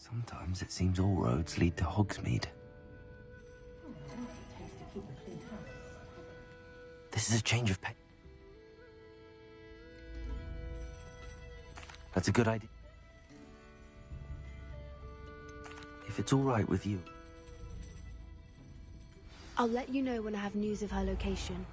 Sometimes it seems all roads lead to Hogsmeade. This is a change of pace. That's a good idea. If it's all right with you. I'll let you know when I have news of her location.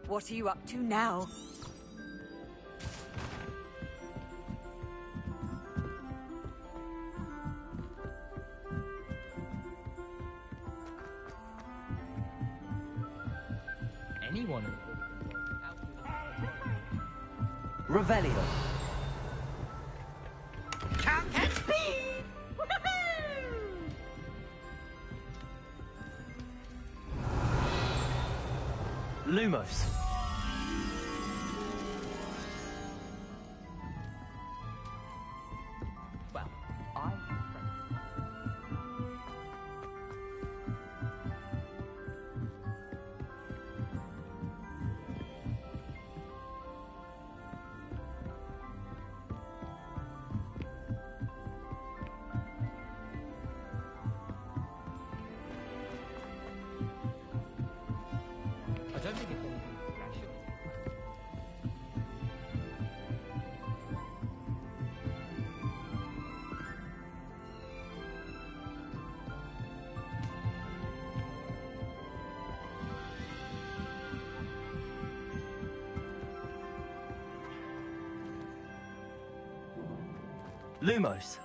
What are you up to now? Anyone? Revelio. Count and speed! Lumos. Well, I... I don't think it's anything special. Lumos.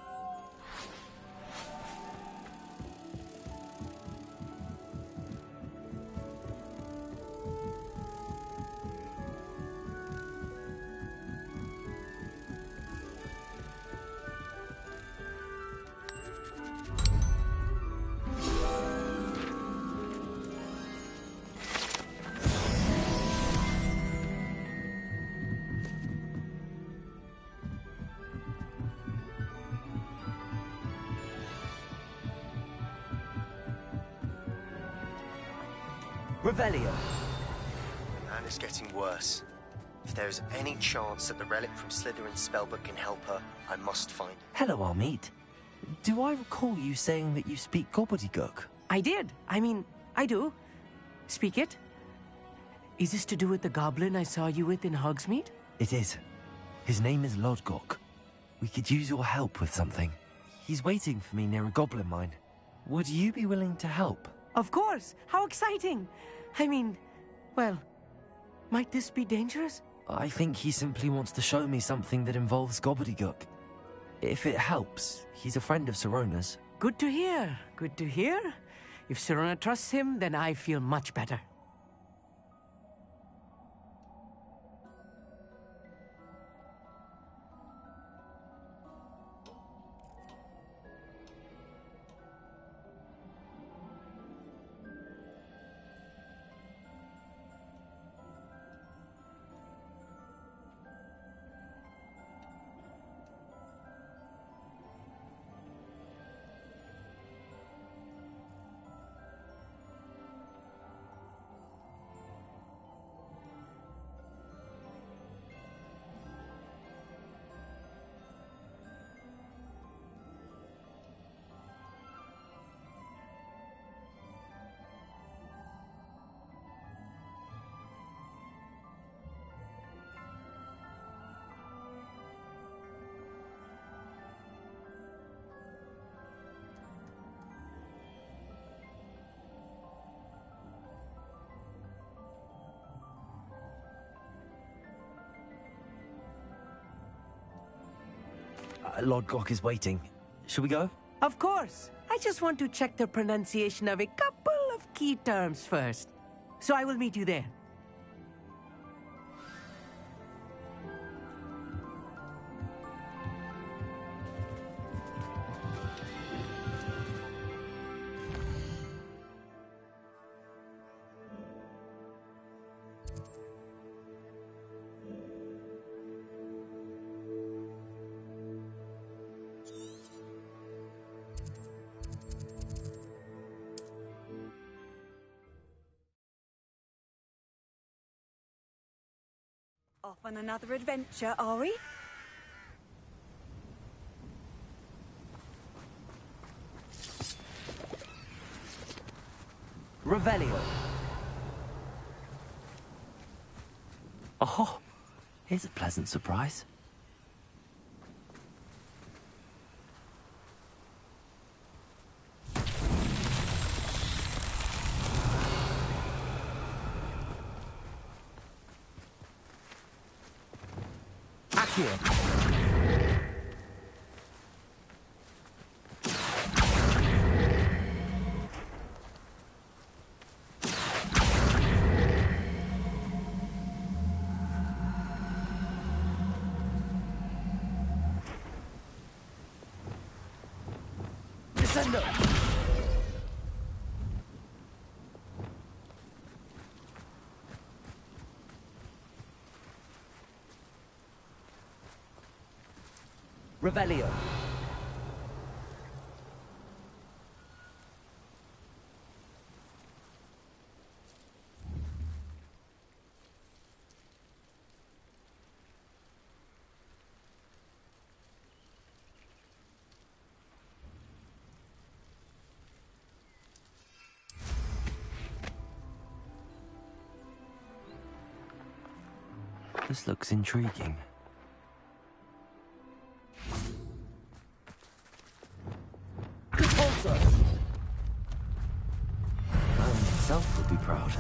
Revelio. And it's getting worse. If there is any chance that the relic from Slytherin's spellbook can help her, I must find it. Hello, Armeet. Do I recall you saying that you speak gobbledygook? I did. I mean, I do. Speak it. Is this to do with the goblin I saw you with in Hogsmeade? It is. His name is Lodgok. We could use your help with something. He's waiting for me near a goblin mine. Would you be willing to help? Of course. How exciting. I mean, well, might this be dangerous? I think he simply wants to show me something that involves gobbledygook. If it helps, he's a friend of Sirona's. Good to hear. Good to hear. If Sirona trusts him, then I feel much better. Lord Gok is waiting. Shall we go? Of course. I just want to check the pronunciation of a couple of key terms first. So I will meet you there. Off on another adventure, are we? Revelio. Oh, here's a pleasant surprise. Descendo! Revelio. This looks intriguing. Merlin himself would be proud.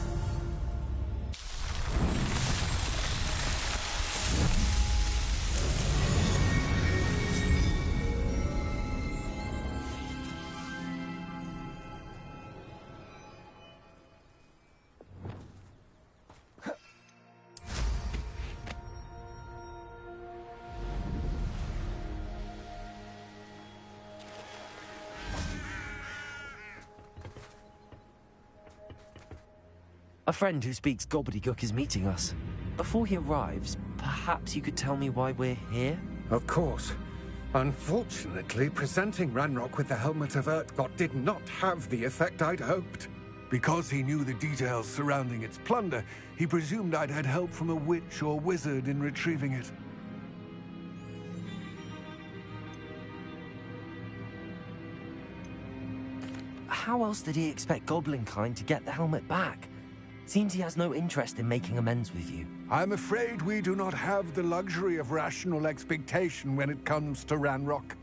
A friend who speaks gobbledygook is meeting us. Before he arrives, perhaps you could tell me why we're here? Of course. Unfortunately, presenting Ranrock with the Helmet of Urtkot did not have the effect I'd hoped. Because he knew the details surrounding its plunder, he presumed I'd had help from a witch or wizard in retrieving it. How else did he expect Goblinkind to get the helmet back? Seems he has no interest in making amends with you. I'm afraid we do not have the luxury of rational expectation when it comes to Ranrock.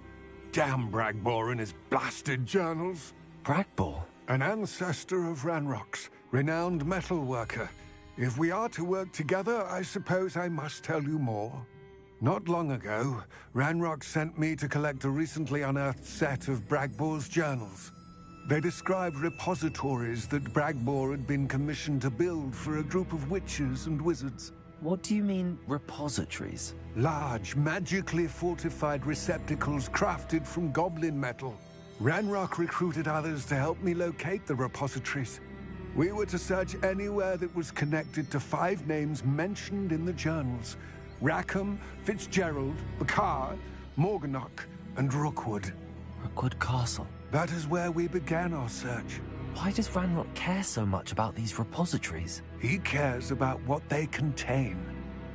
Damn Bragbor and his blasted journals. Bragbor? An ancestor of Ranrock's, renowned metal worker. If we are to work together, I suppose I must tell you more. Not long ago, Ranrock sent me to collect a recently unearthed set of Bragbor's journals. They described repositories that Bragbor had been commissioned to build for a group of witches and wizards. What do you mean, repositories? Large, magically fortified receptacles crafted from goblin metal. Ranrock recruited others to help me locate the repositories. We were to search anywhere that was connected to 5 names mentioned in the journals: Rackham, Fitzgerald, Bakar, Morganach, and Rookwood. Rookwood Castle. That is where we began our search. Why does Ranrock care so much about these repositories? He cares about what they contain.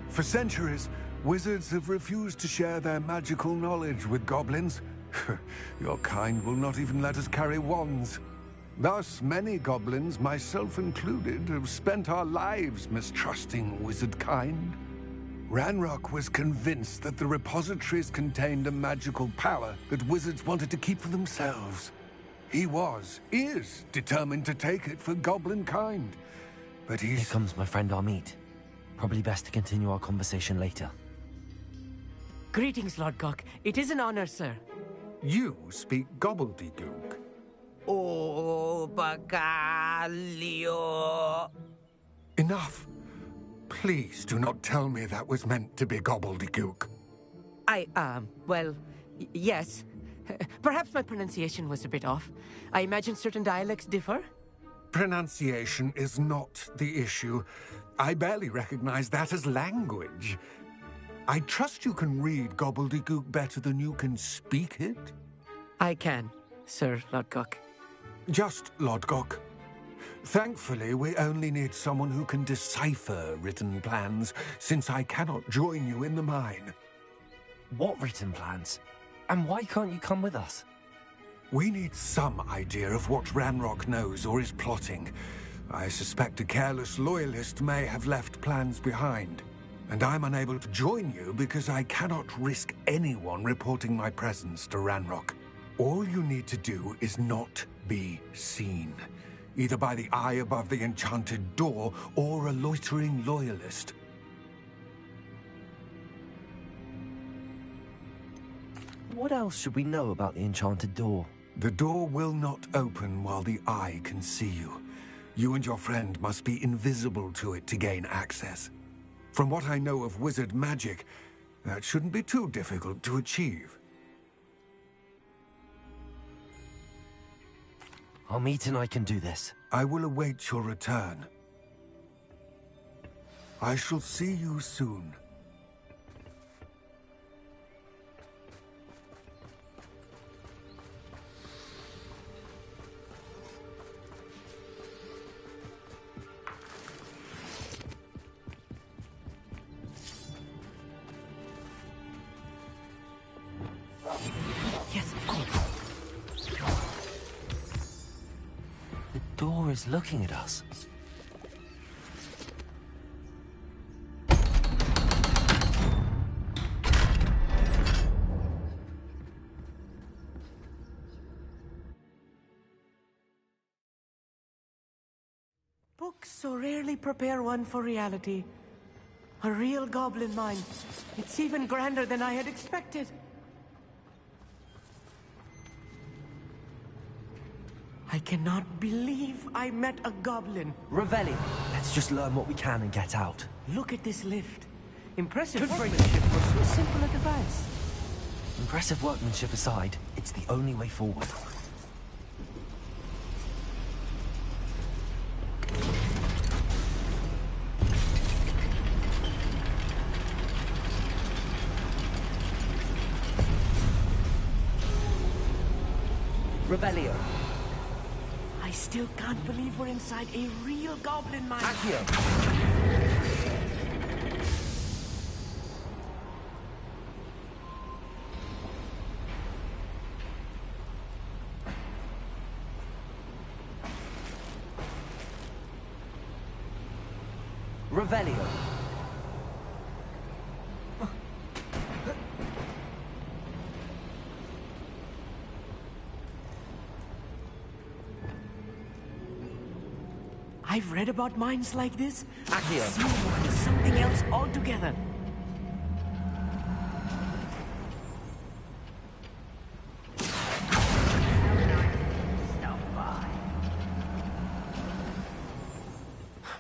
For centuries, wizards have refused to share their magical knowledge with goblins. Your kind will not even let us carry wands. Thus, many goblins, myself included, have spent our lives mistrusting wizard kind. Ranrock was convinced that the repositories contained a magical power that wizards wanted to keep for themselves. He is determined to take it for goblin kind. But Here comes my friend Amit. Probably best to continue our conversation later. Greetings, Lord Gok. It is an honor, sir. You speak gobbledygook. Oh, Bacalio. Enough. Please do not tell me that was meant to be gobbledygook. Well, yes. Perhaps my pronunciation was a bit off. I imagine certain dialects differ? Pronunciation is not the issue. I barely recognize that as language. I trust you can read gobbledygook better than you can speak it? I can, Sir Lord Gok. Just Lord Gok. Thankfully, we only need someone who can decipher written plans, since I cannot join you in the mine. What written plans? And why can't you come with us? We need some idea of what Ranrock knows or is plotting. I suspect a careless loyalist may have left plans behind. And I'm unable to join you because I cannot risk anyone reporting my presence to Ranrock. All you need to do is not be seen, either by the eye above the enchanted door or a loitering loyalist. What else should we know about the enchanted door? The door will not open while the eye can see you. You and your friend must be invisible to it to gain access. From what I know of wizard magic, that shouldn't be too difficult to achieve. Amit and I can do this. I will await your return. I shall see you soon. Yes, of course. The door is looking at us. Books so rarely prepare one for reality. A real goblin mine. It's even grander than I had expected. I cannot believe I met a goblin. Revelio. Let's just learn what we can and get out. Look at this lift. Impressive workmanship for so simple a device. Impressive workmanship aside, it's the only way forward. Revelio. I still can't believe we're inside a real goblin mine. Accio. Revelio. I've read about mines like this. Accio. I've seen one is something else altogether.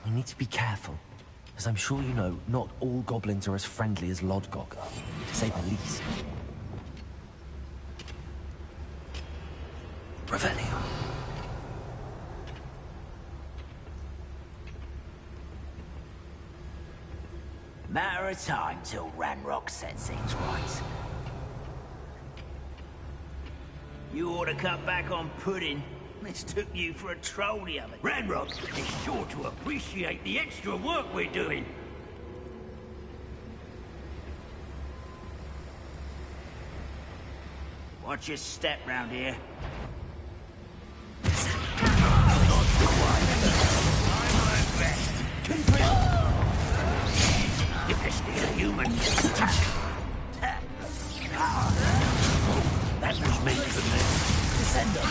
We need to be careful. As I'm sure you know, not all goblins are as friendly as Lodgok, to say the least. Revelio. Matter of time till Ranrock sets things right. You ought to cut back on pudding. Mistook you for a troll the other day. Ranrock is sure to appreciate the extra work we're doing. Watch your step round here. If this is a human. That was meant for me. Descender.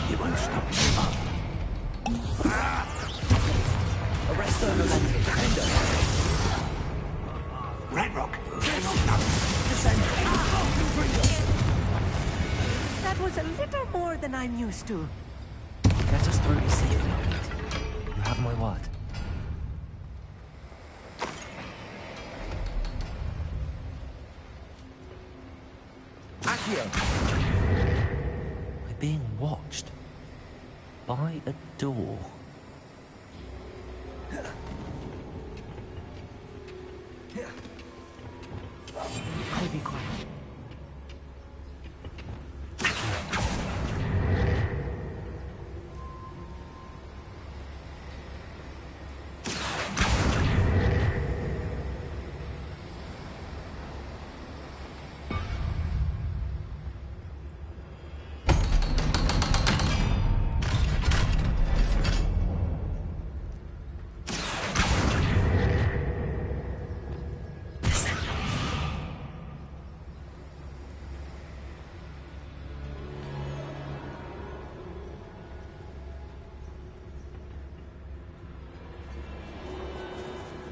You won't stop. Arrest That was a little more than I'm used to. Get us through this safely, Pete. You have my word. Accio! We're being watched. By a door. I'll be quiet.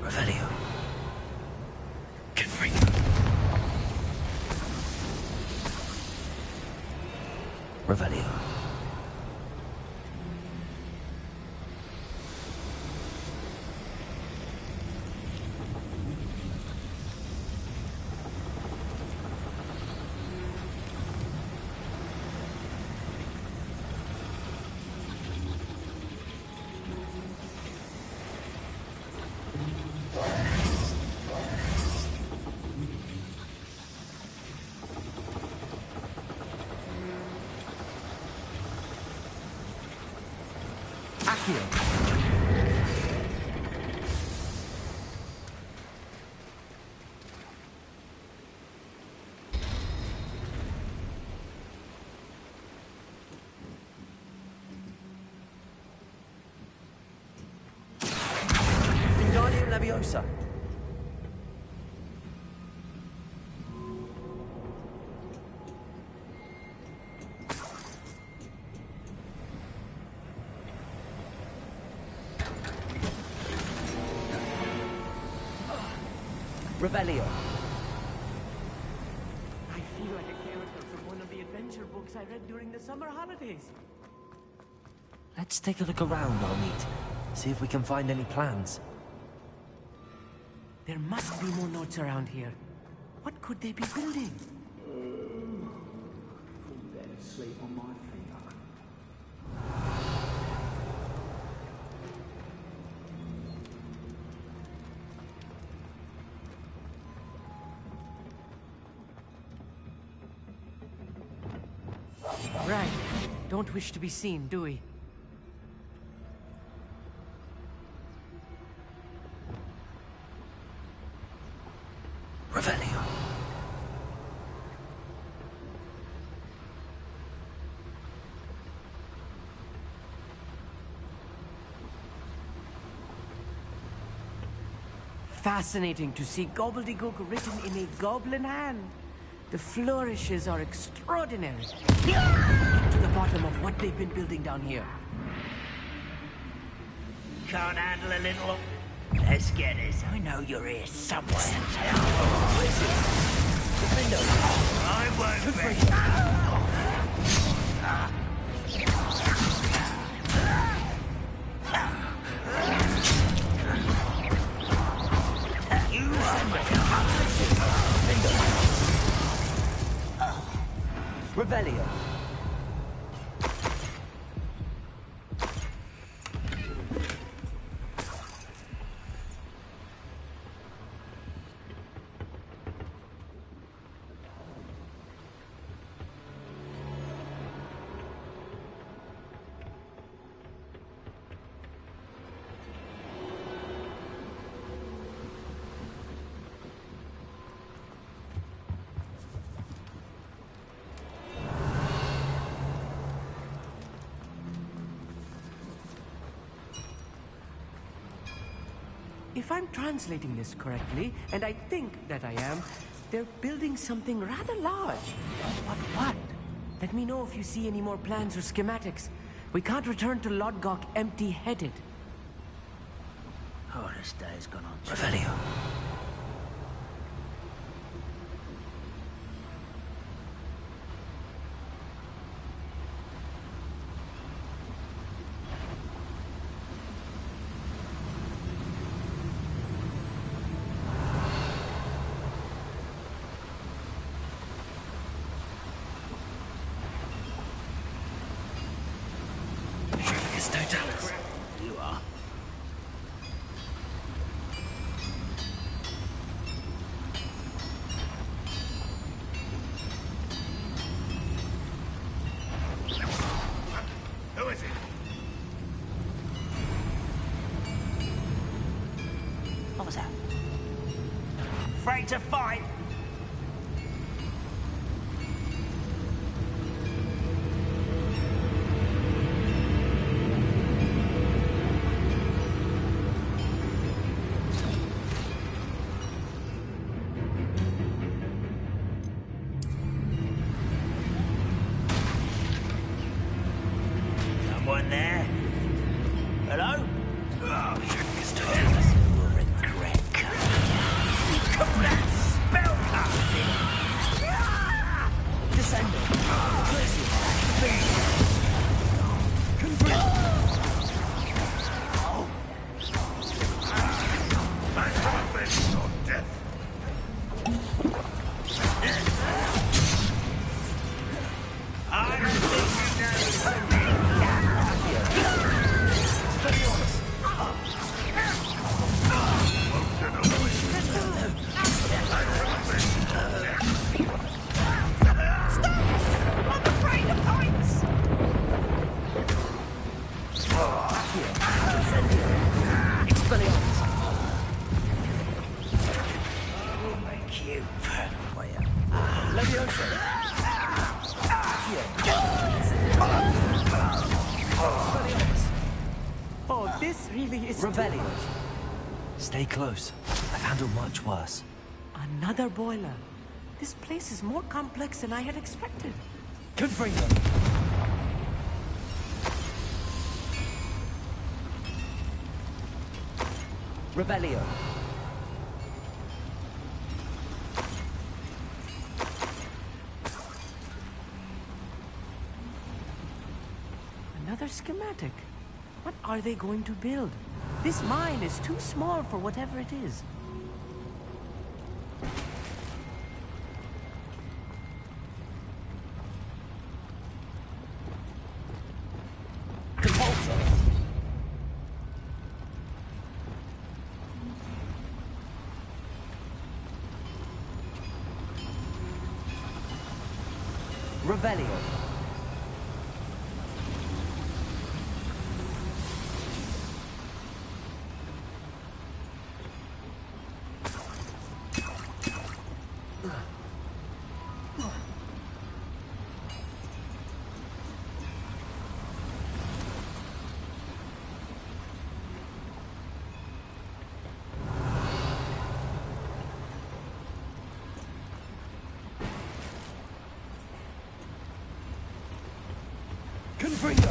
Revelio. Get free. Revelio. Wingardium Leviosa. Revelio. I feel like a character from one of the adventure books I read during the summer holidays. Let's take a look around, Armeet. See if we can find any plans. There must be more notes around here. What could they be building? Sleep on my finger. Right. Don't wish to be seen, do we? Revelio. Fascinating to see gobbledygook written in a goblin hand. The flourishes are extraordinary. Get to the bottom of what they've been building down here. Can't handle a little... Let's get this. I know you're here somewhere. I won't be. Revelio. If I'm translating this correctly, and I think that I am, they're building something rather large. But what? Let me know if you see any more plans or schematics. We can't return to Lodgok empty-headed. Oh, this day's gone on. Revelio. You are. Who is it? What was that? Afraid to fight? Someone there? Hello? Oh, you'll regret coming here. You call that spellcasting? Descending. I don't think you Oh, this really is... Revelio. Stay close. I've handled much worse. Another boiler. This place is more complex than I had expected. Confringo. Revelio. Another schematic. What are they going to build? This mine is too small for whatever it is. Revelio. Confringo.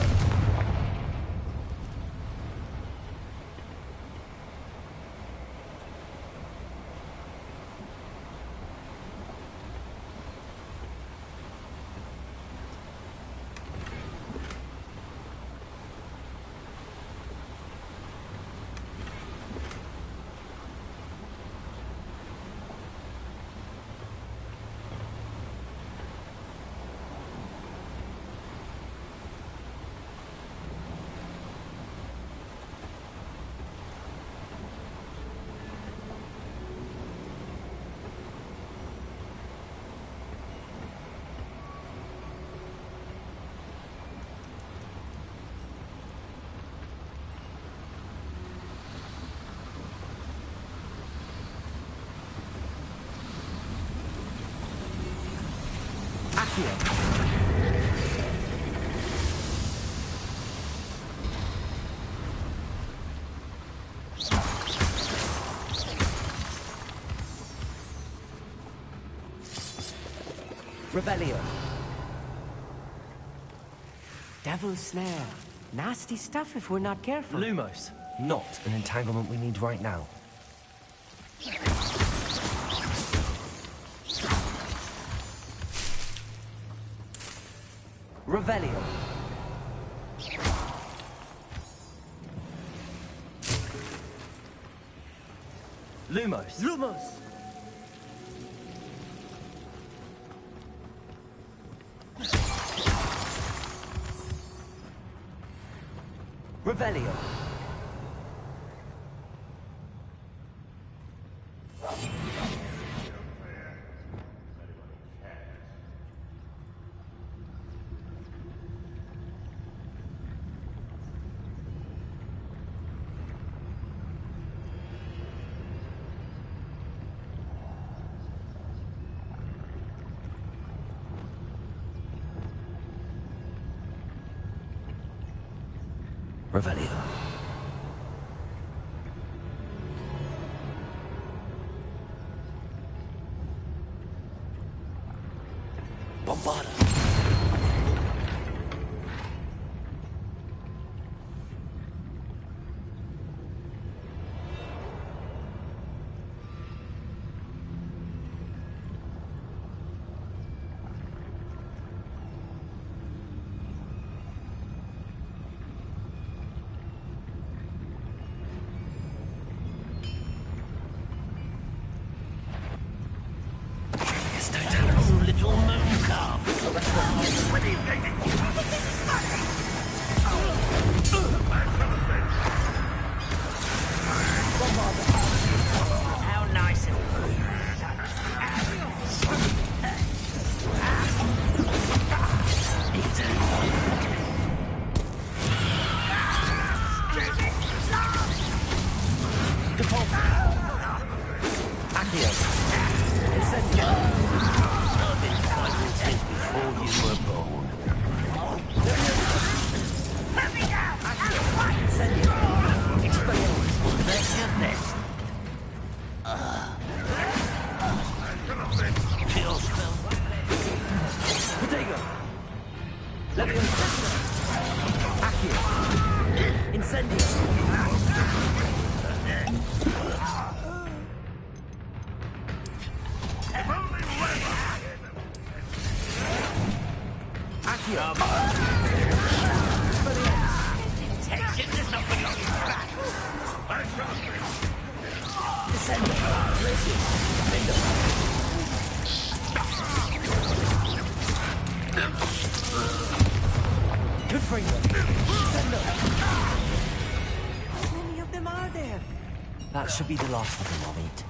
Revelio. Devil's snare. Nasty stuff if we're not careful. Lumos. Not an entanglement we need right now. Revelio. Lumos. Lumos! Revelio. Revelio. Bombarda. Little moon calf. How nice it That should be the last of them I'll meet.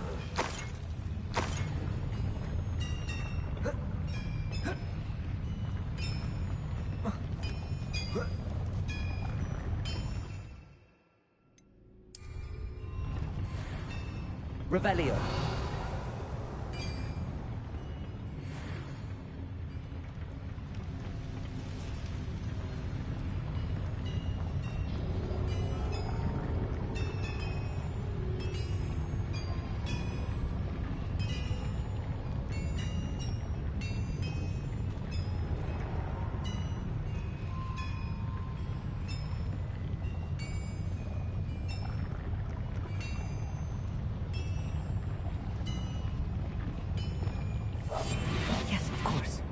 Revelio. Yes, of course.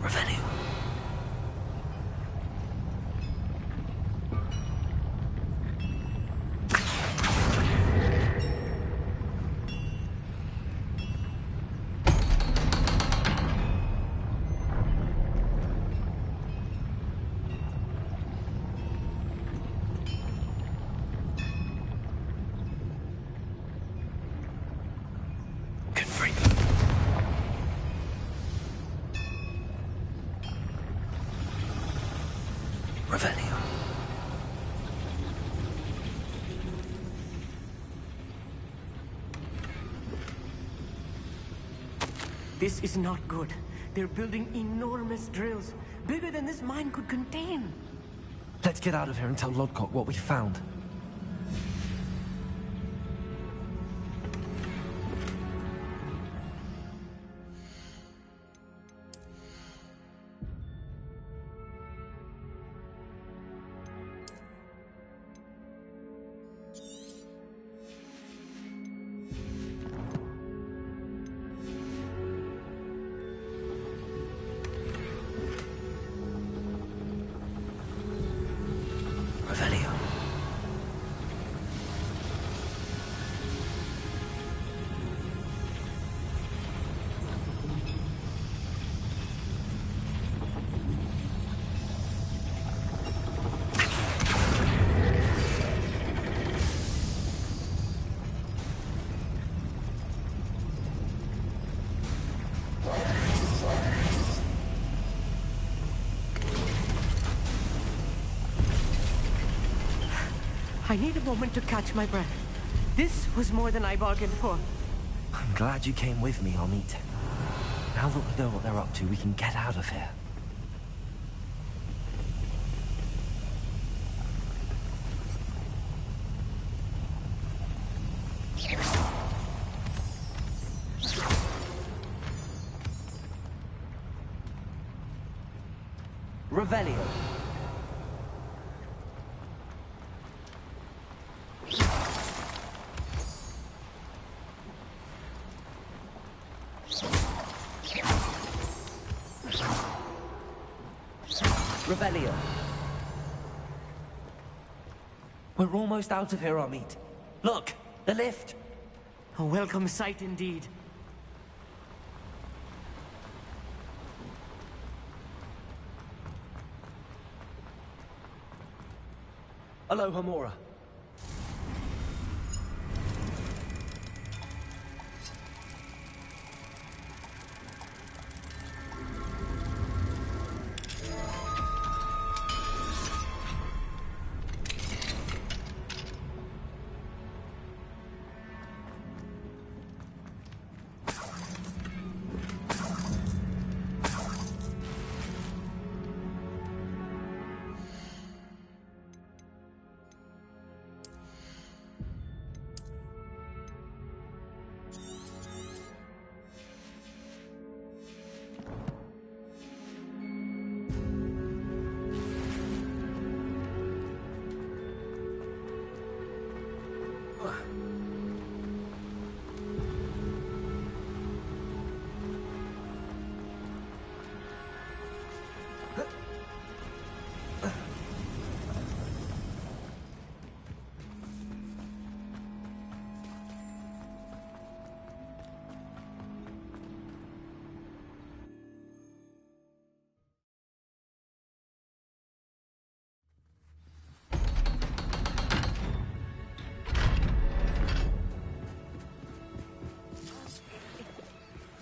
Revelio. Revelio. This is not good. They're building enormous drills, bigger than this mine could contain. Let's get out of here and tell Lodgok what we found. Revelio. I need a moment to catch my breath. This was more than I bargained for. I'm glad you came with me, Amit. Now that we know what they're up to, we can get out of here. Revelio. Revelio. We're almost out of here, Amit. Look, the lift. A welcome sight indeed. Hello, Hamura.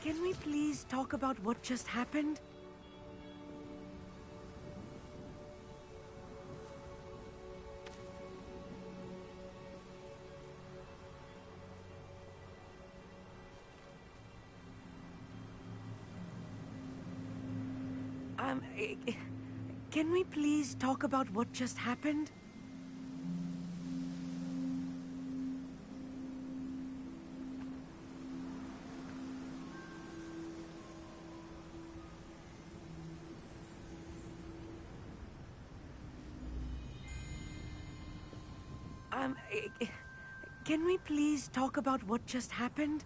Can we please talk about what just happened? Can we please talk about what just happened? Can we please talk about what just happened?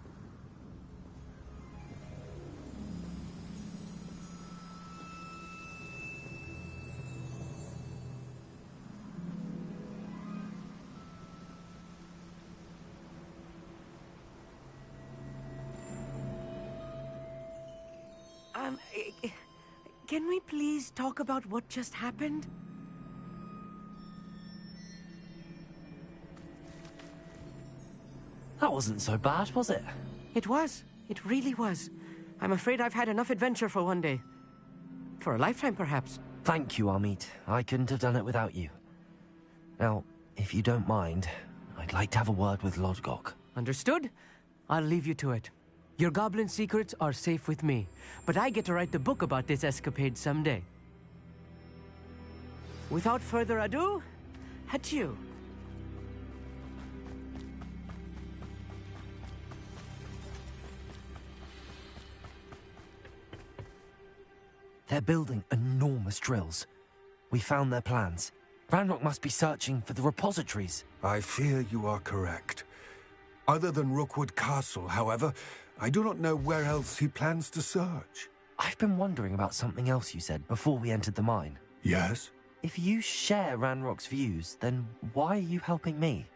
Can we please talk about what just happened? That wasn't so bad, was it? It was. It really was. I'm afraid I've had enough adventure for one day. For a lifetime, perhaps. Thank you, Amit. I couldn't have done it without you. Now, if you don't mind, I'd like to have a word with Lodgok. Understood? I'll leave you to it. Your goblin secrets are safe with me, but I get to write the book about this escapade someday. Without further ado, adieu. They're building enormous drills. We found their plans. Ranrock must be searching for the repositories. I fear you are correct. Other than Rookwood Castle, however, I do not know where else he plans to search. I've been wondering about something else you said before we entered the mine. Yes? If you share Ranrock's views, then why are you helping me?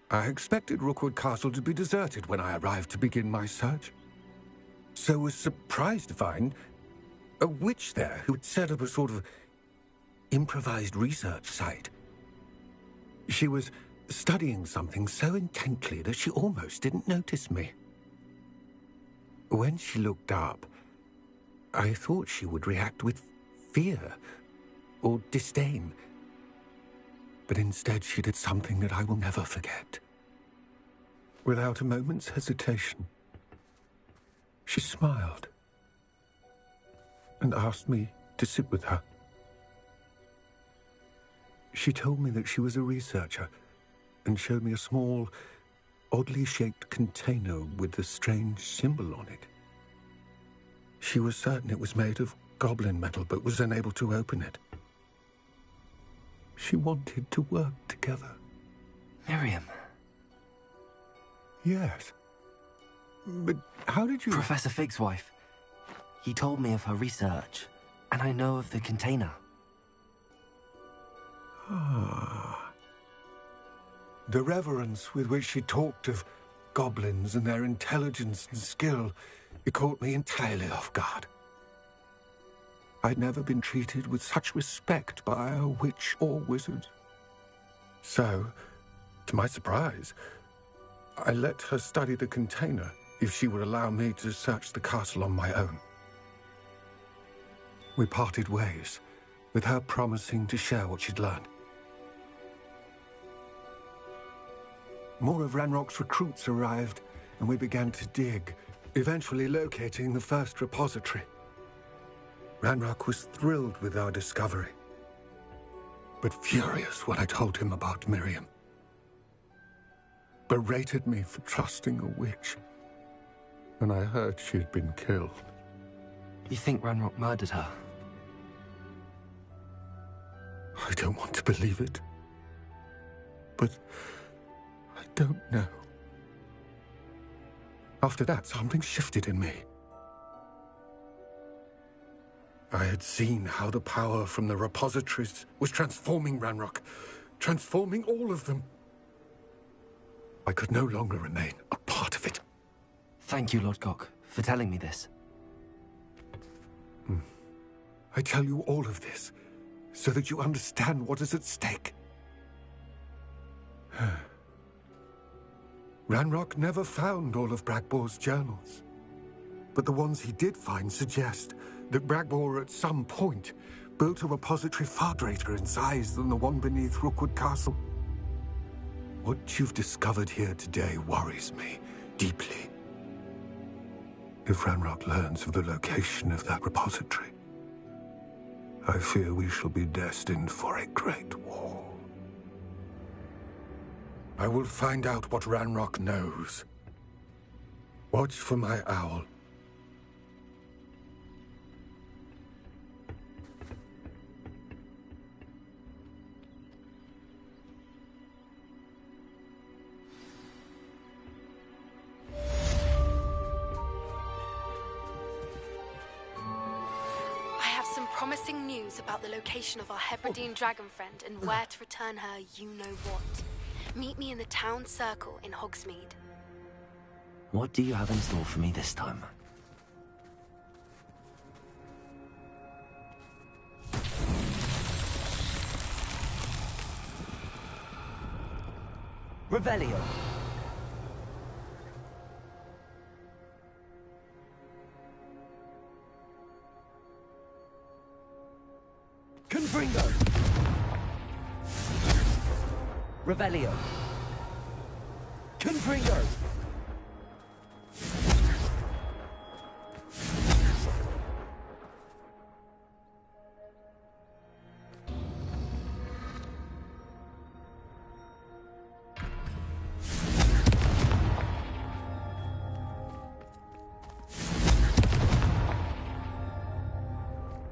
I expected Rookwood Castle to be deserted when I arrived to begin my search. So was surprised to find a witch there who had set up a sort of improvised research site. She was studying something so intently that she almost didn't notice me. When she looked up, I thought she would react with fear or disdain. But instead she did something that I will never forget. Without a moment's hesitation, she smiled and asked me to sit with her. She told me that she was a researcher and showed me a small, oddly shaped container with a strange symbol on it. She was certain it was made of goblin metal, but was unable to open it. She wanted to work together. Miriam. Yes. But how did you... Professor Fig's wife. He told me of her research, and I know of the container. Ah. The reverence with which she talked of goblins and their intelligence and skill, it caught me entirely off guard. I'd never been treated with such respect by a witch or wizard. So, to my surprise, I let her study the container if she would allow me to search the castle on my own. We parted ways, with her promising to share what she'd learned. More of Ranrock's recruits arrived, and we began to dig, eventually locating the first repository. Ranrock was thrilled with our discovery, but furious when I told him about Miriam. Berated me for trusting a witch, and I heard she had been killed. You think Ranrock murdered her? I don't want to believe it, but I don't know. After that, something shifted in me. I had seen how the power from the repositories was transforming Ranrock, transforming all of them. I could no longer remain a part of it. Thank you, Lord Gok, for telling me this. I tell you all of this so that you understand what is at stake. Ranrock never found all of Bragbor's journals, but the ones he did find suggest that Bragbor at some point built a repository far greater in size than the one beneath Rookwood Castle. What you've discovered here today worries me deeply. If Ranrock learns of the location of that repository, I fear we shall be destined for a great war. I will find out what Ranrock knows. Watch for my owl. Promising news about the location of our Hebridean dragon friend and where to return her you-know-what. Meet me in the town circle in Hogsmeade. What do you have in store for me this time? Revelio. Confringo! Revelio! Confringo!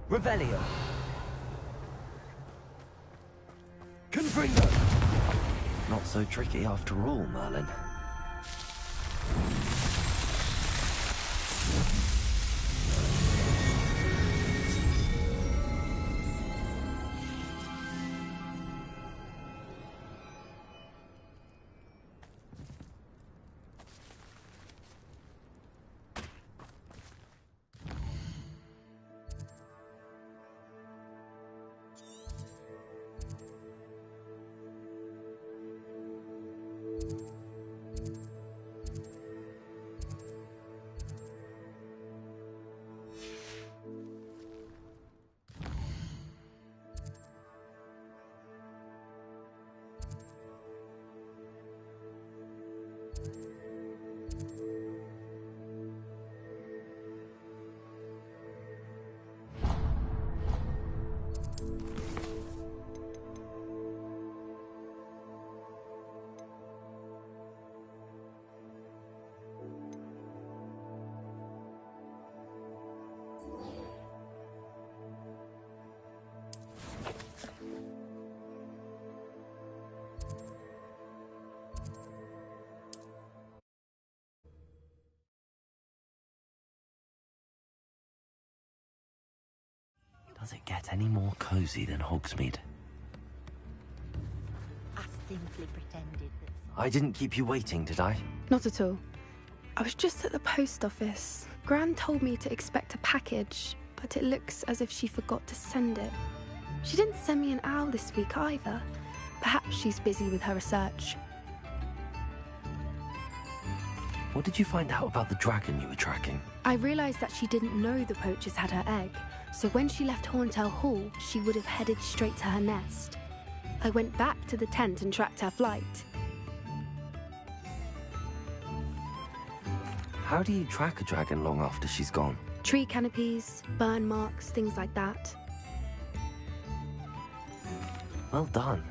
Revelio. Confringo! Not so tricky after all, Merlin. Does it get any more cozy than Hogsmeade? I simply pretended that... I didn't keep you waiting, did I? Not at all. I was just at the post office. Gran told me to expect a package, but it looks as if she forgot to send it. She didn't send me an owl this week either. Perhaps she's busy with her research. What did you find out about the dragon you were tracking? I realised that she didn't know the poachers had her egg, so when she left Horntail Hall, she would have headed straight to her nest. I went back to the tent and tracked her flight. How do you track a dragon long after she's gone? Tree canopies, burn marks, things like that. Well done.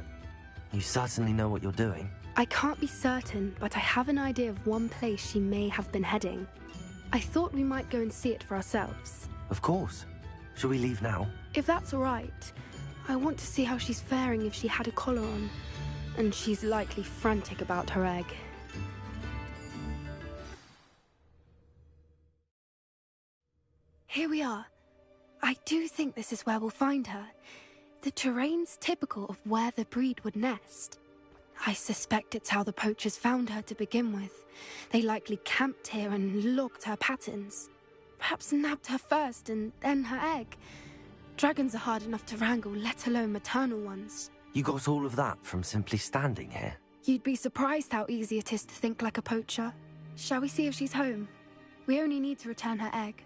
You certainly know what you're doing. I can't be certain, but I have an idea of one place she may have been heading. I thought we might go and see it for ourselves. Of course. Shall we leave now? If that's all right. I want to see how she's faring if she had a collar on. And she's likely frantic about her egg. Here we are. I do think this is where we'll find her. The terrain's typical of where the breed would nest. I suspect it's how the poachers found her to begin with. They likely camped here and logged her patterns. Perhaps nabbed her first and then her egg. Dragons are hard enough to wrangle, let alone maternal ones. You got all of that from simply standing here? You'd be surprised how easy it is to think like a poacher. Shall we see if she's home? We only need to return her egg.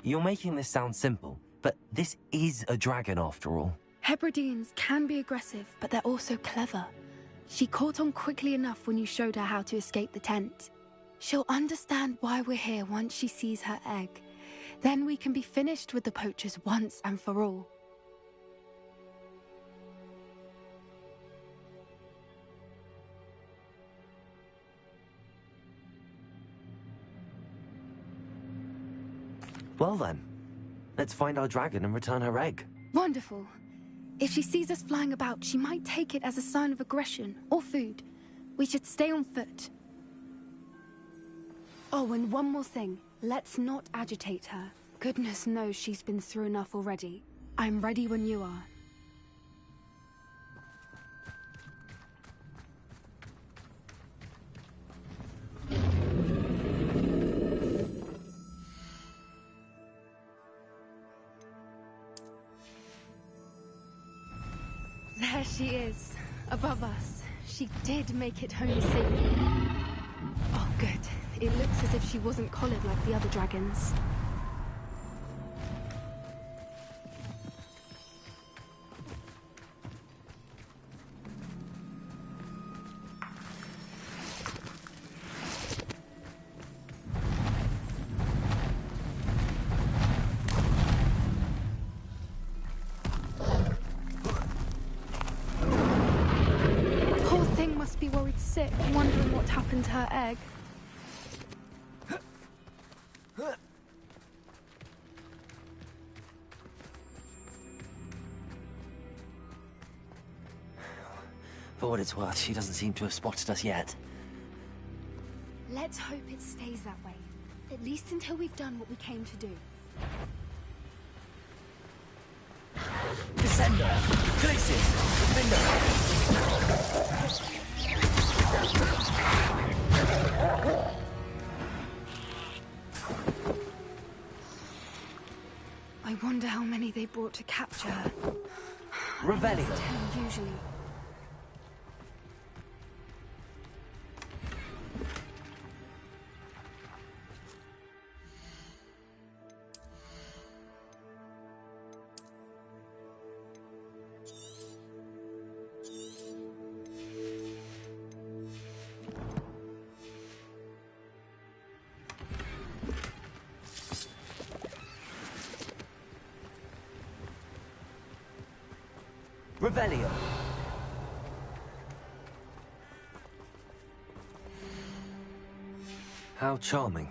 You're making this sound simple, but this is a dragon after all. Hebrideans can be aggressive, but they're also clever. She caught on quickly enough when you showed her how to escape the tent. She'll understand why we're here once she sees her egg. Then we can be finished with the poachers once and for all. Well then, let's find our dragon and return her egg. Wonderful. If she sees us flying about, she might take it as a sign of aggression or food. We should stay on foot. Oh, and one more thing. Let's not agitate her. Goodness knows she's been through enough already. I'm ready when you are. There she is, above us. She did make it home safely. Oh, good. It looks as if she wasn't collared like the other dragons. Poor thing must be worried sick, wondering what happened to her egg. what it's worth, she doesn't seem to have spotted us yet. Let's hope it stays that way. At least until we've done what we came to do. Descender! Glacis! I wonder how many they brought to capture her. Revelio! 10 usually. Revelio! How charming.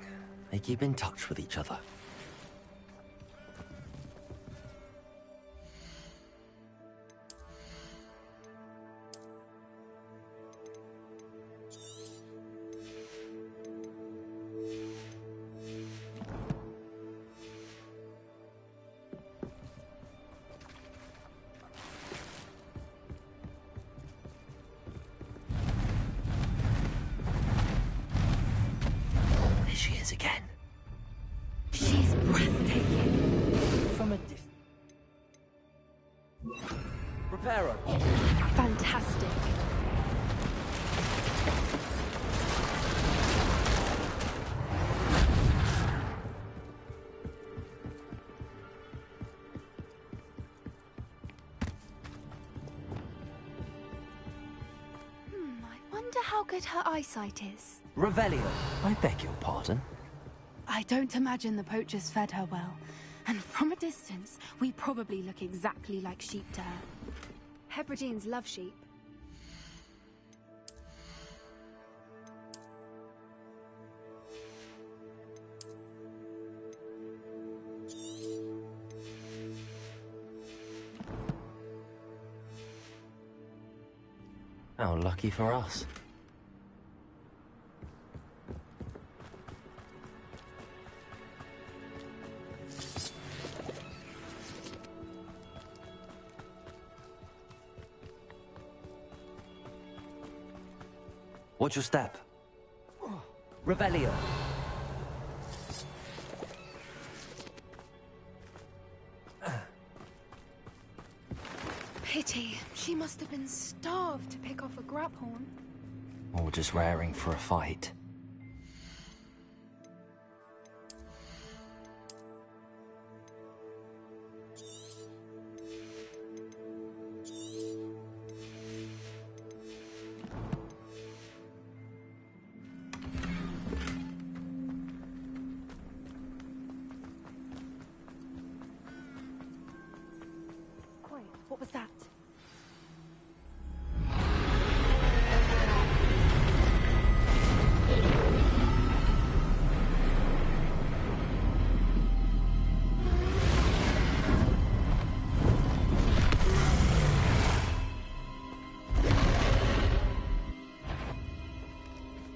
They keep in touch with each other. She is again. She's breathtaking. From a distance. Reparo. Fantastic. I wonder how good her eyesight is. Revelio. I beg your pardon. I don't imagine the poachers fed her well. And from a distance, we probably look exactly like sheep to her. Hebrideans love sheep. How lucky for us. Watch your step. Revelio. Pity. She must have been starved to pick off a grabhorn. Or just raring for a fight. What was that?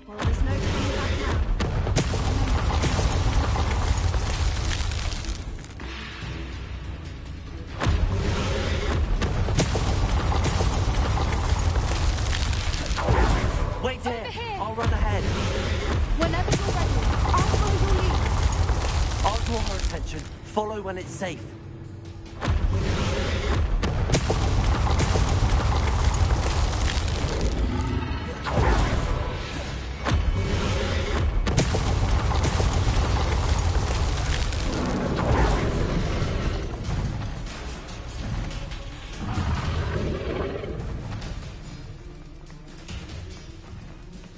Well, there's no coming back now. Wait here! I'll run ahead. Whenever you're ready, I'll follow your lead. I'll draw her attention. Follow when it's safe.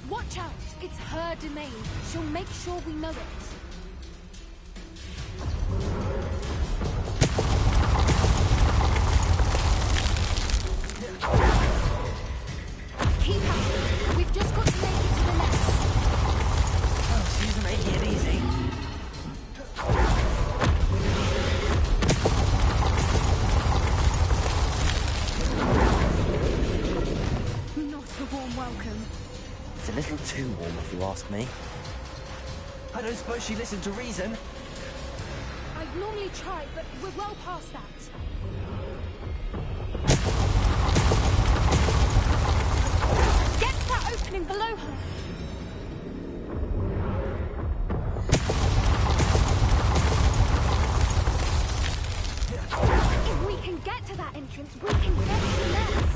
Watch out! It's her domain. She'll make sure we know it. Keep at it. We've just got to make it to the nest. Oh, she's making it easy. Not if you ask me. I don't suppose she listened to reason. I'd normally try, but we're well past that. Get to that opening below her. If we can get to that entrance, we can get to the nest.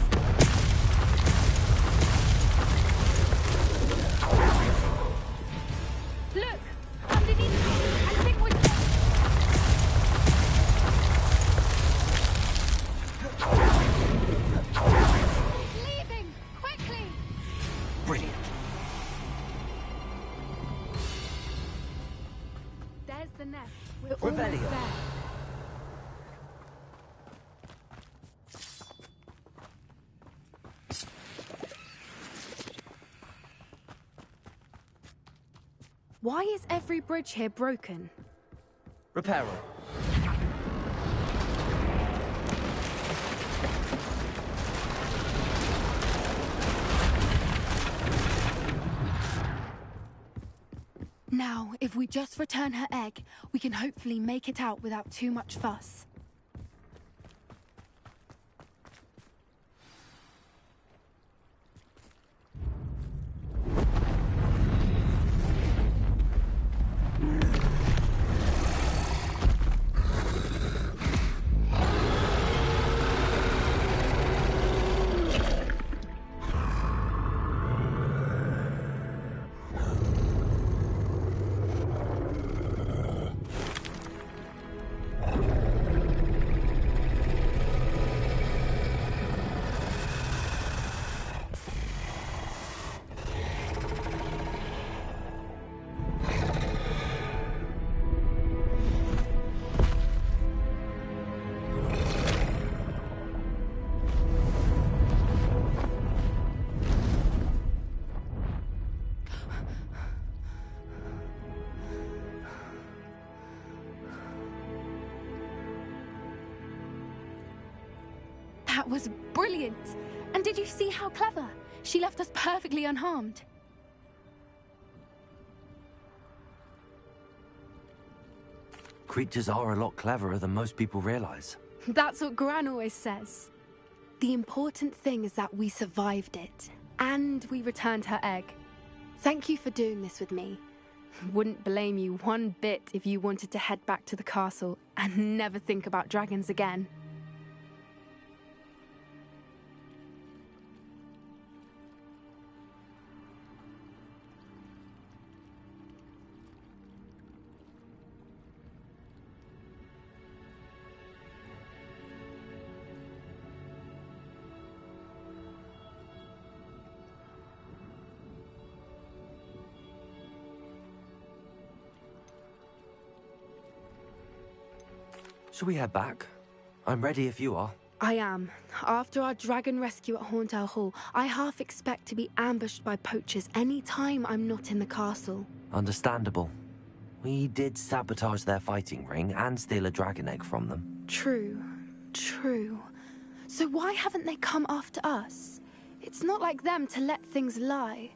Look! Underneath me! I think we're... He's leaving! Quickly! Brilliant. There's the nest. We're Revelio. almost there. Why is every bridge here broken? Repair her. Now, if we just return her egg, we can hopefully make it out without too much fuss. That was brilliant! And did you see how clever? She left us perfectly unharmed. Creatures are a lot cleverer than most people realize. That's what Gran always says. The important thing is that we survived it, and we returned her egg. Thank you for doing this with me. Wouldn't blame you one bit if you wanted to head back to the castle and never think about dragons again. Shall we head back? I'm ready if you are. I am. After our dragon rescue at Hauntel Hall, I half expect to be ambushed by poachers any time I'm not in the castle. Understandable. We did sabotage their fighting ring and steal a dragon egg from them. True. True. So why haven't they come after us? It's not like them to let things lie.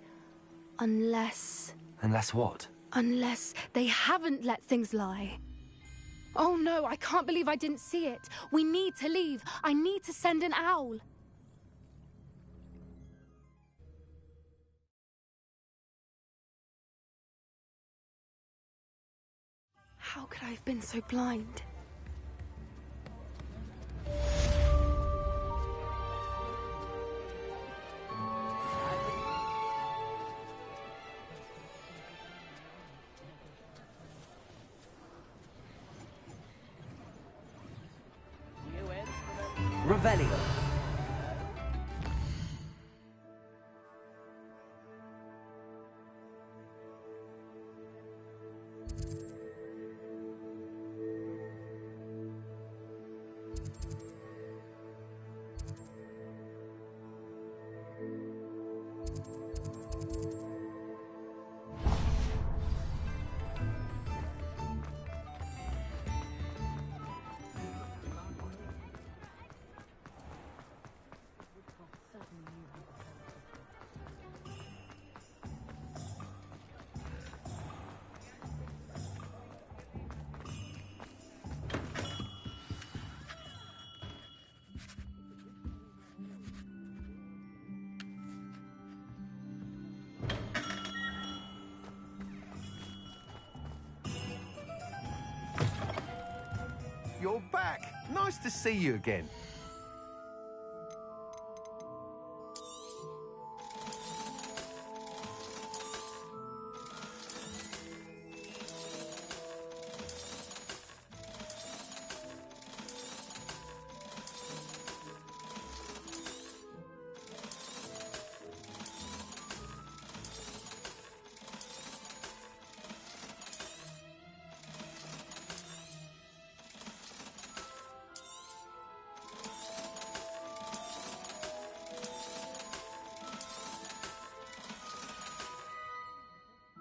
Unless... Unless what? Unless they haven't let things lie. Oh no, I can't believe I didn't see it. We need to leave. I need to send an owl. How could I have been so blind? Revelio. you're back. Nice to see you again.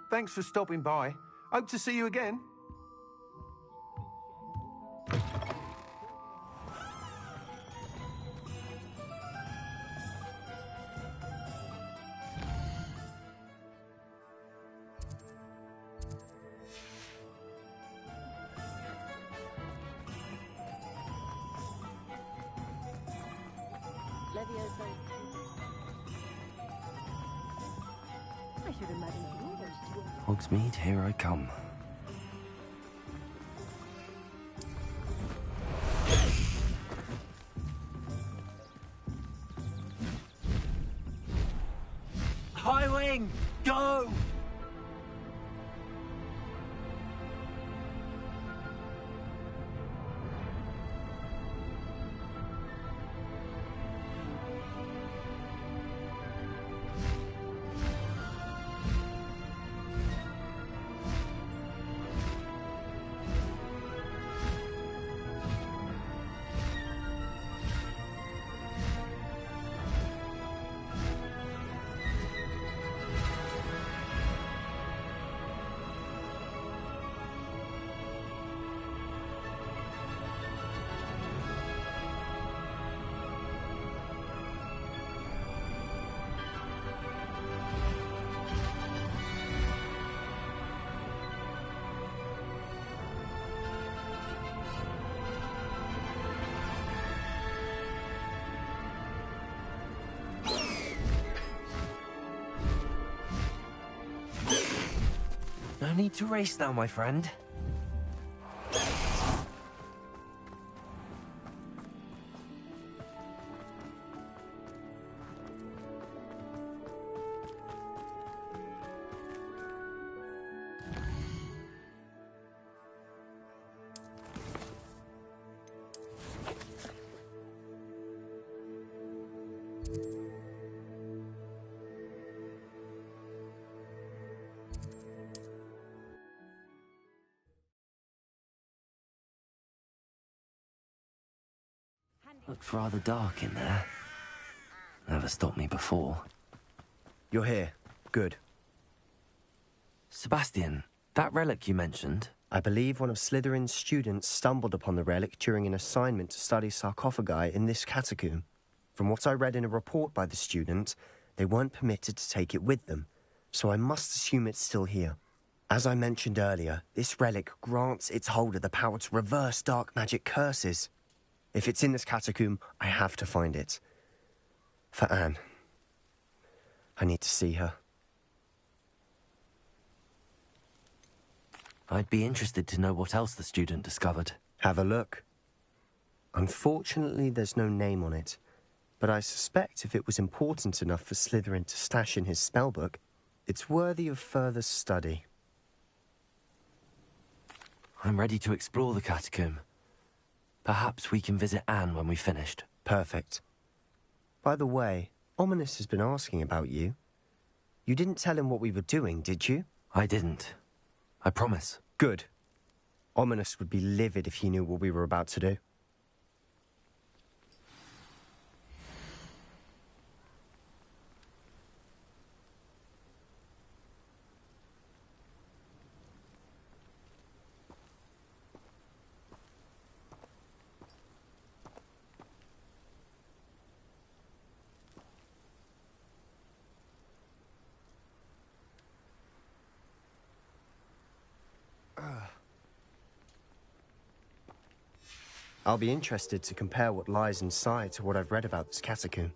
Thanks for stopping by. Hope to see you again. Hogsmeade, here I come. Highwing, go! No need to race now, my friend. Looked rather dark in there. Never stopped me before. You're here. Good. Sebastian, that relic you mentioned... I believe one of Slytherin's students stumbled upon the relic during an assignment to study sarcophagi in this catacomb. From what I read in a report by the student, they weren't permitted to take it with them, so I must assume it's still here. As I mentioned earlier, this relic grants its holder the power to reverse dark magic curses. If it's in this catacomb, I have to find it. For Anne. I need to see her. I'd be interested to know what else the student discovered. Have a look. Unfortunately, there's no name on it, but I suspect if it was important enough for Slytherin to stash in his spellbook, it's worthy of further study. I'm ready to explore the catacomb. Perhaps we can visit Anne when we've finished. Perfect. By the way, Ominous has been asking about you. You didn't tell him what we were doing, did you? I didn't. I promise. Good. Ominous would be livid if he knew what we were about to do. I'll be interested to compare what lies inside to what I've read about this catacomb.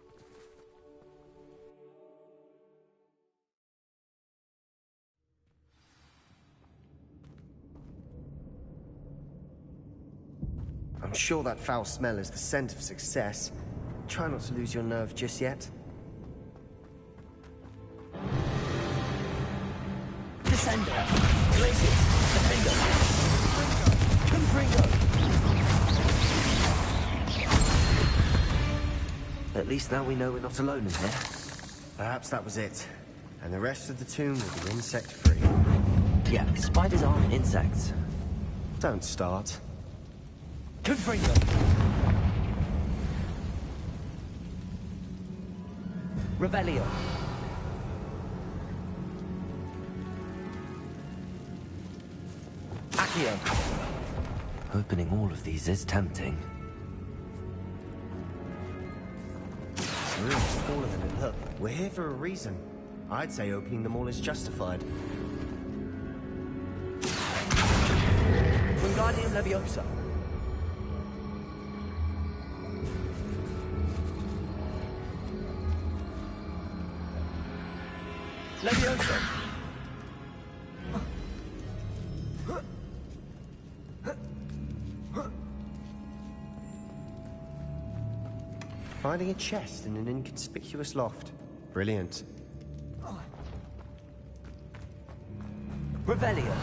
I'm sure that foul smell is the scent of success. Try not to lose your nerve just yet. Descender! Glacius! Defender! Confringo! At least now we know we're not alone in here. Perhaps that was it. And the rest of the tomb will be insect-free. Yeah, spiders aren't insects. Don't start. Confringo! Revelio! Accio! Opening all of these is tempting. The room's taller than it looked. We're here for a reason. I'd say opening them all is justified. Wingardium Leviosa! Leviosa! Finding a chest in an inconspicuous loft. Brilliant. Revelio!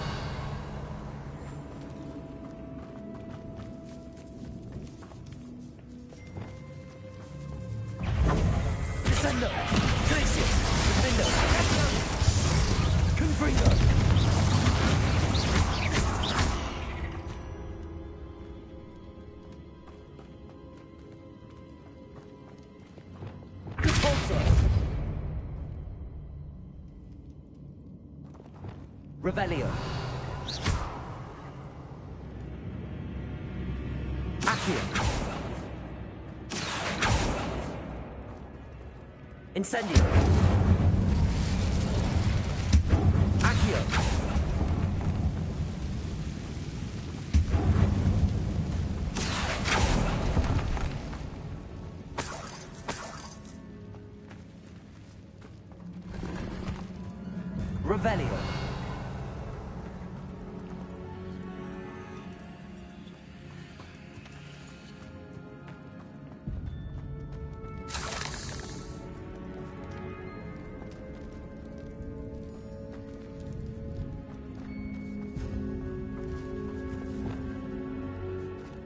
Descendo! Glacius! Defendo! Confringo! Compulso! Revelio! Accio! Incendio! Accio! Revelio!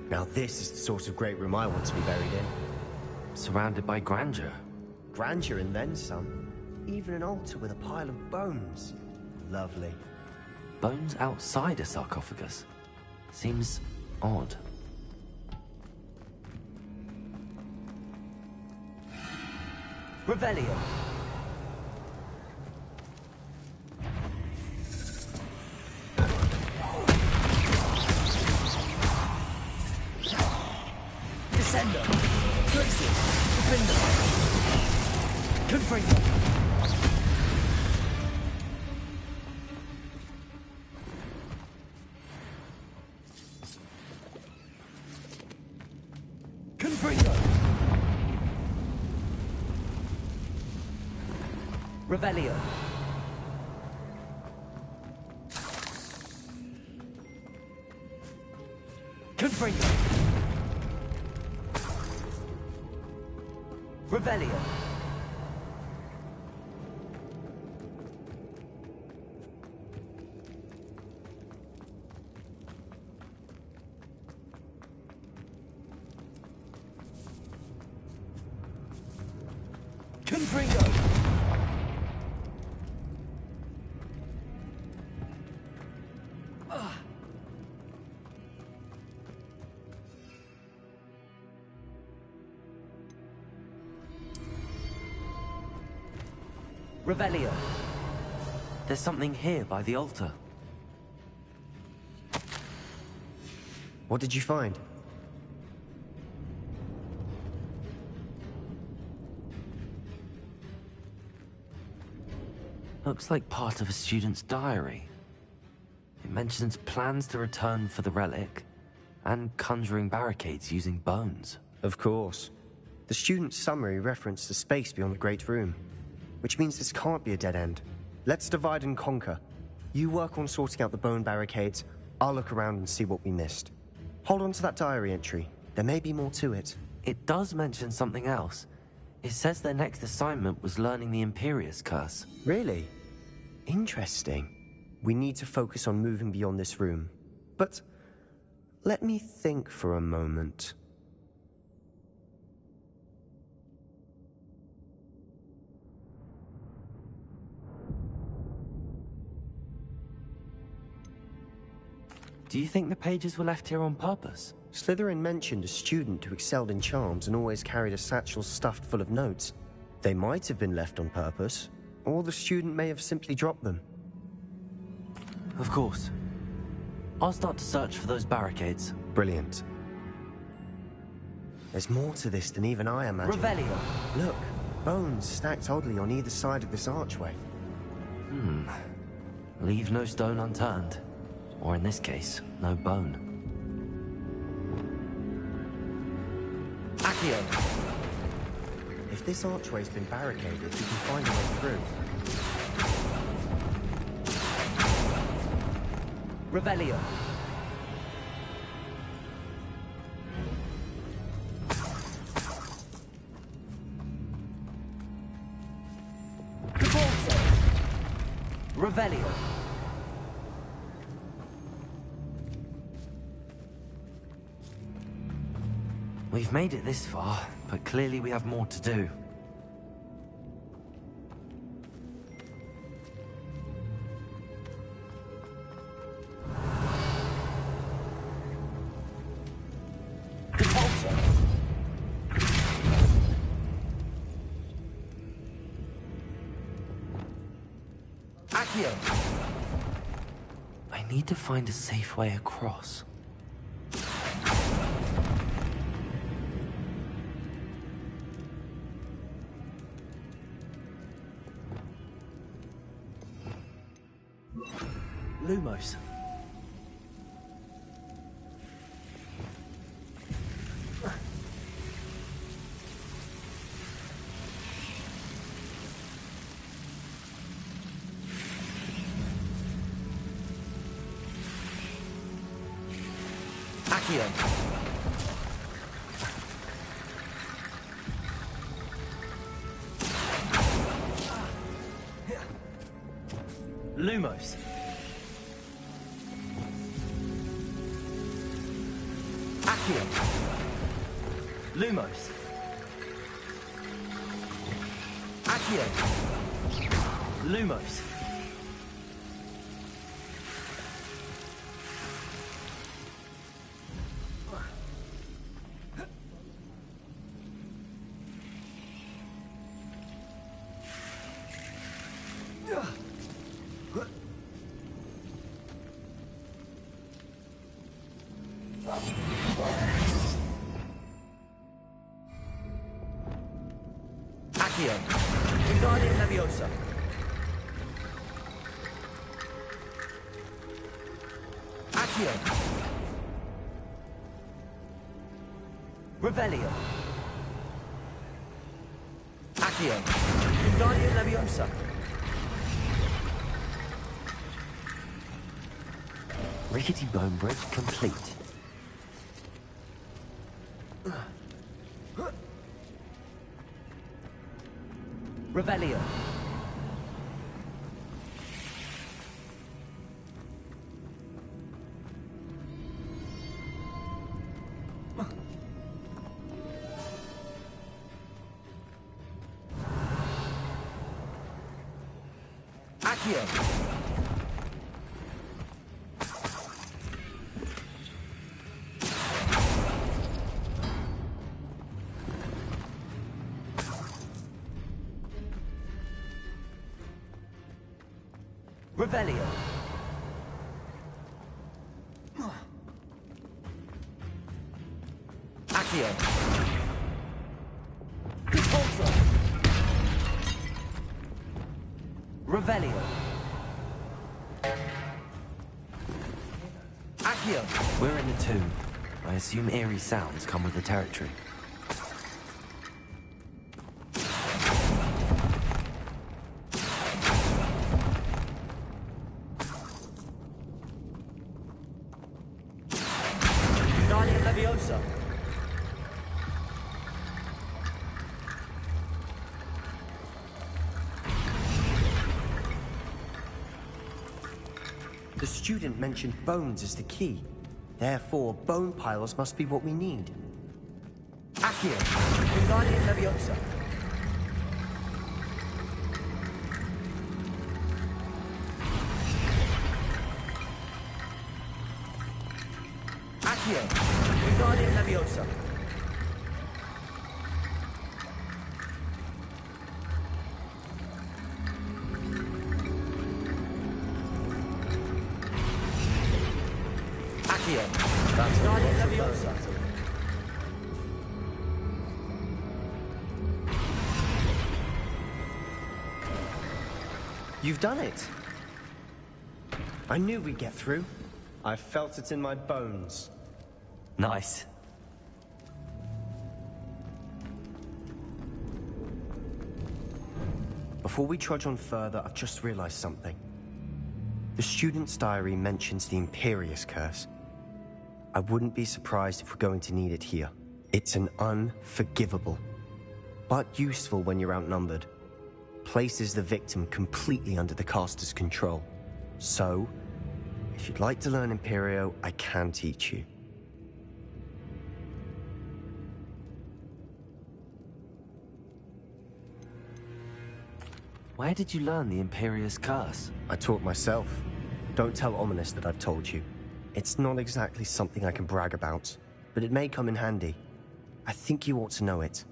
Now this is the sort of great room I want to be buried in. Surrounded by grandeur. Grandeur and then some. Even an altar with a pile of bones. Lovely. Bones outside a sarcophagus. Seems odd. Revelio! Descendo! Glacius! Defendo! Confringo! Confringo! Revelio! Confringo! Revelio! Confringo! Revelio. There's something here by the altar. What did you find? Looks like part of a student's diary. It mentions plans to return for the relic and conjuring barricades using bones. Of course. The student's summary referenced the space beyond the Great Room, which means this can't be a dead end. Let's divide and conquer. You work on sorting out the bone barricades, I'll look around and see what we missed. Hold on to that diary entry. There may be more to it. It does mention something else. It says their next assignment was learning the Imperius Curse. Really? Interesting. We need to focus on moving beyond this room. But let me think for a moment. Do you think the pages were left here on purpose? Slytherin mentioned a student who excelled in charms and always carried a satchel stuffed full of notes. They might have been left on purpose, or the student may have simply dropped them. Of course. I'll start to search for those barricades. Brilliant. There's more to this than even I imagined. Revelio. Look, bones stacked oddly on either side of this archway. Leave no stone unturned. Or in this case, no bone. Accio. If this archway's been barricaded, we can find a way through. Revelio. Repulso. Revelio. We've made it this far, but clearly we have more to do. Accio. I need to find a safe way across. Lumos. Accio. Lumos. Accio. Lumos. Accio. Lumos. Accio. Wingardium Leviosa. Accio. Revelio. Accio. Wingardium Leviosa. Rickety bone bridge complete. Revelio. Accio. Revelio. Accio. Repulso. Revelio. Accio. We're in the tomb. I assume eerie sounds come with the territory. Leviosa. The student mentioned bones as the key. Therefore, bone piles must be what we need. Accio. Wingardium Leviosa. Accio. Wingardium Leviosa. Accio. That's Wingardium a Leviosa. You've done it. I knew we'd get through. I felt it in my bones. Nice. Before we trudge on further, I've just realized something. The student's diary mentions the Imperious Curse. I wouldn't be surprised if we're going to need it here. It's an unforgivable, but useful when you're outnumbered. Places the victim completely under the caster's control. So, if you'd like to learn Imperio, I can teach you. Where did you learn the Imperious Curse? I taught myself. Don't tell Ominous that I've told you. It's not exactly something I can brag about, but it may come in handy. I think you ought to know it.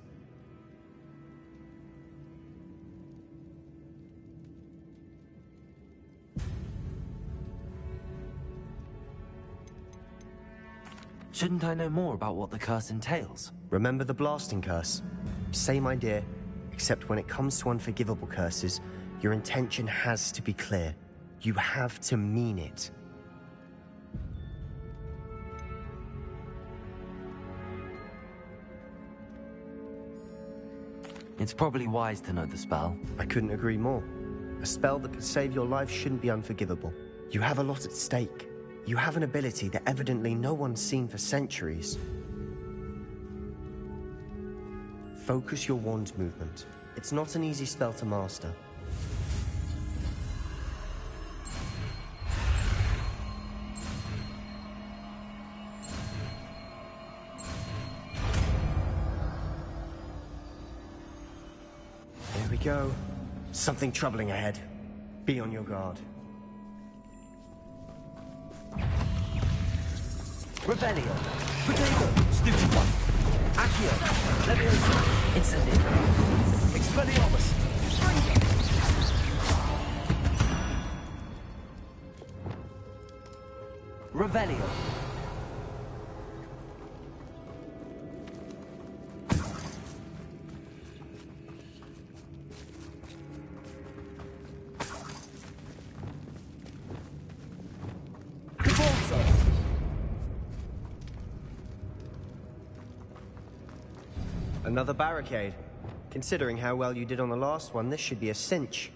Shouldn't I know more about what the curse entails? Remember the blasting curse? Same idea, except when it comes to unforgivable curses, your intention has to be clear. You have to mean it. It's probably wise to know the spell. I couldn't agree more. A spell that could save your life shouldn't be unforgivable. You have a lot at stake. You have an ability that evidently no one's seen for centuries. Focus your wand movement. It's not an easy spell to master. Here we go. Something troubling ahead. Be on your guard. Revelio. Potato. Stupid one. Accio. Leviosa. Incendio. Expelliarmus. Revelio. Another barricade. Considering how well you did on the last one, this should be a cinch.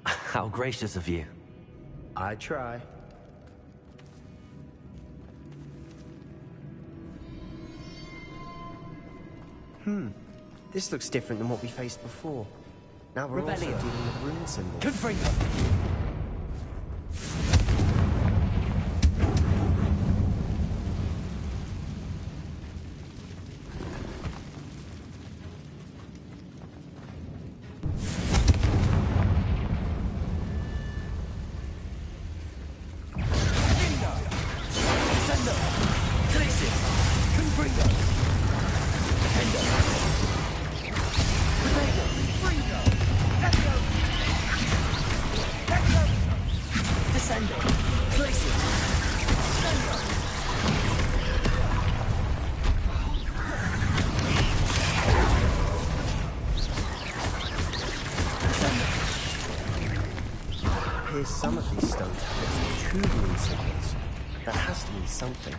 How gracious of you. I try. This looks different than what we faced before. Now we're also Revelio. dealing with rune symbols. Confringo. Here's some of these stone tablets with two rune symbols. That has to mean something.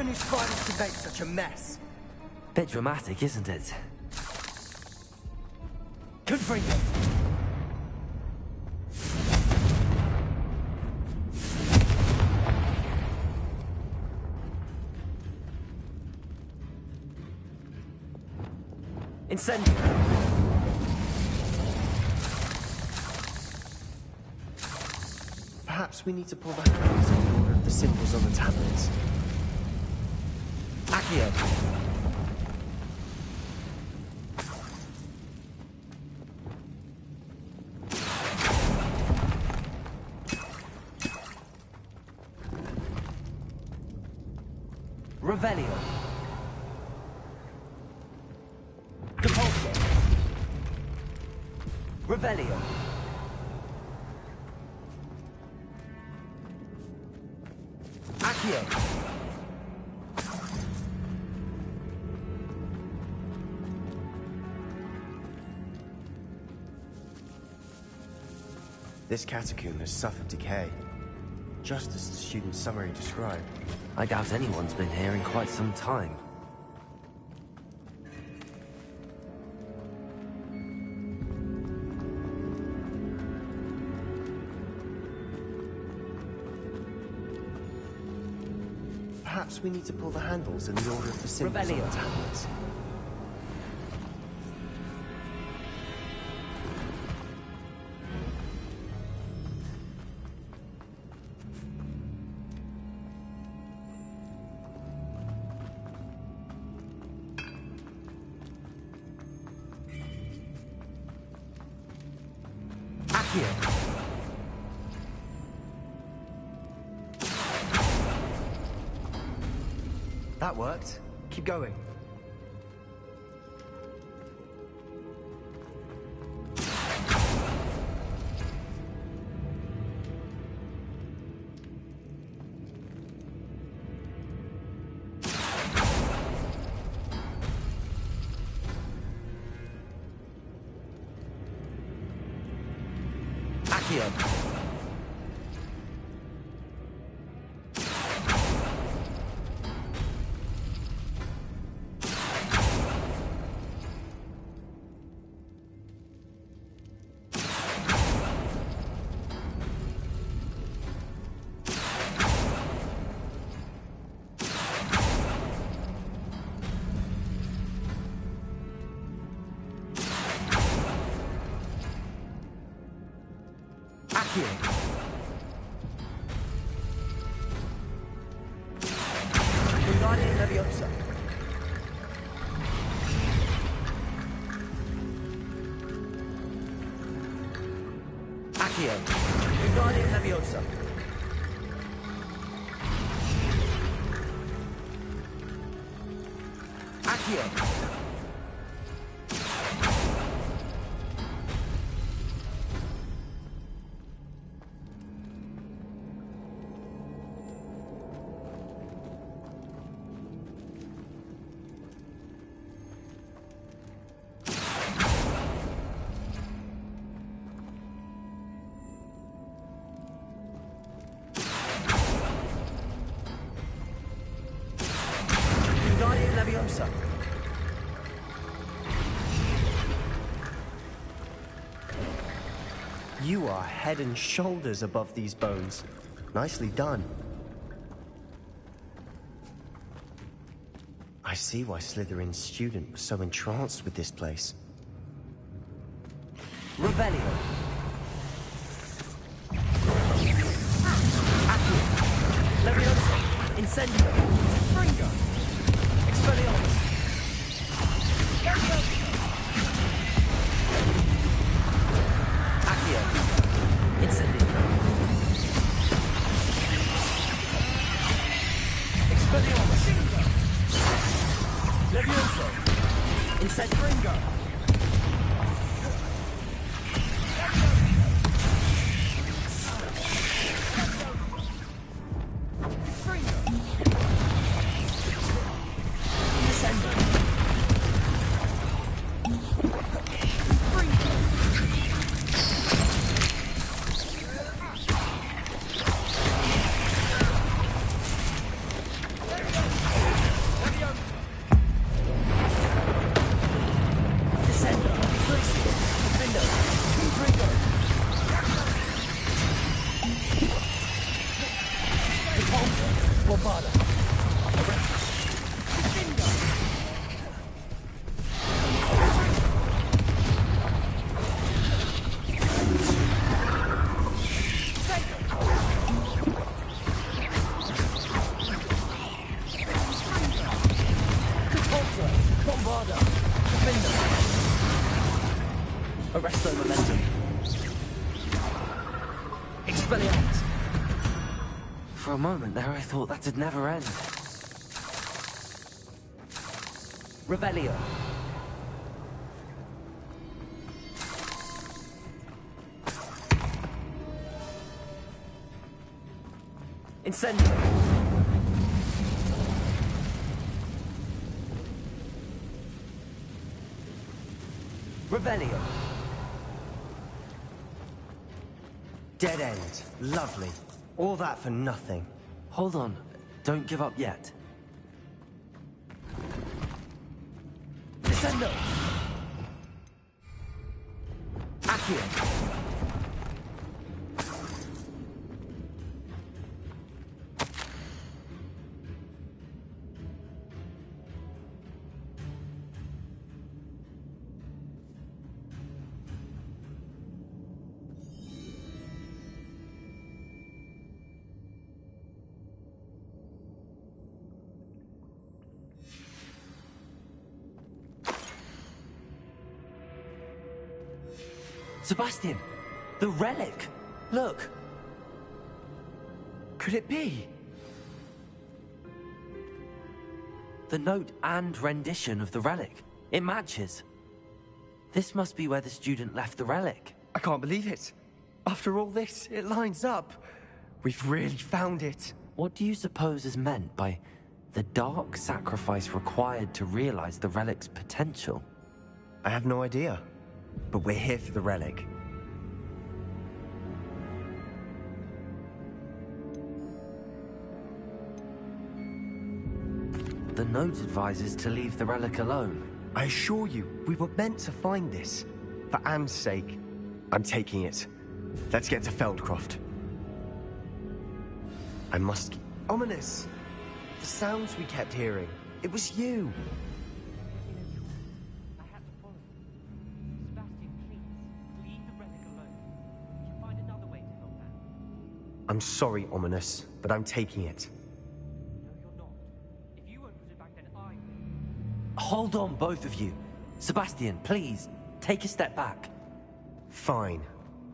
knew spiders could make such a mess? Bit dramatic, isn't it? Confringo! Incendio! Perhaps we need to pull the handles in the order of the symbols on the tablets. Accio! Revelio! Depulso! Revelio! Accio! This catacomb has suffered decay, just as the student's summary described. I doubt anyone's been here in quite some time. Perhaps we need to pull the handles in the order of the symbols on the Revelio. tablets. Accio! That worked. Keep going. Accio! Accio! Wingardium Leviosa! Accio! Wingardium Leviosa! Accio! Wingardium Leviosa! You are head and shoulders above these bones. Nicely done. I see why Slytherin's student was so entranced with this place. Revelio! Accio! Leviosa! Incendio! Fringo! Expelliarmus! Accio! Incendio! Expelliarmus! Leviosa! Incendio! Fringo! Bombada. Arresto momentum. Expelliarmus. For a moment there, I thought that'd never end. Revelio. Incendio. Revelio. Dead end. Lovely. All that for nothing. Hold on. Don't give up yet. Descendo. Accio. Sebastian! The relic! Look! Could it be? The note and rendition of the relic. It matches. This must be where the student left the relic. I can't believe it. After all this, it lines up. We've really found it. What do you suppose is meant by the dark sacrifice required to realize the relic's potential? I have no idea. But we're here for the relic. The note advises to leave the relic alone. I assure you, we were meant to find this. For Anne's sake. I'm taking it. Let's get to Feldcroft. I must... Ominous! The sounds we kept hearing. It was you. I'm sorry, Ominous, but I'm taking it. No, you're not. If you won't put it back, then I will. Hold on, both of you. Sebastian, please, take a step back. Fine,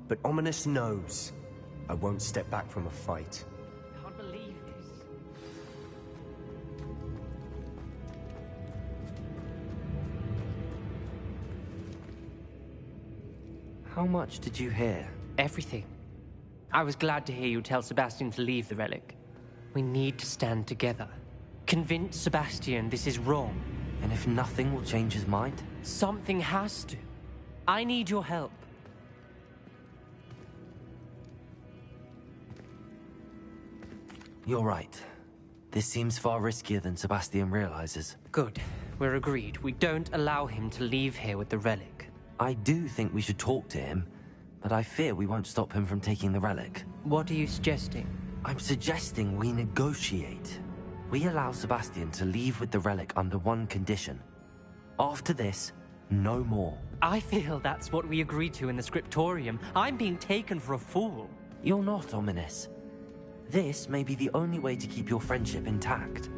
but Ominous knows I won't step back from a fight. I can't believe this. How much did you hear? Everything. I was glad to hear you tell Sebastian to leave the relic. We need to stand together. Convince Sebastian this is wrong. And if nothing will change his mind? Something has to. I need your help. You're right. This seems far riskier than Sebastian realizes. Good. We're agreed. We don't allow him to leave here with the relic. I do think we should talk to him, but I fear we won't stop him from taking the relic. What are you suggesting? I'm suggesting we negotiate. We allow Sebastian to leave with the relic under one condition. After this, no more. I feel that's what we agreed to in the scriptorium. I'm being taken for a fool. You're not, Ominous. This may be the only way to keep your friendship intact.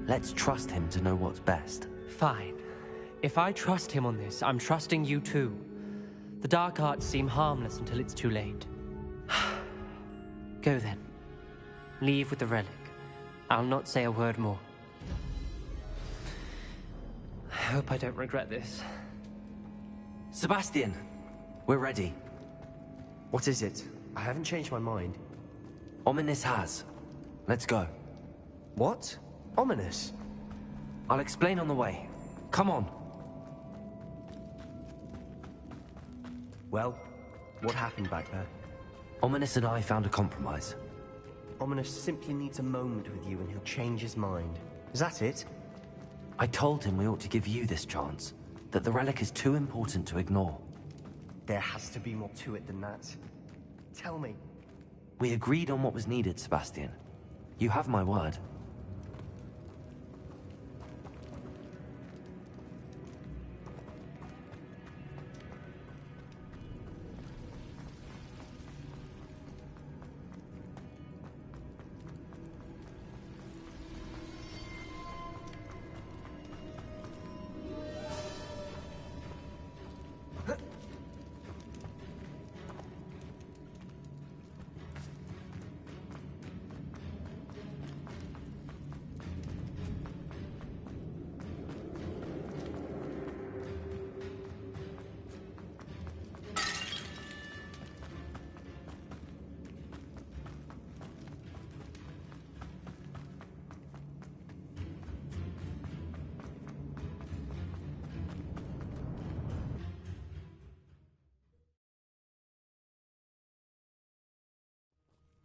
Let's trust him to know what's best. Fine. If I trust him on this, I'm trusting you too. The dark arts seem harmless until it's too late. Go then. Leave with the relic. I'll not say a word more. I hope I don't regret this. Sebastian, we're ready. What is it? I haven't changed my mind. Ominous has. Let's go. What? Ominous? I'll explain on the way. Come on. Well, what happened back there? Ominous and I found a compromise. Ominous simply needs a moment with you and he'll change his mind. Is that it? I told him we ought to give you this chance. That the relic is too important to ignore. There has to be more to it than that. Tell me. We agreed on what was needed, Sebastian. You have my word.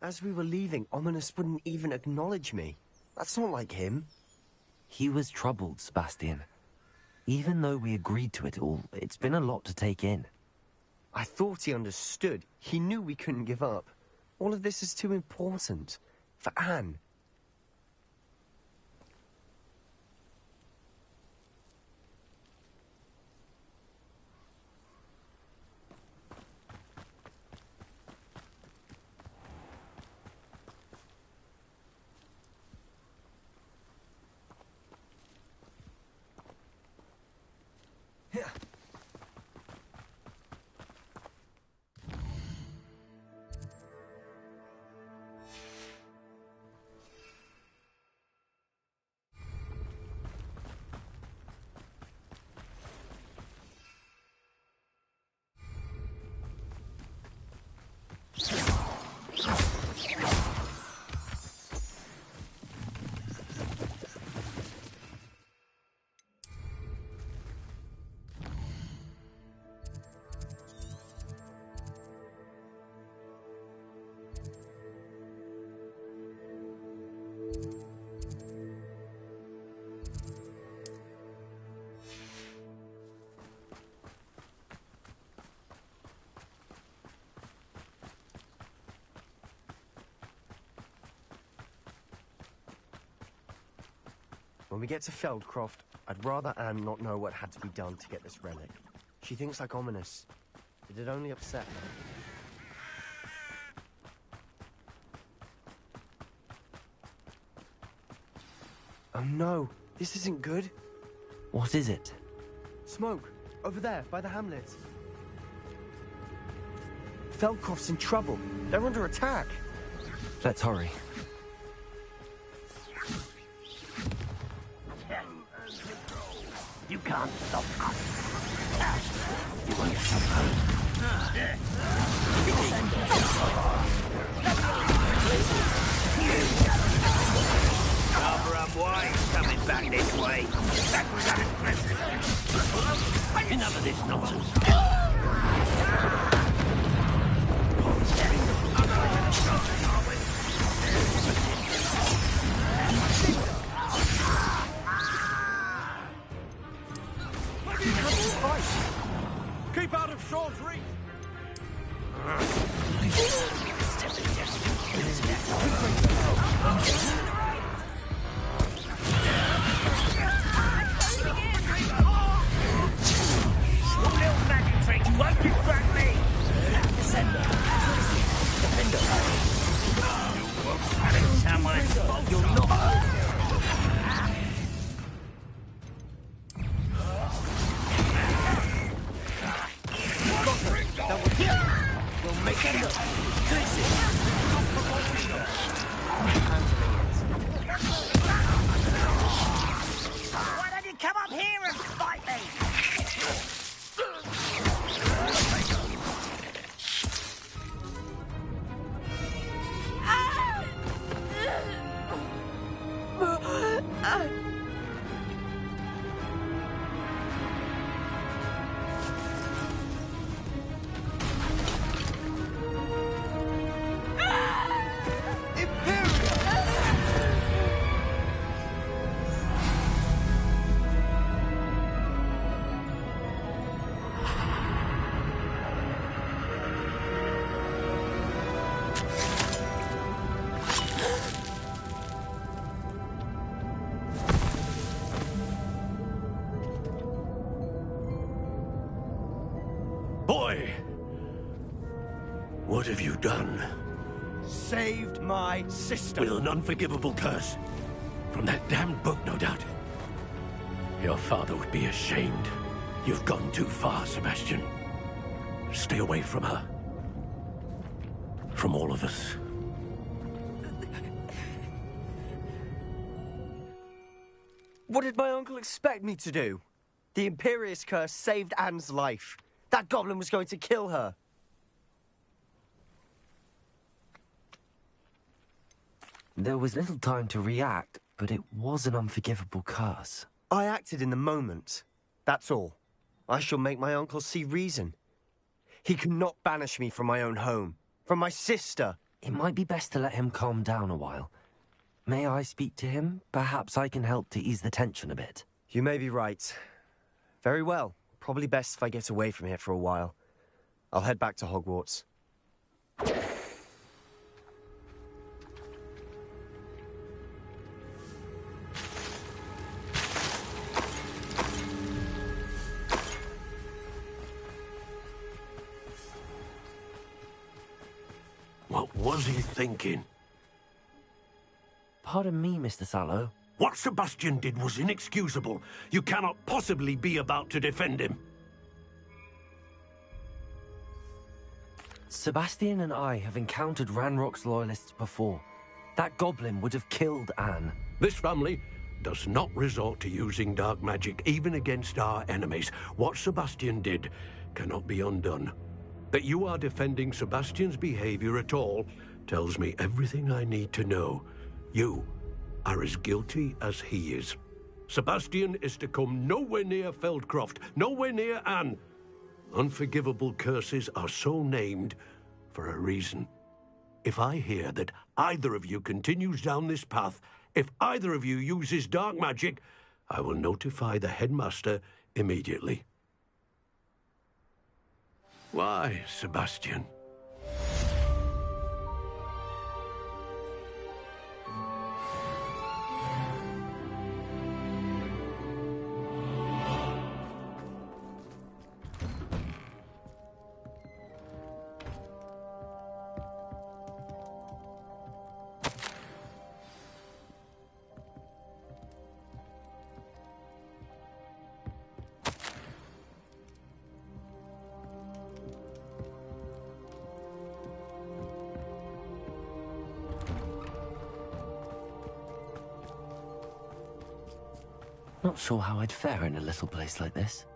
As we were leaving, Ominous wouldn't even acknowledge me. That's not like him. He was troubled, Sebastian. Even though we agreed to it all, it's been a lot to take in. I thought he understood. He knew we couldn't give up. All of this is too important. For Anne. When we get to Feldcroft, I'd rather Anne not know what had to be done to get this relic. She thinks like Ominous. It'd only upset her. Oh no, this isn't good. What is it? Smoke, over there, by the hamlet. Feldcroft's in trouble. They're under attack. Let's hurry. You can't stop us. You won't stop her. Barbara White's coming back this way. That was unimpressive. Enough of this nonsense. Keep out of Sean's reach! Your little magic tricks won't distract me! Defender. You won't have it, Samuel. You'll not. We'll make it up. Why don't you come up here and fight me? What have you done? Saved my sister. With an unforgivable curse. From that damned book, no doubt. Your father would be ashamed. You've gone too far, Sebastian. Stay away from her. From all of us. What did my uncle expect me to do? The Imperious curse saved Anne's life. That goblin was going to kill her. There was little time to react, but it was an unforgivable curse. I acted in the moment. That's all. I shall make my uncle see reason. He cannot banish me from my own home, from my sister. It might be best to let him calm down a while. May I speak to him? Perhaps I can help to ease the tension a bit. You may be right. Very well. Probably best if I get away from here for a while. I'll head back to Hogwarts. What was he thinking? Pardon me, Mr. Sallow. What Sebastian did was inexcusable. You cannot possibly be about to defend him. Sebastian and I have encountered Ranrock's loyalists before. That goblin would have killed Anne. This family does not resort to using dark magic, even against our enemies. What Sebastian did cannot be undone. That you are defending Sebastian's behavior at all tells me everything I need to know. You are as guilty as he is. Sebastian is to come nowhere near Feldcroft, nowhere near Anne. Unforgivable curses are so named for a reason. If I hear that either of you continues down this path, if either of you uses dark magic, I will notify the headmaster immediately. Why, Sebastian? Not sure how I'd fare in a little place like this.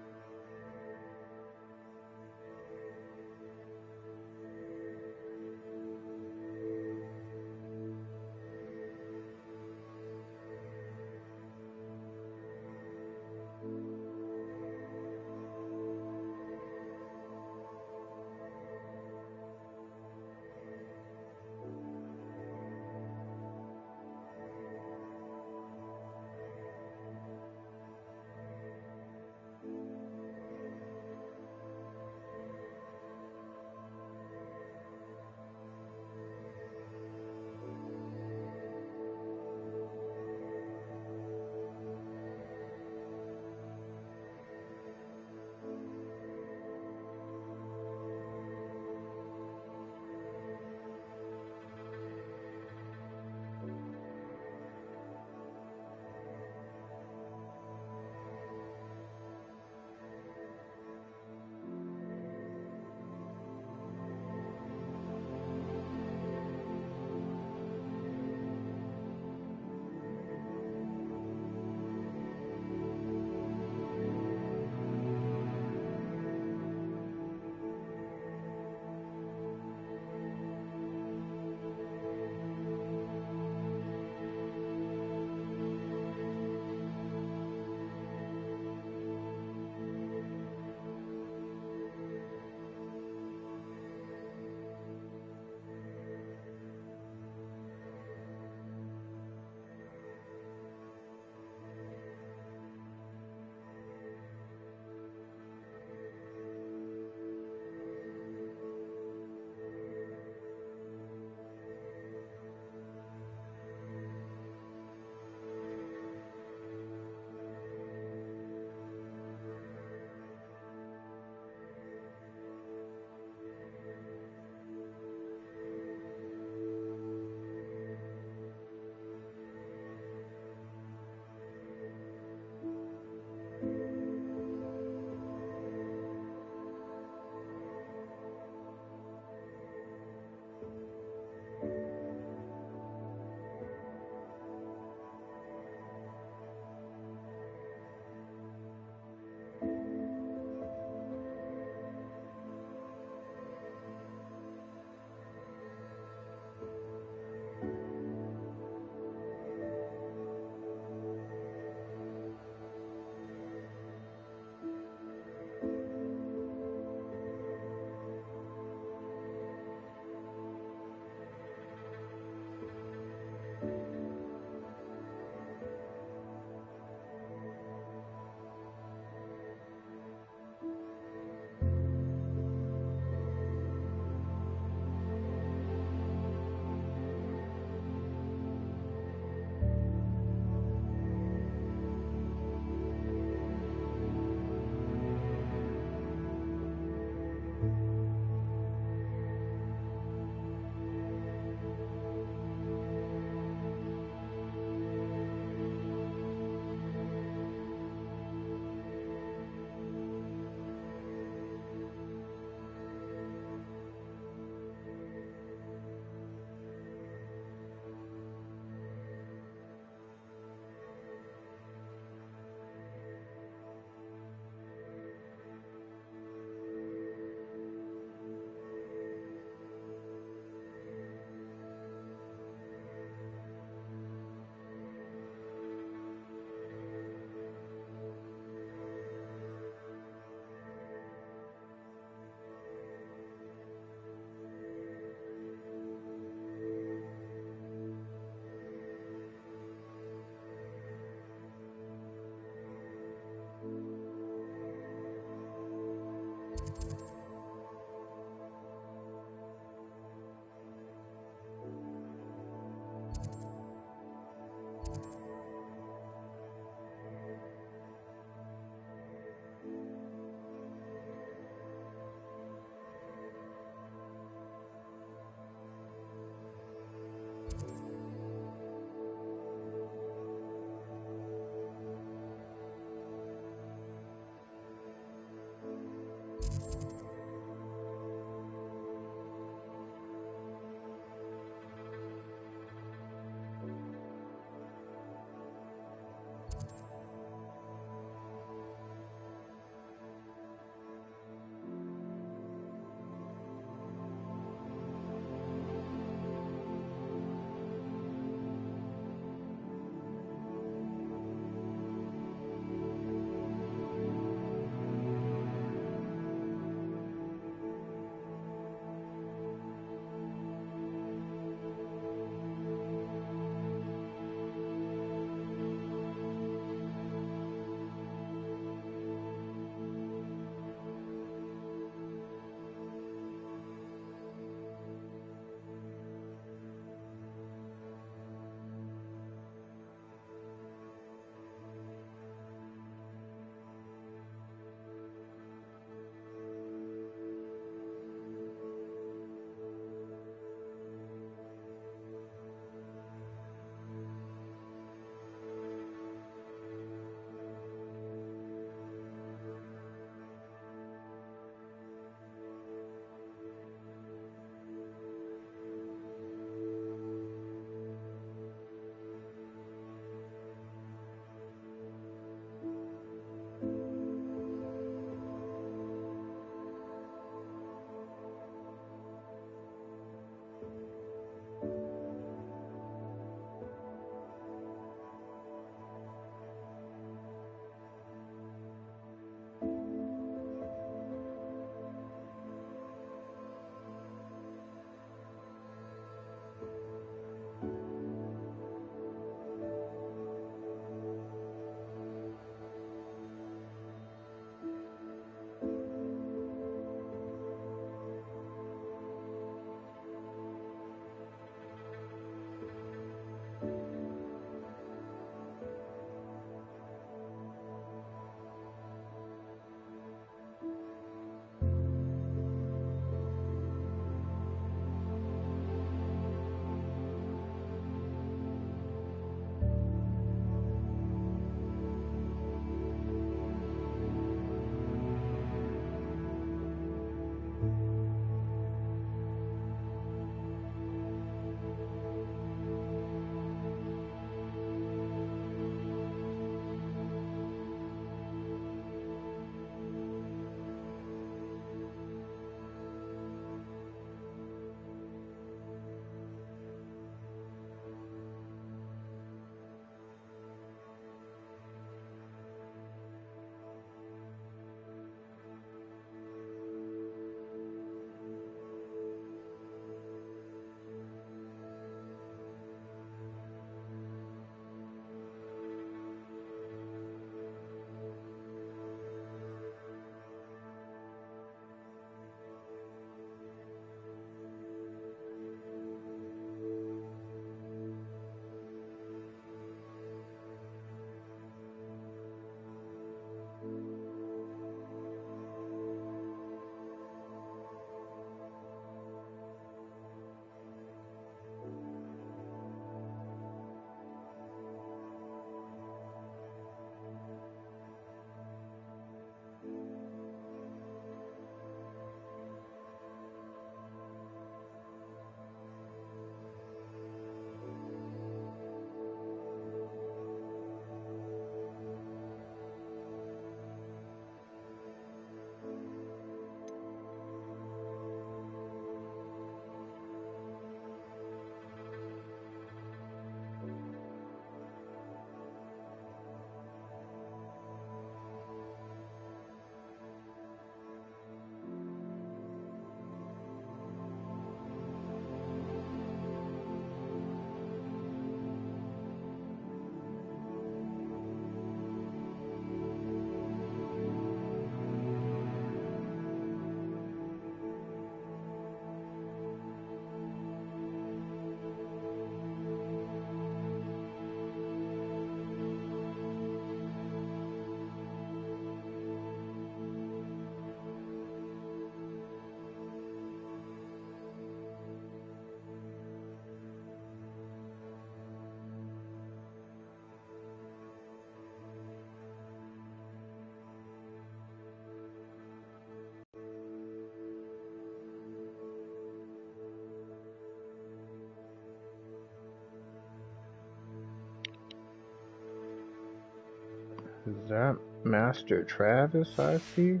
Is that Master Travis I see?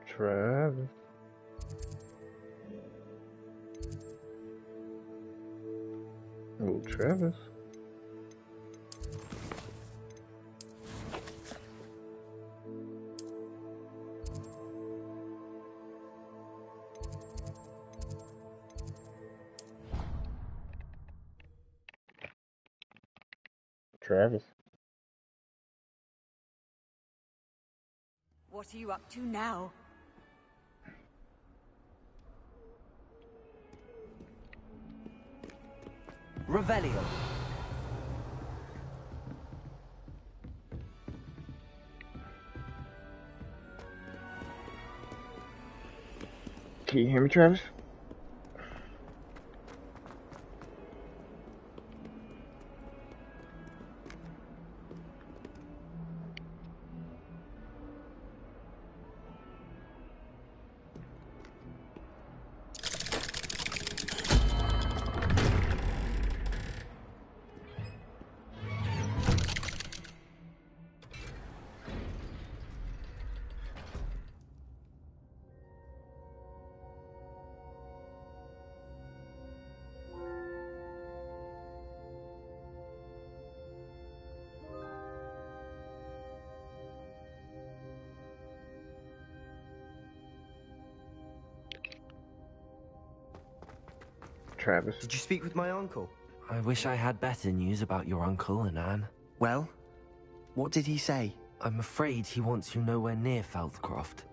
Travis. Oh, Travis. Travis. What are you up to now? Revelio. Can you hear me, Travis? Travis. Did you speak with my uncle? I wish I had better news about your uncle and Anne. Well, what did he say? I'm afraid he wants you nowhere near Feldcroft.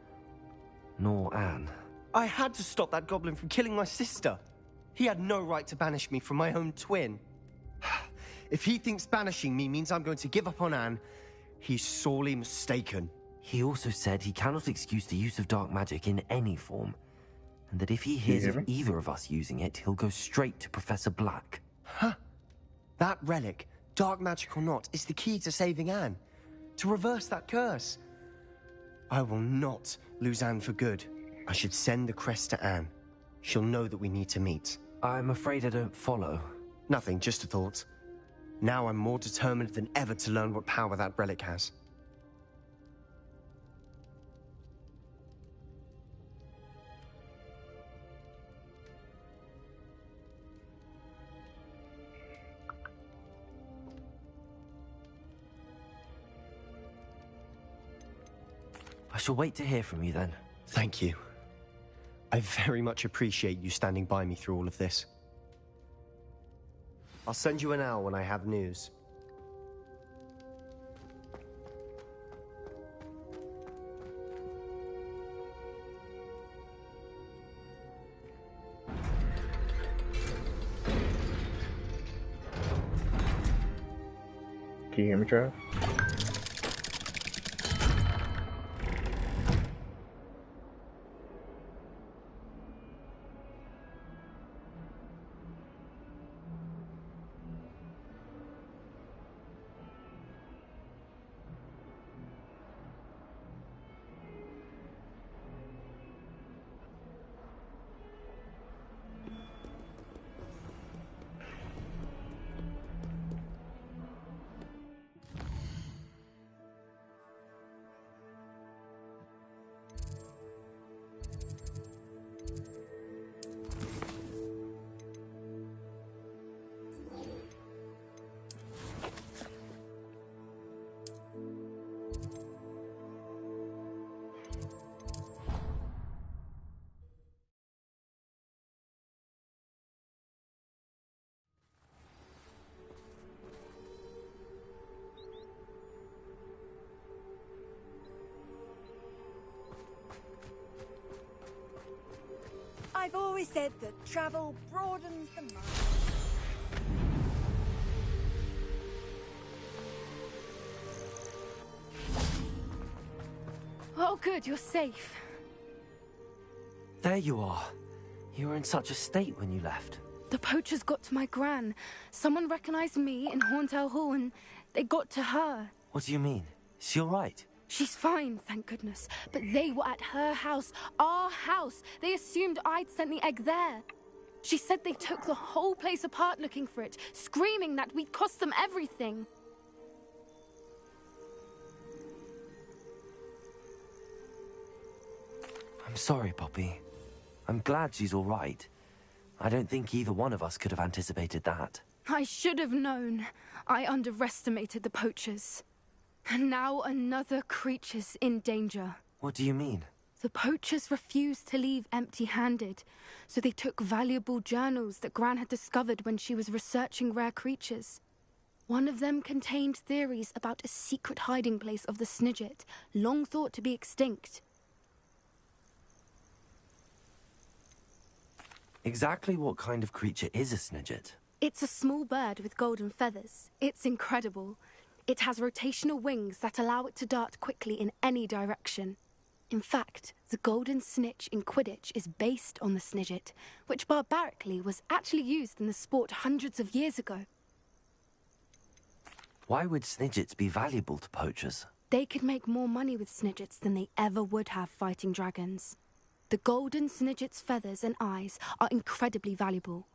Nor Anne. I had to stop that goblin from killing my sister. He had no right to banish me from my own twin. If he thinks banishing me means I'm going to give up on Anne, he's sorely mistaken. He also said he cannot excuse the use of dark magic in any form, and that if he hears of either of us using it, he'll go straight to Professor Black. Huh? That relic, dark magic or not, is the key to saving Anne. To reverse that curse. I will not lose Anne for good. I should send the crest to Anne. She'll know that we need to meet. I'm afraid I don't follow. Nothing, just a thought. Now I'm more determined than ever to learn what power that relic has. I shall wait to hear from you then. Thank you. I very much appreciate you standing by me through all of this. I'll send you an owl when I have news. Can you hear me, Travis? I've always said that travel broadens the mind. Oh, good, you're safe. There you are. You were in such a state when you left. The poachers got to my gran. Someone recognized me in Horntail Hall and they got to her. What do you mean? Is she all right? She's fine, thank goodness. But they were at her house, our house. They assumed I'd sent the egg there. She said they took the whole place apart looking for it, screaming that we'd cost them everything. I'm sorry, Poppy. I'm glad she's all right. I don't think either one of us could have anticipated that. I should have known. I underestimated the poachers. And now another creature's in danger. What do you mean? The poachers refused to leave empty-handed, so they took valuable journals that Gran had discovered when she was researching rare creatures. One of them contained theories about a secret hiding place of the Snidget, long thought to be extinct. Exactly what kind of creature is a Snidget? It's a small bird with golden feathers. It's incredible. It has rotational wings that allow it to dart quickly in any direction. In fact, the golden snitch in Quidditch is based on the Snidget, which barbarically was actually used in the sport hundreds of years ago. Why would Snidgets be valuable to poachers? They could make more money with Snidgets than they ever would have fighting dragons. The golden Snidget's feathers and eyes are incredibly valuable.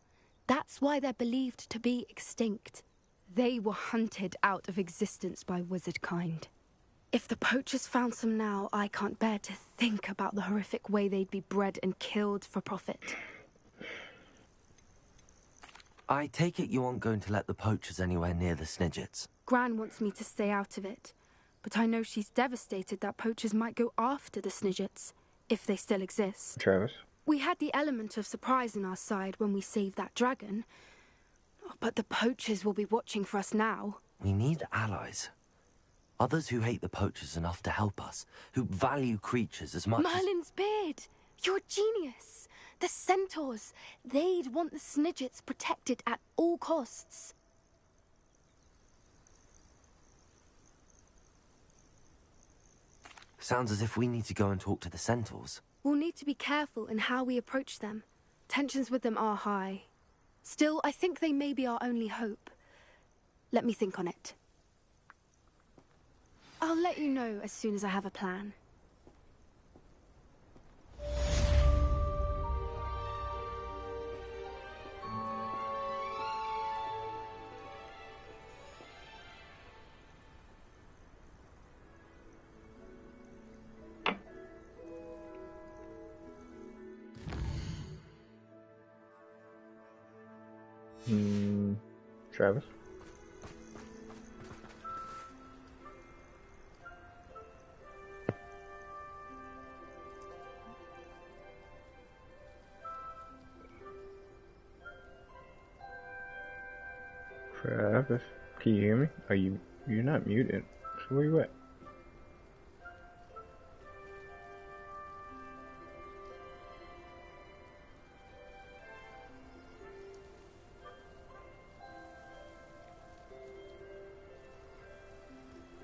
That's why they're believed to be extinct. They were hunted out of existence by wizard kind. If the poachers found some now, I can't bear to think about the horrific way they'd be bred and killed for profit. I take it you aren't going to let the poachers anywhere near the Snidgets. Gran wants me to stay out of it, but I know she's devastated that poachers might go after the Snidgets, if they still exist. Travis? We had the element of surprise on our side when we saved that dragon, but the poachers will be watching for us now. We need allies. Others who hate the poachers enough to help us, who value creatures as much Merlin's beard! You're a genius! The centaurs! They'd want the Snidgets protected at all costs. Sounds as if we need to go and talk to the centaurs. We'll need to be careful in how we approach them. Tensions with them are high. Still, I think they may be our only hope. Let me think on it. I'll let you know as soon as I have a plan. Travis? Travis, can you hear me? You're not muted. So where you at?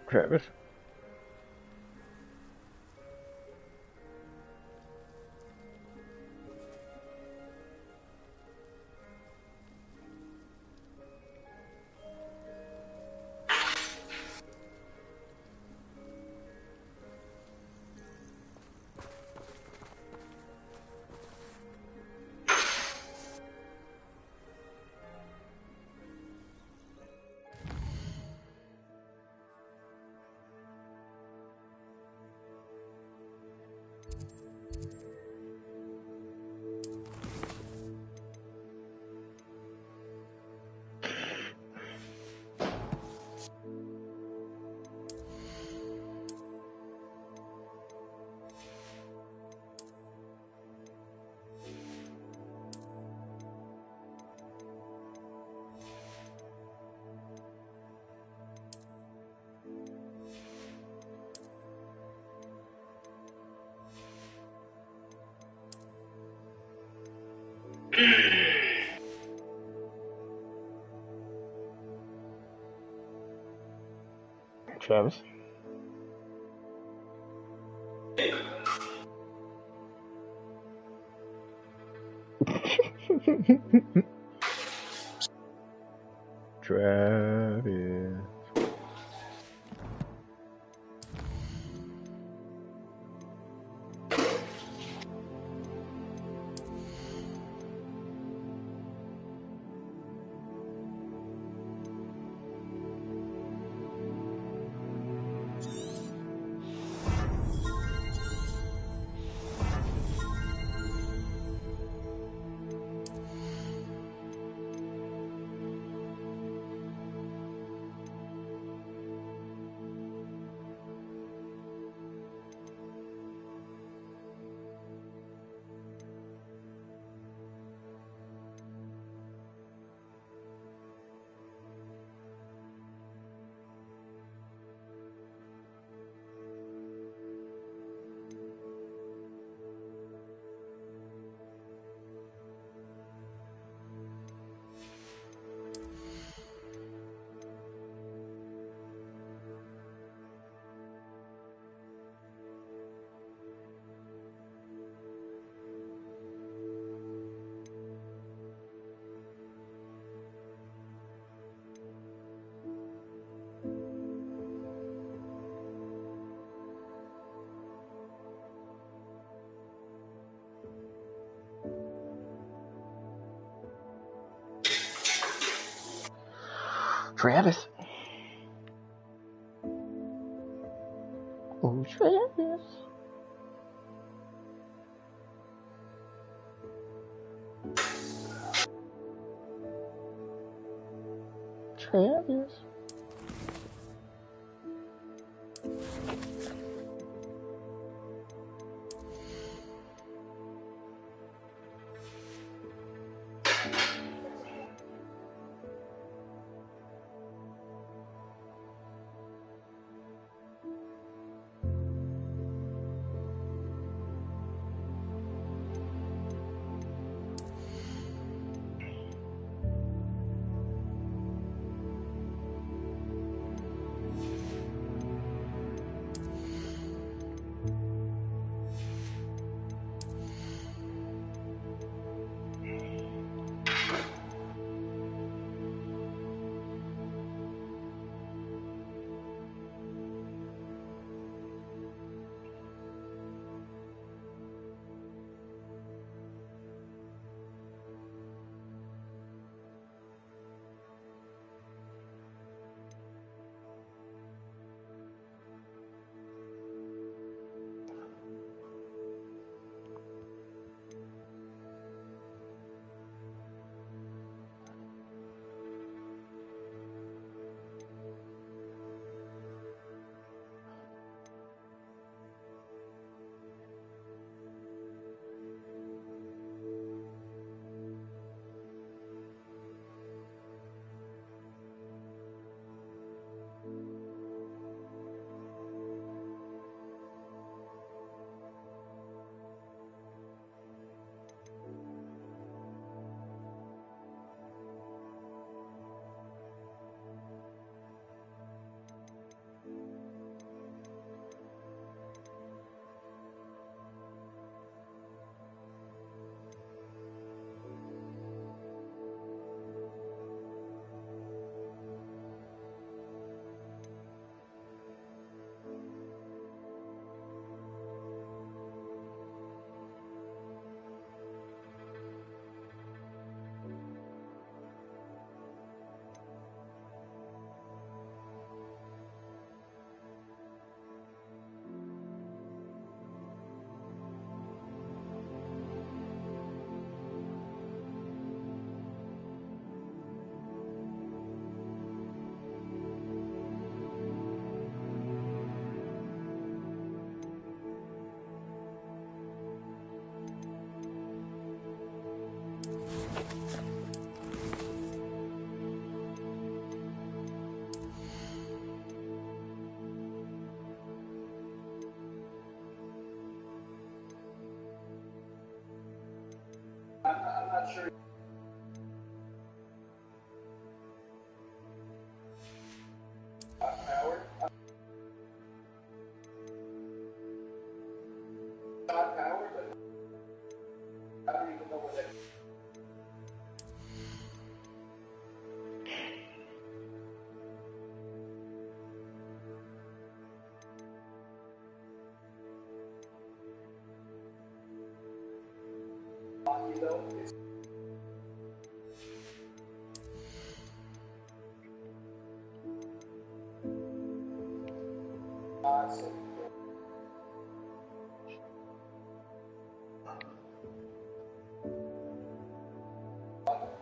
Travis? Travis? Travis. Travis. Oh, Travis. Travis. I'm not sure. Howard? Not Howard, but I don't even know what that is. You know, it's awesome.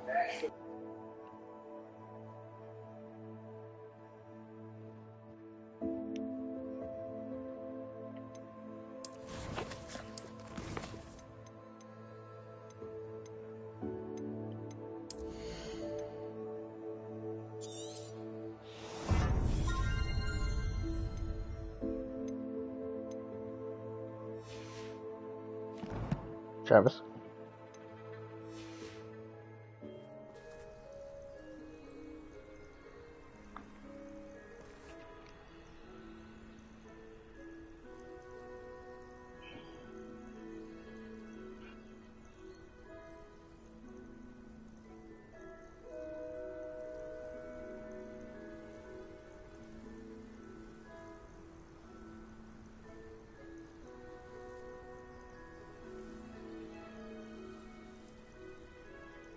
Actually, Travis.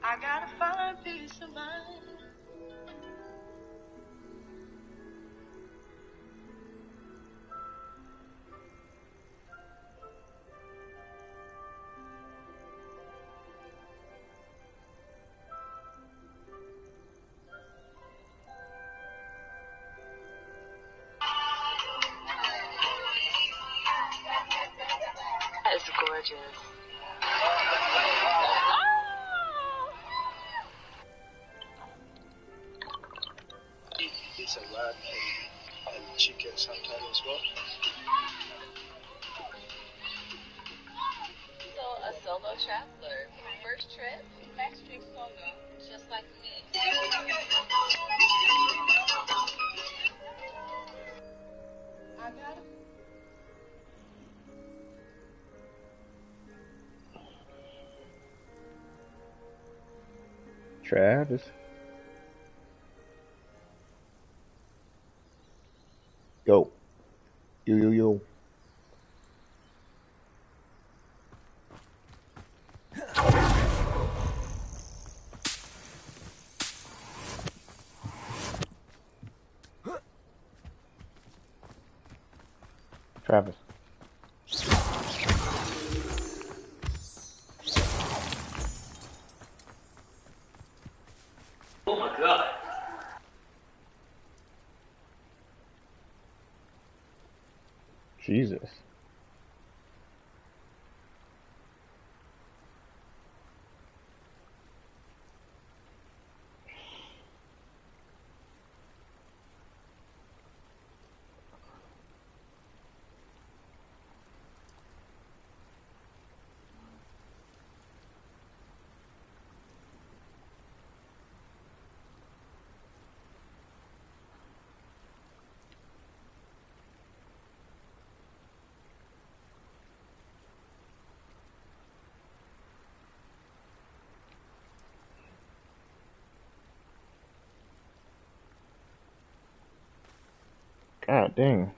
I gotta find peace of mind. messages. It's a rat and chicken sometimes as well. So, a solo traveler. First trip, next trip solo. Just like me. I got it. Travis. Yo. Yo. Travis. Oh my god. Jesus. God dang.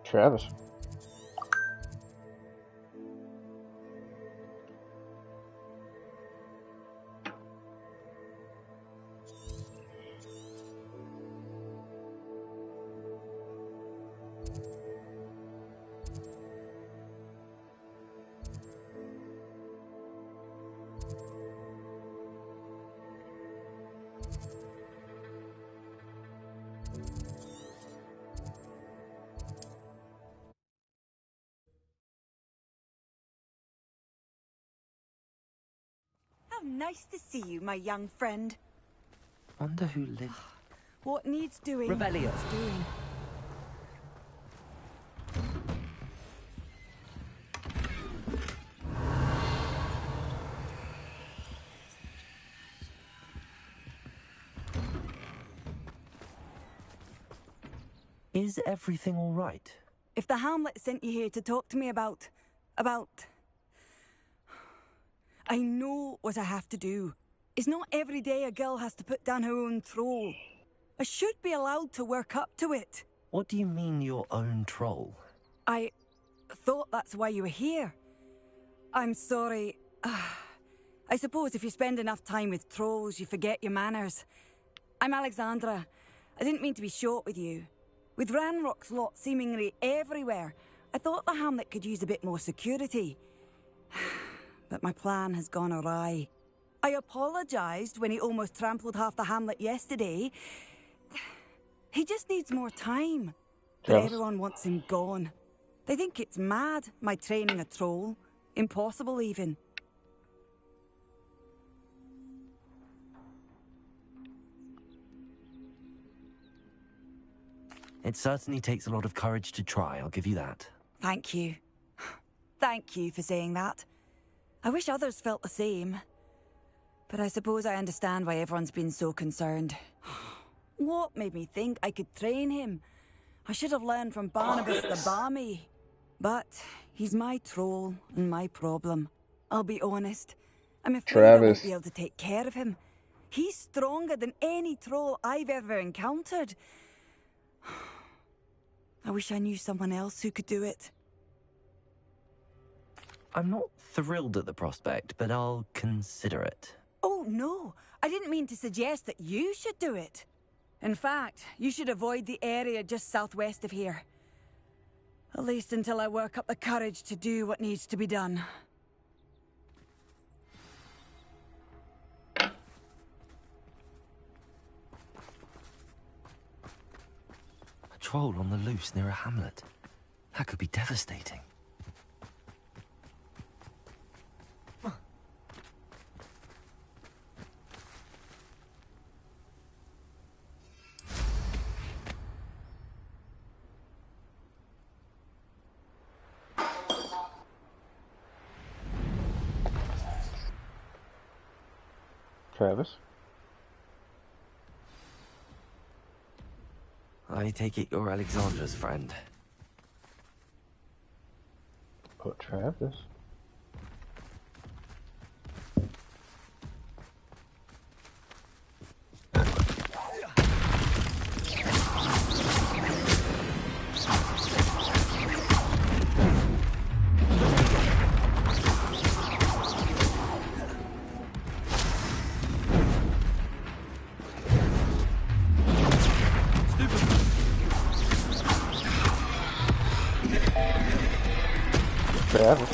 Travis. How nice to see you, my young friend. Wonder who lives. What needs doing? Revelio. Needs doing. Is everything all right? If the Hamlet sent you here to talk to me about... I know what I have to do. It's not every day a girl has to put down her own troll. I should be allowed to work up to it. What do you mean, your own troll? I thought that's why you were here. I'm sorry. I suppose if you spend enough time with trolls, you forget your manners. I'm Alexandra. I didn't mean to be short with you. With Ranrock's lot seemingly everywhere, I thought the Hamlet could use a bit more security. But my plan has gone awry. I apologised when he almost trampled half the Hamlet yesterday. He just needs more time. But everyone wants him gone. They think it's mad, my training a troll. Impossible, even. It certainly takes a lot of courage to try, I'll give you that. Thank you. Thank you for saying that. I wish others felt the same. But I suppose I understand why everyone's been so concerned. What made me think I could train him? I should have learned from Barnabas the Barmy. But he's my troll and my problem. I'll be honest. I'm afraid I won't be able to take care of him. He's stronger than any troll I've ever encountered. I wish I knew someone else who could do it. I'm not thrilled at the prospect, but I'll consider it. Oh, no. I didn't mean to suggest that you should do it. In fact, you should avoid the area just southwest of here. At least until I work up the courage to do what needs to be done. A troll on the loose near a hamlet. That could be devastating. Travis? I take it you're Alexandra's friend. Oh, Travis? Travis.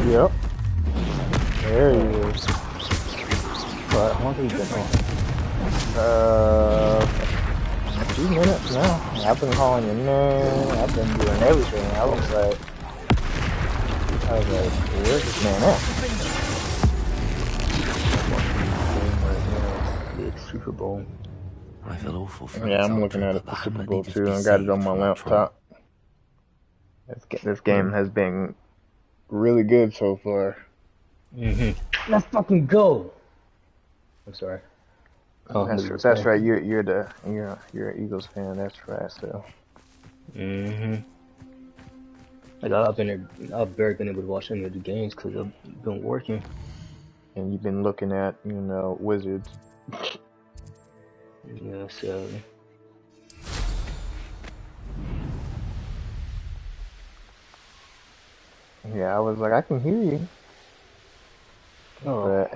Yep. There he is. But how long have you been on? A few minutes now. I've been calling your name. I've been doing everything. I was like, where's this man at? Big Super Bowl. I feel awful for Yeah, I'm looking at it for Super Bowl too. I got it on my laptop. This game has been really good so far. Let's fucking go. I'm sorry. Oh, that's right. You're an Eagles fan. That's right. So. Like I've barely been able to watch any of the games because I've been working. And you've been looking at Wizards. Yeah, so. Yeah, I was like, I can hear you. Oh,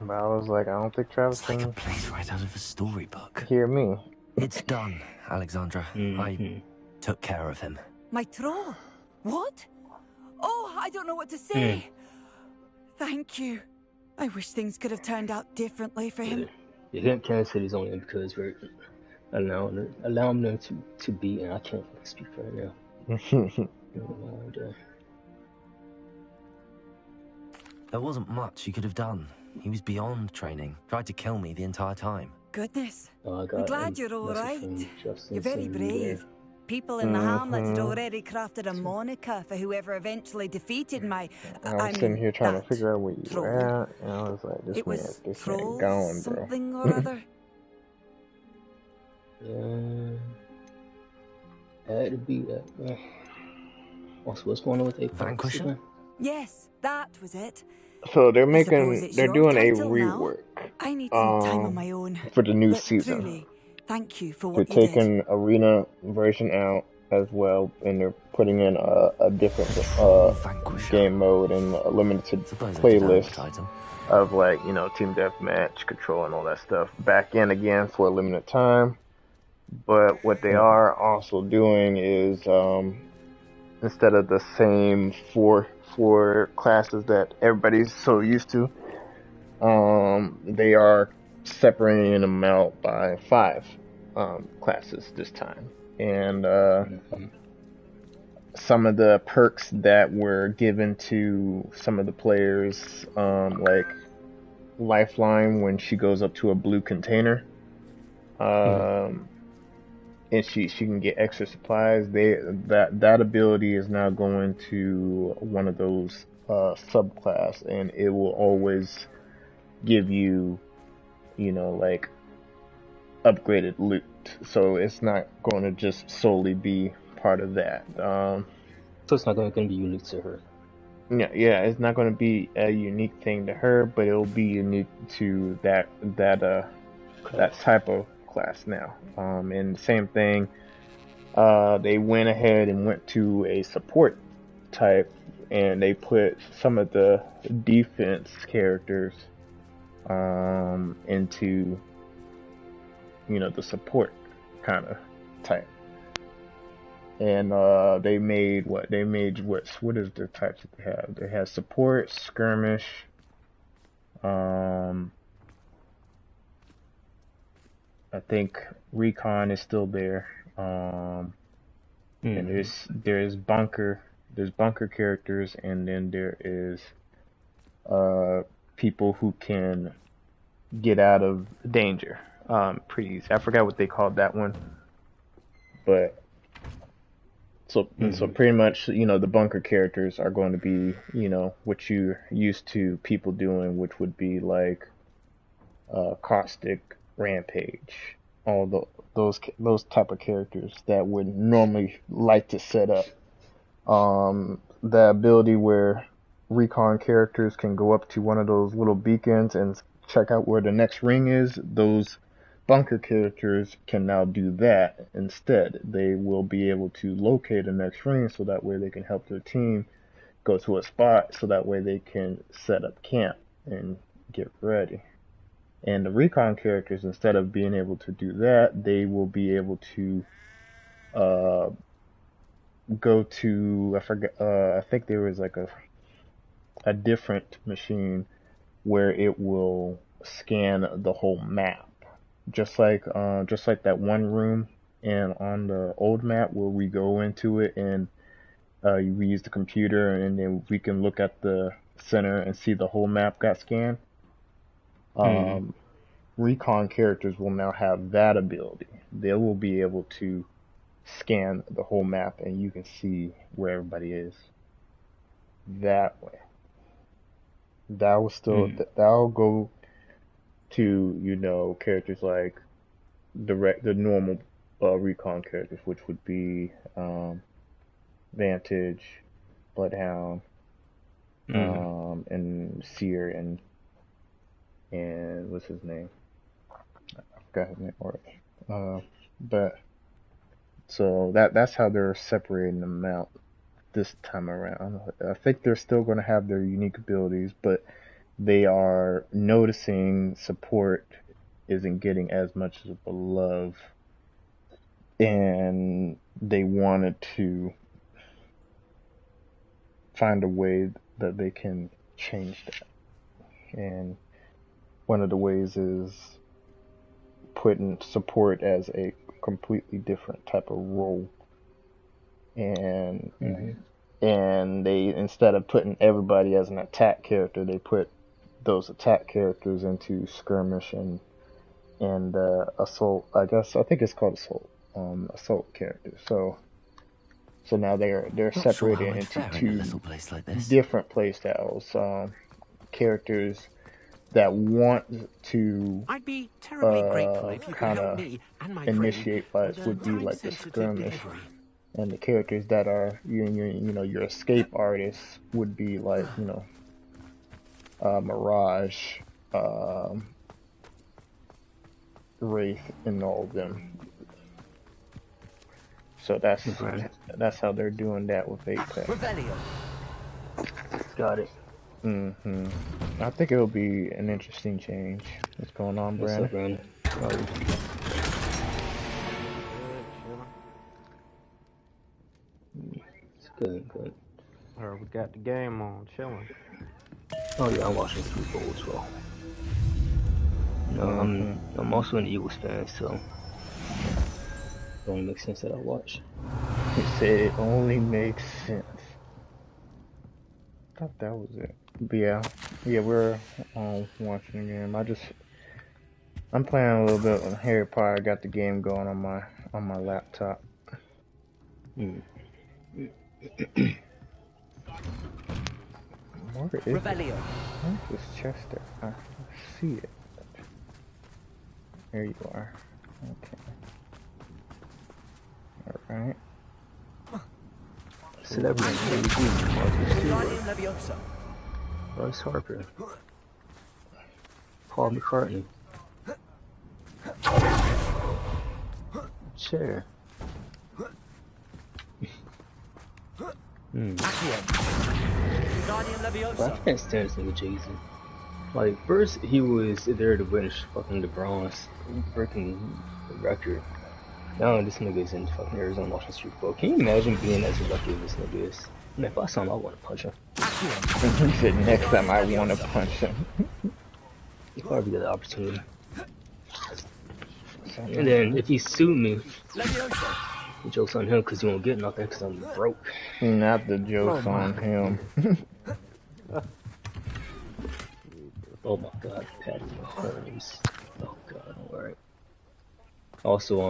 but I was like, I don't think Travis can. It's like a place right out of a storybook. Hear me. It's done, Alexandra. I took care of him. My troll? What? Oh, I don't know what to say. Thank you. I wish things could have turned out differently for him. You can't cancel his only because we're allowing them to be, and I can't speak right now. There wasn't much he could have done. He was beyond training. Tried to kill me the entire time. Goodness. Oh, I I'm got glad a you're all message right. from Justin You're very saying you brave. there. People in the hamlet had already crafted a moniker for whoever eventually defeated my... I was sitting here trying to figure out where you troll. were at, and I was like, It was this man Trolls gone, bro. something or other. Had to be that. What's going on with Apex? Vanquisher? Yes, that was it. So they're I suppose it's they're your doing a title now. rework. I need some time on my own. For the new But season. truly, thank you for They're what you did. taking arena version out as well, and they're putting in a different game mode and a limited playlist of, like, you know, team deathmatch, control, and all that stuff back in again for a limited time. But what they are also doing is, instead of the same four classes that everybody's so used to, they are separating them out by 5 classes this time. And some of the perks that were given to some of the players, like Lifeline when she goes up to a blue container, and she can get extra supplies. That ability is now going to one of those subclass, and it will always give you, you know, like, upgraded loot. So it's not going to just solely be part of that. So it's not going to be unique to her. Yeah, it's not going to be a unique thing to her, but it'll be unique to that type of class now. And same thing, they went ahead and went to a support type, and they put some of the defense characters into, you know, the support kind of type. And they made what is the types that they have? They have support, skirmish, I think recon is still there. And there's bunker characters, and then there is people who can get out of danger pretty easy. I forgot what they called that one, but so pretty much, you know, the bunker characters are going to be, you know, what you're used to people doing, which would be like Caustic, Rampage, all those type of characters that would normally like to set up. The ability where recon characters can go up to one of those little beacons and check out where the next ring is, those bunker characters can now do that instead. They will be able to locate the next ring, so that way they can help their team go to a spot, so that way they can set up camp and get ready. And the recon characters, instead of being able to do that, they will be able to go to, I think there was like a different machine where it will scan the whole map. Just like that one room and on the old map where we go into it and we use the computer, and then we can look at the center and see the whole map got scanned. Recon characters will now have that ability. They will be able to scan the whole map, and you can see where everybody is that way. That will still that'll go to, you know, characters like the normal recon characters, which would be Vantage, Bloodhound, and Seer, and what's his name? I forgot his name already. But so that's how they're separating them out this time around. I think they're still going to have their unique abilities, but they are noticing support isn't getting as much of a love, and they wanted to find a way that they can change that. And one of the ways is putting support as a completely different type of role. And and they, instead of putting everybody as an attack character, they put those attack characters into skirmish and assault. I think it's called assault. Assault characters. So now they're Not sure separated how I'd into fare in a little place like this. different play styles. Characters that want to I'd be terribly grateful if you could kind help of me and my initiate friend fights would be like the time-sensitive skirmish, delivery. and the characters that are your escape artists would be like Mirage, Wraith, and all of them. So that's how they're doing that with Apex. Got it. I think it'll be an interesting change. What's going on, Brandon? What's up, Brandon? It's good. We got the game on, chilling. Oh yeah, I'm watching Super Bowl as well. I'm also an Eagles fan, so it only makes sense that I watch. He said it only makes sense. I thought that was it. But yeah, we're watching the game. I'm playing a little bit of Harry Potter. I got the game going on my laptop. Where is it? Where's this Chester? I see it. There you are. Okay. Alright. Celebrity Bryce Harper, Paul McCartney, Cher. I can't stand this nigga Jay-Z. Like, first he was there to witness fucking LeBron's freaking record. Now this nigga is in fucking Arizona watching Super Bowl. Can you imagine being as lucky as this nigga is? Man, if I saw him, I want to punch him. He said next time I want to punch him. He'll probably get the opportunity. And then if he sued me, the joke's on him because he won't get nothing because I'm broke. Not the joke's on him. Oh my god, Patty Mahomes. Oh god, alright. Also,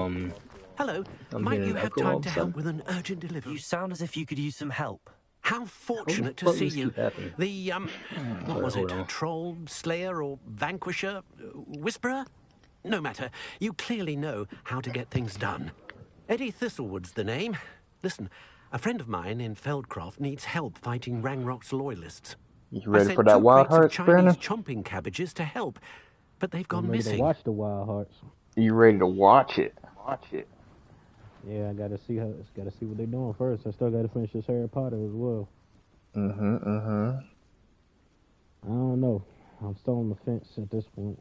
Hello, might you have time to help with an urgent delivery? You sound as if you could use some help. How fortunate to see you. The, what was it? Troll, Slayer, or Vanquisher? Whisperer? No matter. You clearly know how to get things done. Eddie Thistlewood's the name. Listen, a friend of mine in Feldcroft needs help fighting Rangrock's loyalists. You ready for that Wild Hearts, Brandon? Chomping cabbages to help, but they've gone missing. To watch the Wild Hearts. You ready to watch it? Yeah, I gotta see what they're doing first. I still gotta finish this Harry Potter as well. I don't know. I'm still on the fence at this point.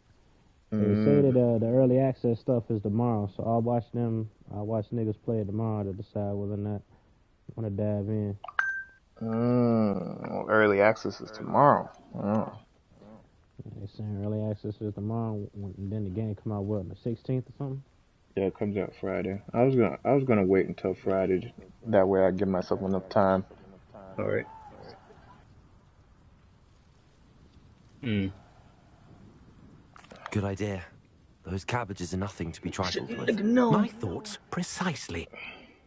They say that the early access stuff is tomorrow, so I'll watch niggas play it tomorrow to decide whether or not I want to dive in. Early access is tomorrow. Oh. They're saying early access is tomorrow, and then the game come out on the 16th or something. Yeah, it comes out Friday. I was gonna wait until Friday. That way I give myself enough time. All right. Good idea. Those cabbages are nothing to be trifled with. No. My thoughts precisely.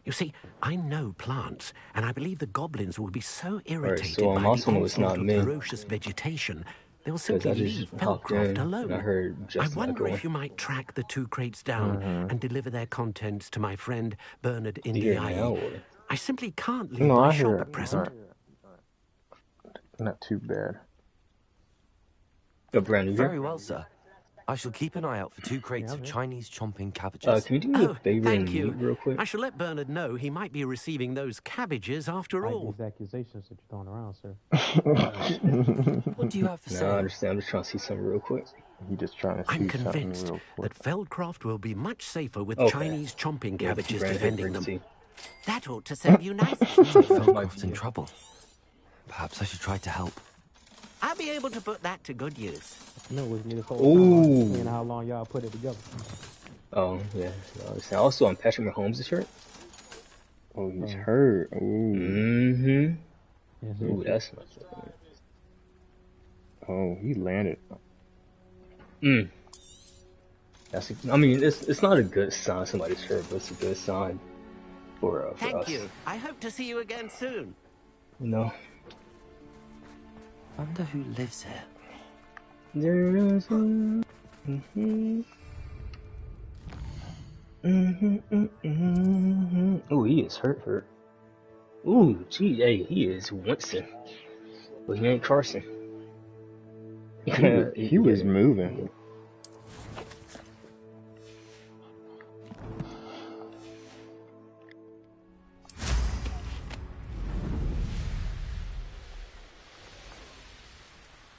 You see, I know plants, and I believe the goblins will be so irritated so by also the it's not onslaught me. of ferocious vegetation, they'll simply leave hopped Feldcroft in, alone. and I heard I just wonder if you might track the 2 crates down and deliver their contents to my friend Bernard Indiaye. I simply can't leave my shop at present. Not too bad. Very well, sir. I shall keep an eye out for 2 crates of Chinese chomping cabbages. Can you do me a favor thank and you. meet real quick? I shall let Bernard know he might be receiving those cabbages after all. These accusations that you're throwing around, sir. What do you have for sale? I understand. I'm just trying to see something real quick. He just trying to see I'm something convinced real quick. that Feldcroft will be much safer with Okay. Chinese chomping cabbages defending them. That ought to serve you nicely. Feldcroft's in trouble. Perhaps I should try to help. I'll be able to put that to good use. No, it was me this whole time. Seeing how long y'all put it together. Oh, yeah. Also, on Patrick Mahomes' shirt. Oh, he's hurt. Ooh. Ooh, that's nice. Oh, he landed. I mean, it's not a good sign somebody's hurt, but it's a good sign for us. Thank you. I hope to see you again soon. You know. Wonder who lives here. There is Oh, he is hurt. Ooh, gee, hey, he is Winston. But he ain't Carson. He was moving.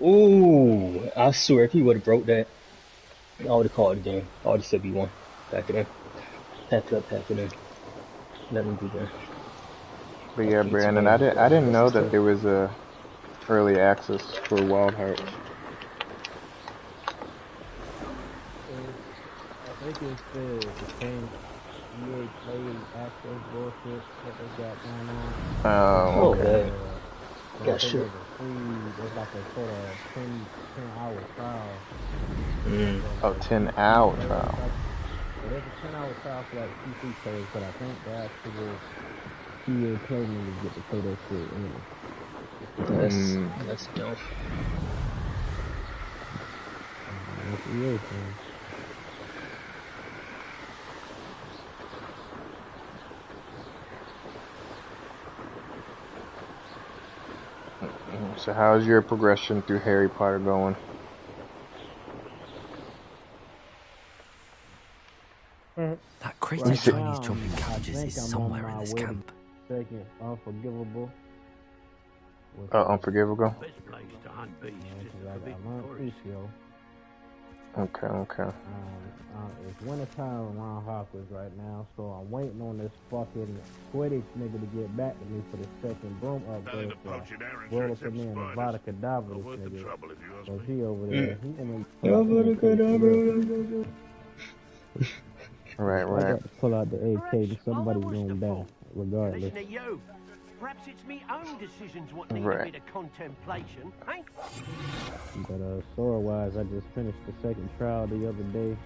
Ooh, I swear if he would have broke that, I would have called it a game. I would have said B1. Pack it in. Pack it in. Let me do that. But yeah, Brandon, I didn't know that there was a early access for Wild Hearts. I think it's the same EA Play access bullshit that they got going on. Oh, okay. Yeah, sure. There's like a sort of 10-hour trial. Oh, 10-hour trial. There's a 10-hour trial for like PC players, but I think the actual EA Play members get to play that shit anyway. That's dope. That's EA thing. So how's your progression through Harry Potter going? That crazy Chinese jumping cabbages is somewhere in this camp. Second, Unforgivable. Unforgivable? Best place to hunt beasts is I got Crucio. Okay. It's wintertime around Hogwarts right now, so I'm waiting on this fucking Quidditch nigga to get back to me for the second broom upgrade. Roll up in there and Avada Kedavra this nigga. So he over there. He Avada Kedavra. Right. I got to pull out the AK and somebody's going down, regardless. Listen to you. Perhaps it's me own decisions what need a bit of contemplation, eh? But sword-wise, I just finished the second trial the other day.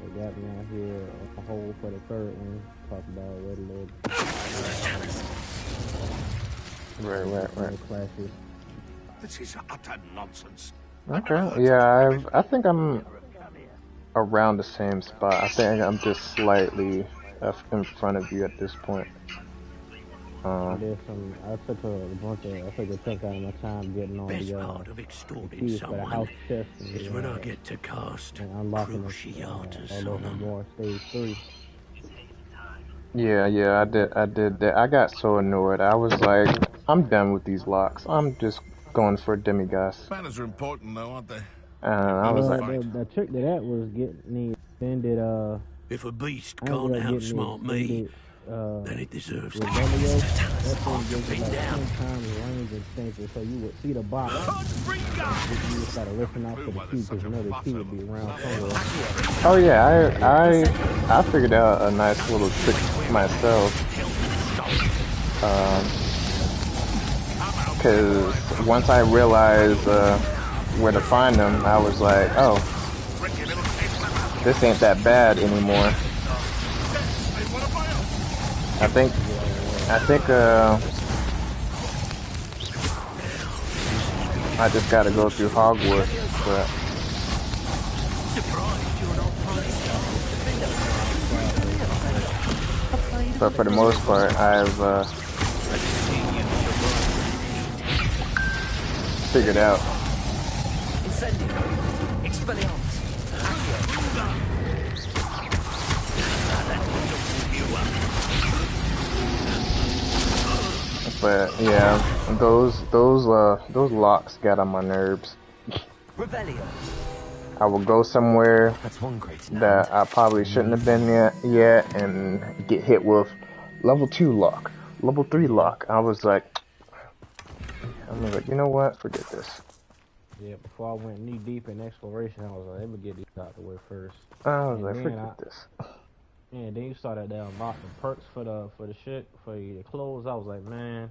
They got me out here on hold for the third one. Talk about red leg. Right. Classes. This is utter nonsense. Okay. Yeah, I think I'm around the same spot. I think I'm just slightly in front of you at this point. I took a chunk out of my time getting on Best the part of extorting keys for the someone house chest is when I get to cast and unlocking Cruciatus all over more stage 3. Yeah, I did that. I got so annoyed. I was like, I'm done with these locks. I'm just going for demigods. Manners are important, though, aren't they? And I was like, the trick to that was getting the extended. If a beast can't outsmart me, then it deserves to be I've been down. Range extension, so you would see the box. You just gotta listen out for the key, because you know the key would be around somewhere. oh yeah, I figured out a nice little trick myself. Because once I realized where to find them, I was like, oh, this ain't that bad anymore. I think I just gotta go through Hogwarts, but for the most part, I've figured out. But yeah, those locks got on my nerves. I will go somewhere that I probably shouldn't have been yet and get hit with level 2 lock, level 3 lock. I was like, you know what? Forget this. Yeah, before I went knee deep in exploration, I was like, let me get these out the way first. I was like, forget this. Yeah, then you started to unlock the perks for the shit, for your clothes. I was like, man,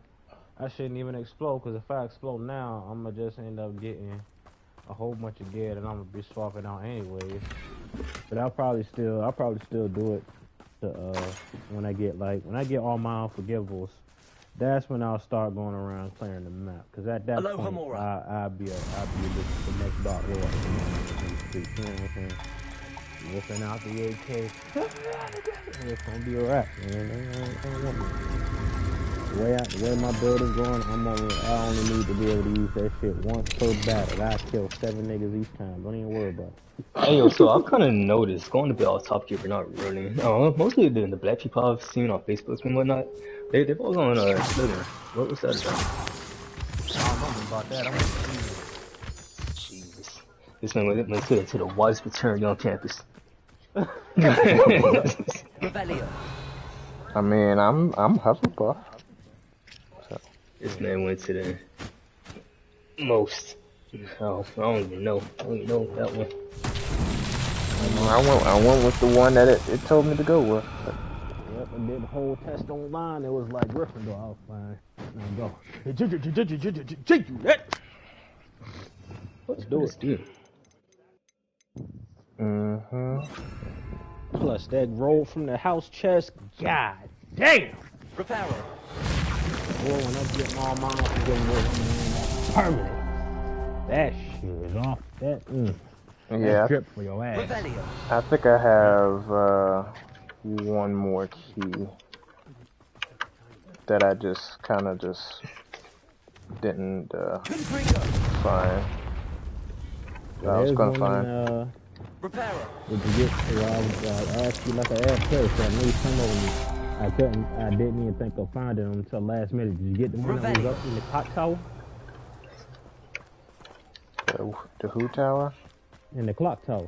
I shouldn't even explode, because if I explode now, I'm going to just end up getting a whole bunch of gear that I'm going to be swapping out anyways. But I'll probably still do it to, when I get all my unforgivables. That's when I'll start going around clearing the map. Because at that point, I'll be the next Dark Lord. You know what I'm saying? Whipping out the AK. It's gonna be a wrap, man. The way my build is going, I only need to be able to use that shit once per battle. I kill 7 niggas each time. Don't even worry about it. Hey, yo, so I've kind of noticed, going to be all top tier but not running. Mostly the black people I've seen on Facebook and whatnot, they've all gone Slytherin. What's that about? I don't know about that. I'm gonna Jesus. This man went to the wisest fraternity on campus. I mean, I'm Hufflepuff. So. This man went to the most. Oh, I don't even know that one. I went with the one that it told me to go with. Yep, I did the whole test online. It was like Gryffindor. I was fine. Now go. Let's do it. Plus that roll from the house chest. God damn. Prepare. Boy, when I get all mine off, permanent. That shit is off. That yeah. Drip for your ass. I think I have one more key that I just kind of didn't find. I was gonna find. Did you get? I asked you like I asked first. So I knew some of them. I didn't even think of finding them until last minute. Did you get the one that was up in the clock tower? The who tower? In the clock tower.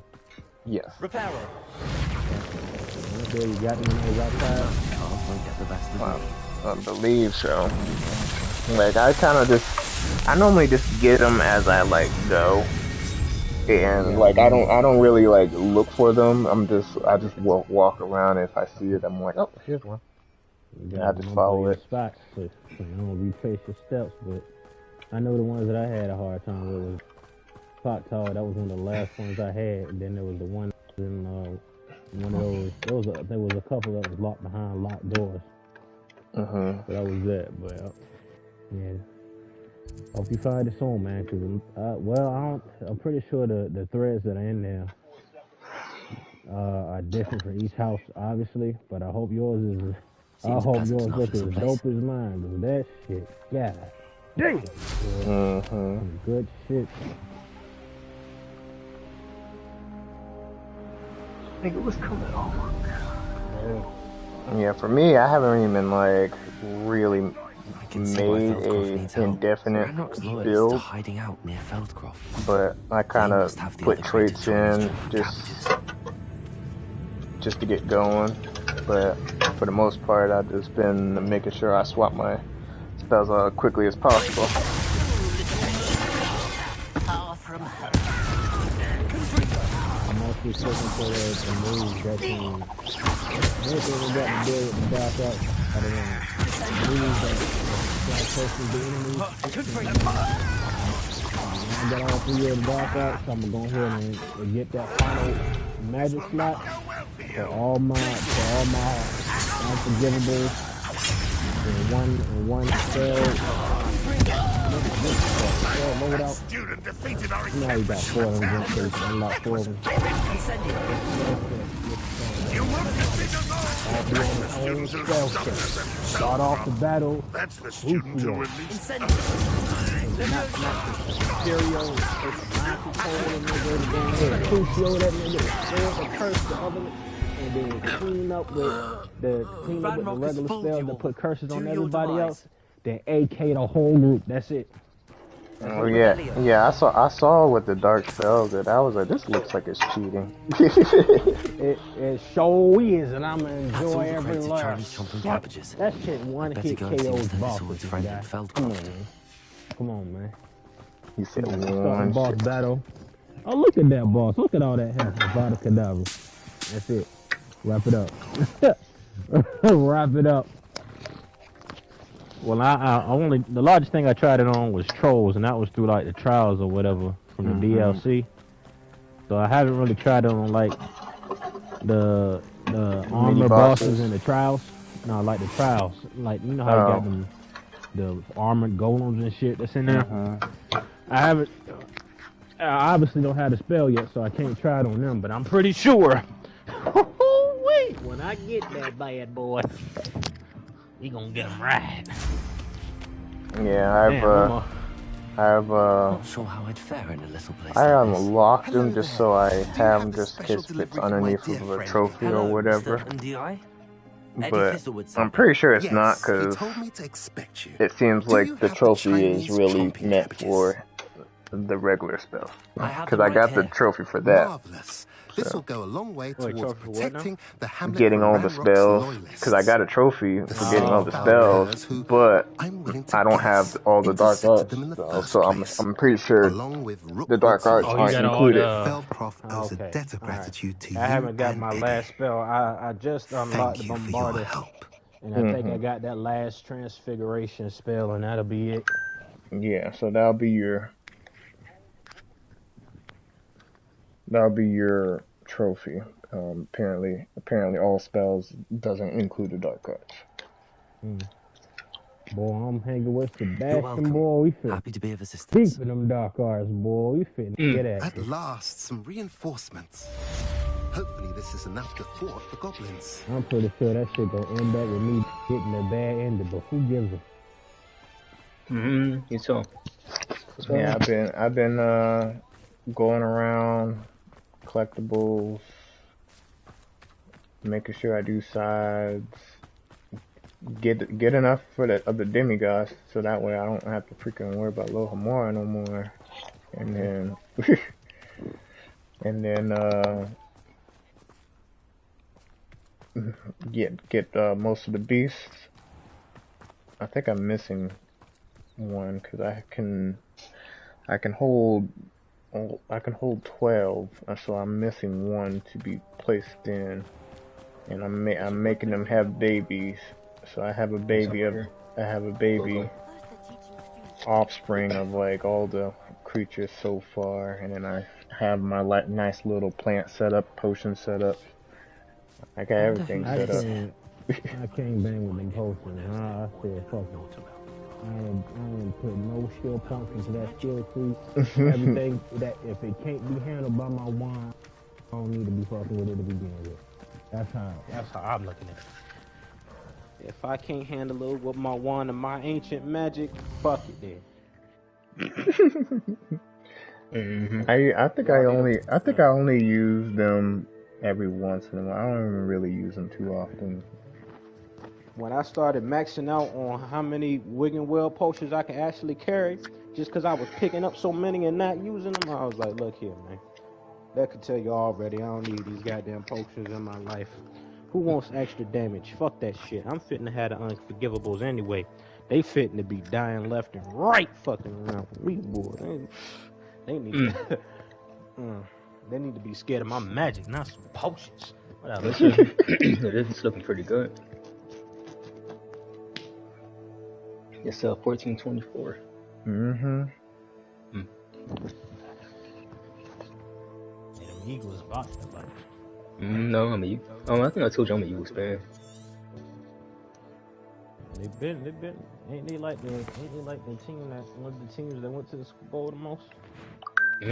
Yes. Okay, you got them when they was outside? I believe so. Like I normally just get them as I like go, and like I don't really like look for them. I just walk around, and if I see it, I'm like, oh, here's one. I just follow it. Spots, so you don't retrace your steps, but I know the ones that I had a hard time with was Clock Tower. That was one of the last ones I had, and then there was the one in one of those. There was a couple that was locked behind locked doors. So that was that, but yeah. Hope you find it soon, man. Cause I'm pretty sure the threads that are in there are different for each house, obviously. But I hope yours is. I hope yours looks as dope as mine. Cause that shit, yeah, damn. Some good shit. Nigga, what's coming on? Yeah, for me, I haven't even like really made a indefinite build, hiding out near Feldcroft. but I kind of put traits in just to get going. But for the most part, I've just been making sure I swap my spells as quickly as possible. We're searching for the moves that can anything we got to do with the dark arts. I don't know. Moves that person the enemy. I got all 3 of the dark arts, so I'm gonna go ahead and get that final magic slot for all my unforgivables in one spell. Load out. You know how you got 4 of them, just so you can unlock 4 of them. Start off the battle. That's the student to release. Crucio that nigga, the curse, the other, and then clean up with the regular spells that put curses on everybody else. Then AK the whole group. That's it. Oh yeah. I saw with the dark spell that I was like, this looks like it's cheating. it sure is, and I'm gonna enjoy every last. That shit one hit KO's bosses. Come on, man. He said one boss battle. Oh, look at that boss. Look at all that health. Vada Kedavra. That's it. Wrap it up. Wrap it up. Well, I only the largest thing I tried it on was trolls, and that was through like the trials or whatever from the DLC. So I haven't really tried it on like the armor bosses and the trials. No, like the trials. Like you know how you got them the armored golems and shit that's in there. I haven't. I obviously don't have the spell yet, so I can't try it on them. But I'm pretty sure. Wait, when I get that bad boy, we gonna get him right. Yeah, I've Not sure how I'd fare in a little place I like this. unlocked them just so I have them just in case it fits underneath of a trophy or whatever. But I'm pretty sure it's not because it seems like the trophy is really meant for the regular spell. Because I got the trophy for that. This will go a long way towards protecting the hamlet getting all the from spells, because I got a trophy for getting all the spells, but I don't have all the dark arts spells, so I'm pretty sure the dark arts aren't included. I haven't got my last spell. I just unlocked the Bombardier, and I think I got that last transfiguration spell, and that'll be it. Yeah, so that'll be your trophy. Apparently all spells doesn't include the dark arts. Boy, I'm hanging with Sebastian, boy. We fit. Happy to be of assistance. Deep in them dark arts, boy. We fit. Get at At last, some reinforcements. Hopefully this is enough to thwart the goblins. I'm pretty sure that shit gonna end up with me getting the bad end, but who gives a? You saw. Yeah, I've been going around collectibles, making sure I do sides, get enough for of the demigods, so that way I don't have to freaking worry about Lohamora no more, and then get most of the beasts. I think I'm missing one because I can hold 12, so I'm missing one to be placed in, and I'm making them have babies. So I have a baby offspring of like all the creatures so far, and then I have my nice little plant setup, potion setup. I got everything set up. I can't bang with them potions. I said fuck it. I ain't putting no skill points into that skill tree. Everything that if it can't be handled by my wand, I don't need to be fucking with it to begin with. That's how I'm looking at it. If I can't handle it with my wand and my ancient magic, fuck it then. I think I only use them every once in a while. I don't even really use them too often. When I started maxing out on how many Wigan Well potions I can actually carry, just because I was picking up so many and not using them, I was like, look here, man. That could tell you already, I don't need these goddamn potions in my life. Who wants extra damage? Fuck that shit. I'm fitting to have the unforgivables anyway. They fitting to be dying left and right fucking around. We boy, they need they need to be scared of my magic, not some potions. Whatever. It's looking pretty good. It's 1424. Eagles box like. No, I'm a Eagle. I think I told you I'm a Eagles fan. They've been. Ain't they like the team that one of the teams that went to the Super Bowl the most? I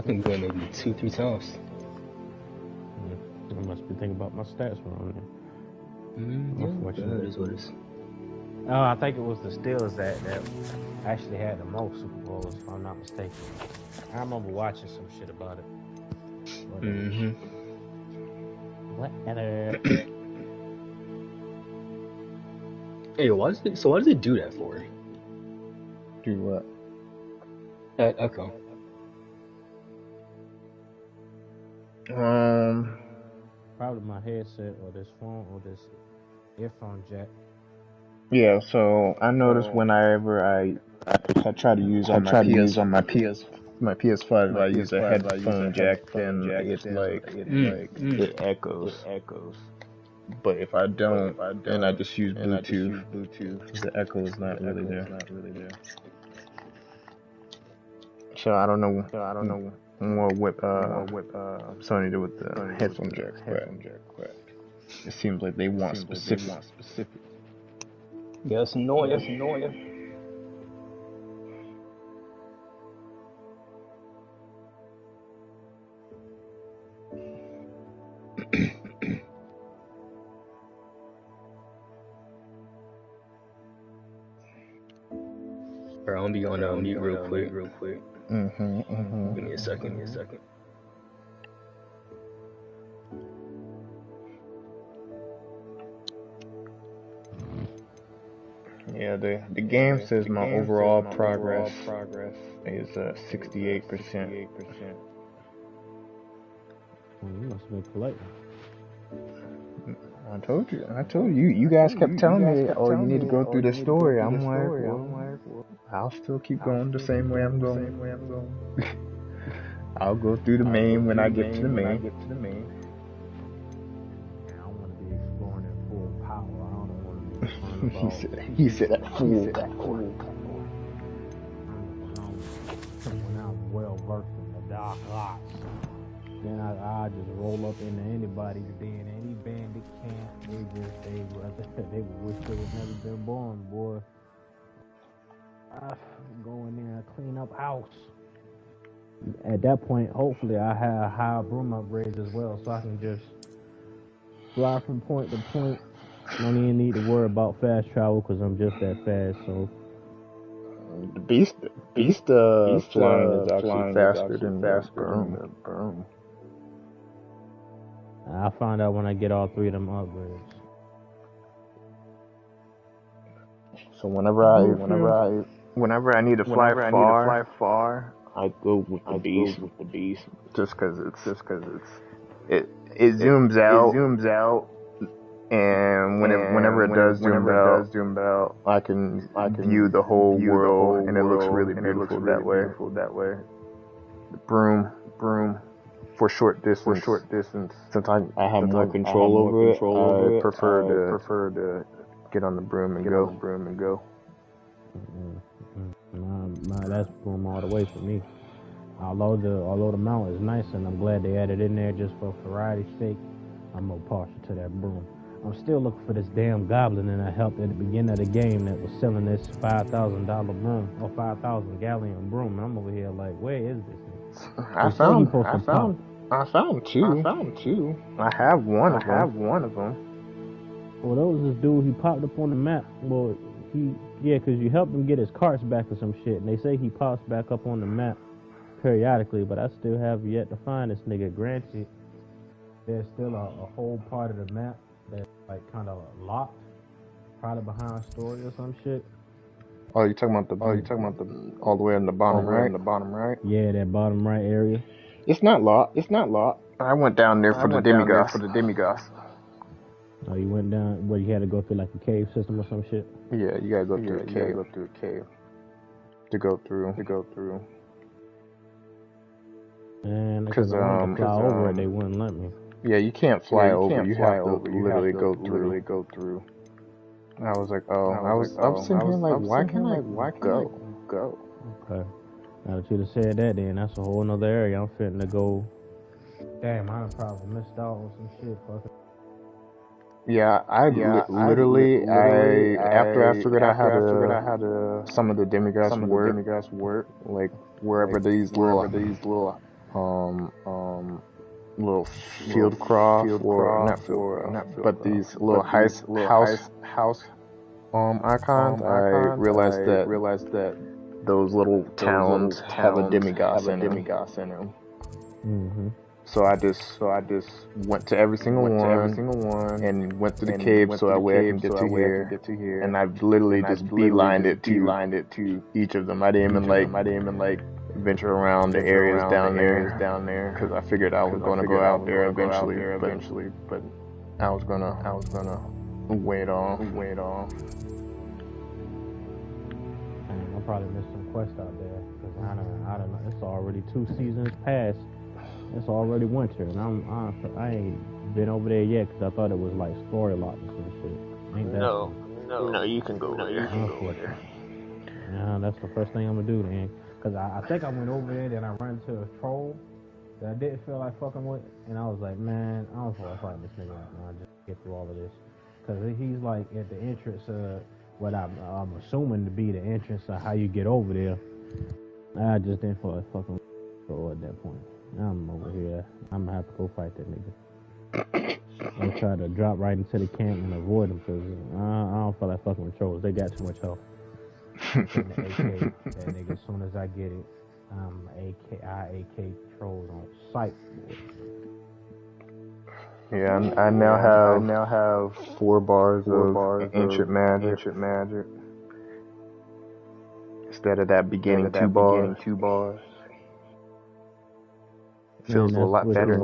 think we went maybe 2-3 times. I must be thinking about my stats wrong there. That is what it is. Oh, I think it was the Steelers that actually had the most Super Bowls, if I'm not mistaken. I remember watching some shit about it. Whatever. Hey, why does it do that for? Do what? Echo. Probably my headset or this phone or this earphone jack. Yeah, so I noticed whenever I try to use on my PS5, I use a headphone jack, then it echoes. But if I don't, and I just use Bluetooth, the echo is not really there. So I don't know what Sony did with the headphone jack, but it seems like they want specific. Yeah, it's annoying. Bro, I'm gonna be on mute real quick. Give me a second. Yeah, the game says my overall progress is 68%. You must have been polite. I told you. You guys kept telling me, oh, you need to go through the story. I'm like, well, I'll still keep going the same way I'm going. I'll go through the main when I get to the main. I want to be exploring at full power. I don't want to be concerned about... he said at full power. When I'm well versed in the dark arts, then I just roll up into anybody to be in any bandit camp. They would wish they would never been born, boy. I go in there and clean up house. At that point, hopefully, I have high broom upgrades as well, so I can just fly from point to point. Don't even need to worry about fast travel because I'm just that fast. So the beast flying is actually faster than the broom. I'll find out when I get all three of them upgrades. So whenever I need to fly far, I go with the beast. Just because it zooms out, and whenever it does zoom out, I can view the whole world, and it looks really beautiful that way. The broom. For short distance. Since I have more control over it, I prefer to get on the broom and go. That's broom all the way for me. Although the mount is nice, and I'm glad they added in there just for variety's sake, I'm more partial to that broom. I'm still looking for this damn goblin that I helped at the beginning of the game that was selling this $5,000 broom or 5,000 galleon broom. And I'm over here like, where is this? I found two. I have one of them. Well, that was this dude. He popped up on the map. Well, because you helped him get his carts back or some shit, and they say he pops back up on the map periodically, but I still have yet to find this nigga. Granted, there's still a whole part of the map that's like kind of locked, probably behind story or some shit. Oh, you talking about the all the way in the bottom right? Yeah, that bottom right area. It's not locked. I went down there for the demigods. Oh, you went down where you had to go through like a cave system or some shit? Yeah, you gotta go through a cave. To go through. And because I wanted to fly over it, they wouldn't let me. Yeah, you can't fly over. You have to literally go through. I was like, I was sitting here like, why can't I go? Okay. Now that you'd have said that, then that's a whole nother area I'm fitting to go. Damn, I probably missed out on some shit. Fucking. Yeah, literally, after I figured out how to some of the demigods work, like wherever these little field craft but these little house icons, I realized that those little towns have a demigod in them. Mm-hmm. So I just went to every single one and went to the cave so that way I can get to here. And I've literally just beelined it to each of them. I didn't even like venture around the areas down there because I figured I was gonna go out there eventually, but I was gonna wait off. I probably missed some quests out there because I don't know. It's already 2 seasons past. It's already winter, and I ain't been over there yet because I thought it was like story locked or some shit. Ain't that? No, you can go over there. Yeah, that's the first thing I'm gonna do then. Cause I think I went over there, then I ran into a troll that I didn't feel like fucking with, and I was like, man, I don't feel like fighting this nigga right now. Just get through all of this, cause he's like at the entrance of what I'm assuming to be the entrance of how you get over there. I just didn't feel like fucking with troll at that point. Now I'm over here. I'm gonna have to go fight that nigga. I'm try to drop right into the camp and avoid them, cause I don't feel like fucking with trolls. They got too much health. The AK, that nigga, as soon as I get it, AK trolls on sight. Yeah, I now have 4 bars of ancient magic. Instead of that beginning 2 bars. Feels a lot better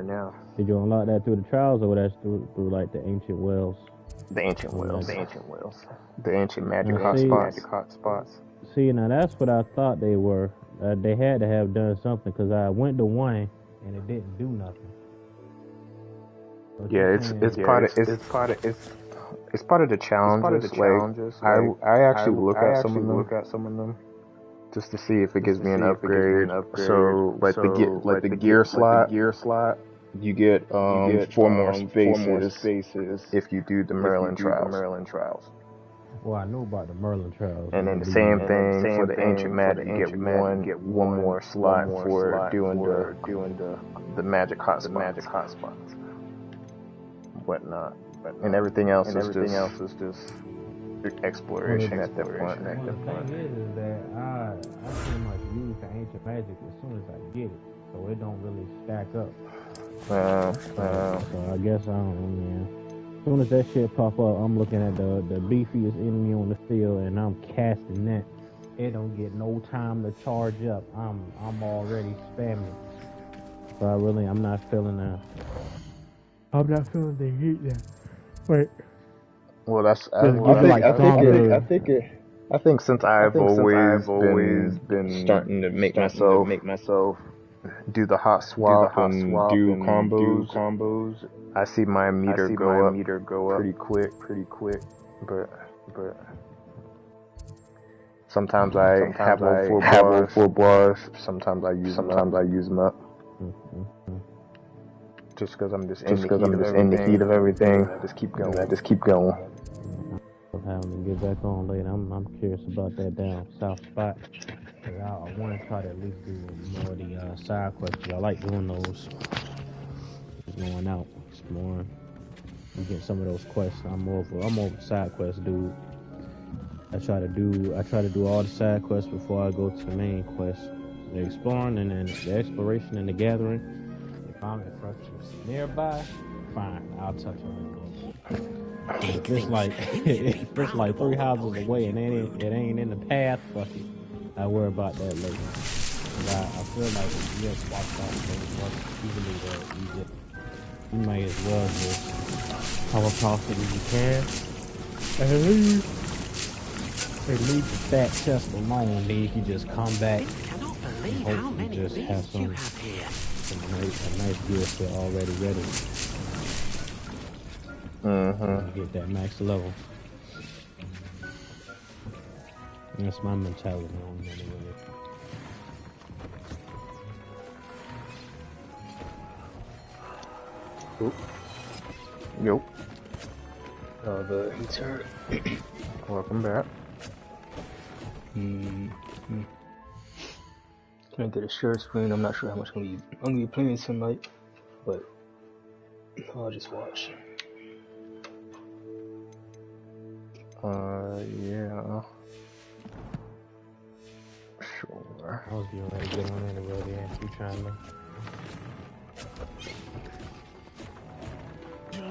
now. Did you unlock that through the trials, or that's through like the ancient wells? The ancient wells. The ancient magic hotspots. See, now that's what I thought they were. They had to have done something, because I went to one and it didn't do nothing. Yeah, it's part of the challenges. I actually look at some of them just to see if it gives me an upgrade. So like the gear slot, you get 4 more spaces if you do the Merlin trials. Well, I know about the Merlin trials. And then the same thing for the ancient magic. You get one more slot for doing the magic hotspots. Whatnot. And everything else is just exploration at that point. The thing is that I pretty much use the ancient magic as soon as I get it, so it don't really stack up. So I guess I don't know, man. As soon as that shit pop up, I'm looking at the beefiest enemy on the field, and I'm casting that. It don't get no time to charge up. I'm already spamming. So I'm not feeling that. I'm not feeling the heat there. Wait. Well, I think since I've always been starting to make myself do the hot swap and do combos. I see my meter go up pretty quick, but sometimes I have all 4 bars. Sometimes I use them up. Just because I'm just in the heat of everything. Just keep going. I'm having to get back on later. I'm curious about that down south spot. I want to try to at least do more of the side quests. I like doing those. Just going out, exploring, and get some of those quests. I'm more of a side quest dude. I try to do all the side quests before I go to the main quest. The exploring and then the exploration and the gathering. If I'm nearby, fine, I'll touch on it. If it's like 3 houses away and it ain't in the path, fuck it. I worry about that later. I feel like if you just walk out easily you might as well just come across it as you can. And leave the fat chest alone, then you can just come back and hopefully just have some nice gear set already ready. Get that max level. That's my mentality on it anyway. Oop. Yo. The intern. Welcome back. Can I get a share screen? I'm not sure how much I'm gonna be playing tonight, but I'll just watch. Yeah. Sure. I was getting ready to get on anyway, yeah. You trying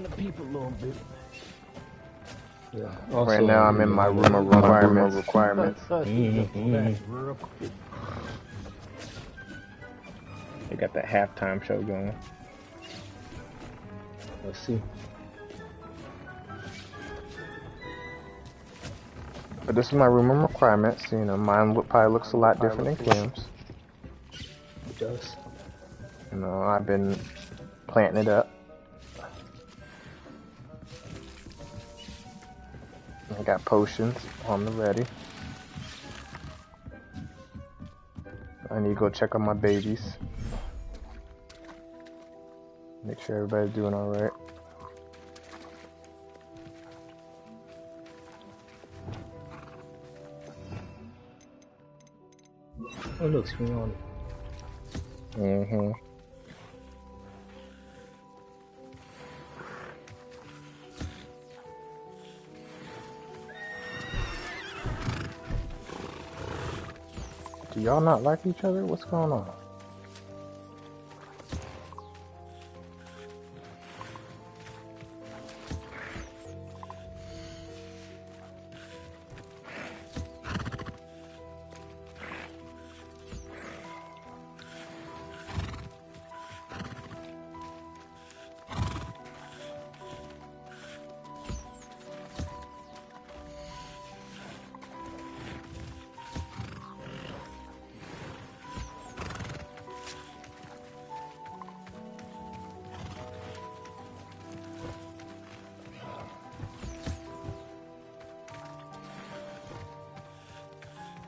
to peep a little bit. Yeah. Also, right now I'm in my room of requirements. They got that halftime show going. Let's see. But this is my room of requirements. You know, mine probably looks a lot different than Kim's. It does. You know, I've been planting it up. I got potions on the ready. I need to go check on my babies. Make sure everybody's doing alright. Oh, look, screen on. Mm-hmm. Do y'all not like each other? What's going on?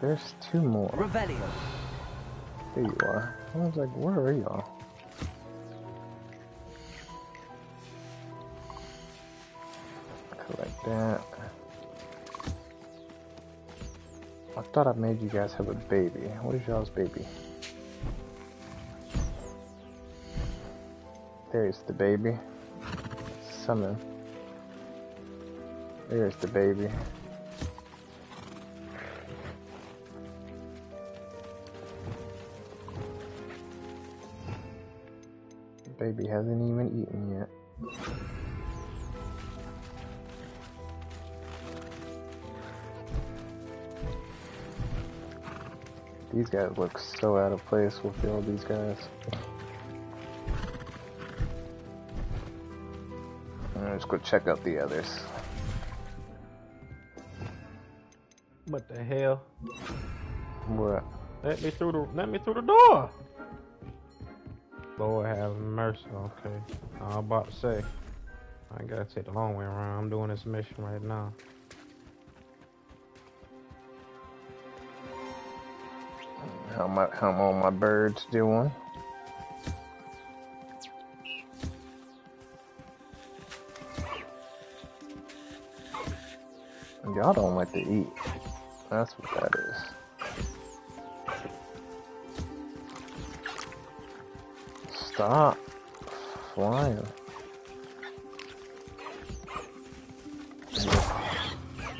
There's two more. Revelio. There you are. I was like, where are y'all? Collect that. I thought I made you guys have a baby. What is y'all's baby? There's the baby. Summon. There's the baby. Baby hasn't even eaten yet. These guys look so out of place with all these guys. Let's go check out the others. What the hell? What? Let me through the door. Lord have mercy. Okay, I was about to say, I gotta take the long way around. I'm doing this mission right now. How all my birds doing? Y'all don't like to eat. That's what that is. Stop flying.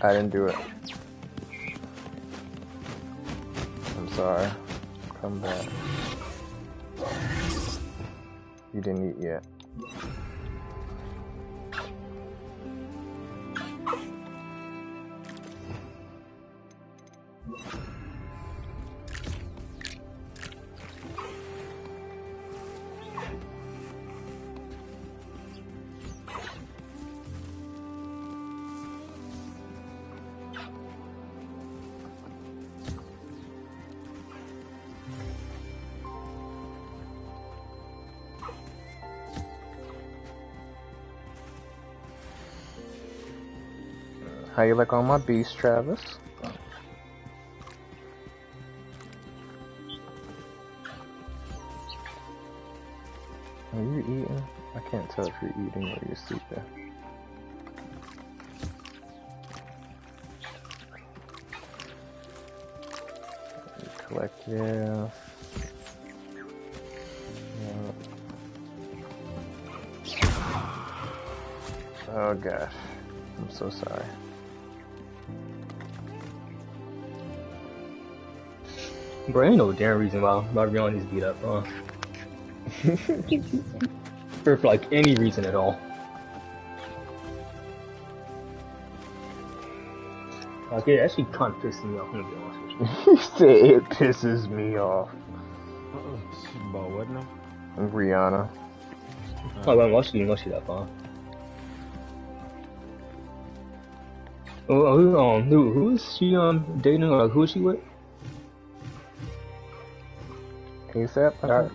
I didn't do it. I'm sorry. Come back. You didn't eat yet. How you like all my beasts, Travis? Are you eating? I can't tell if you're eating or you're sleeping. Collect, yeah. Oh gosh, I'm so sorry. Bro, ain't no damn reason why Rihanna's beat up, huh? For like any reason at all. Like, it actually kind of pisses me off, I'm gonna be honest with you. He said it pisses me off. About what now? Rihanna. Oh, well, what's she that far? Who is she dating, or who is she with? ASAP, I think.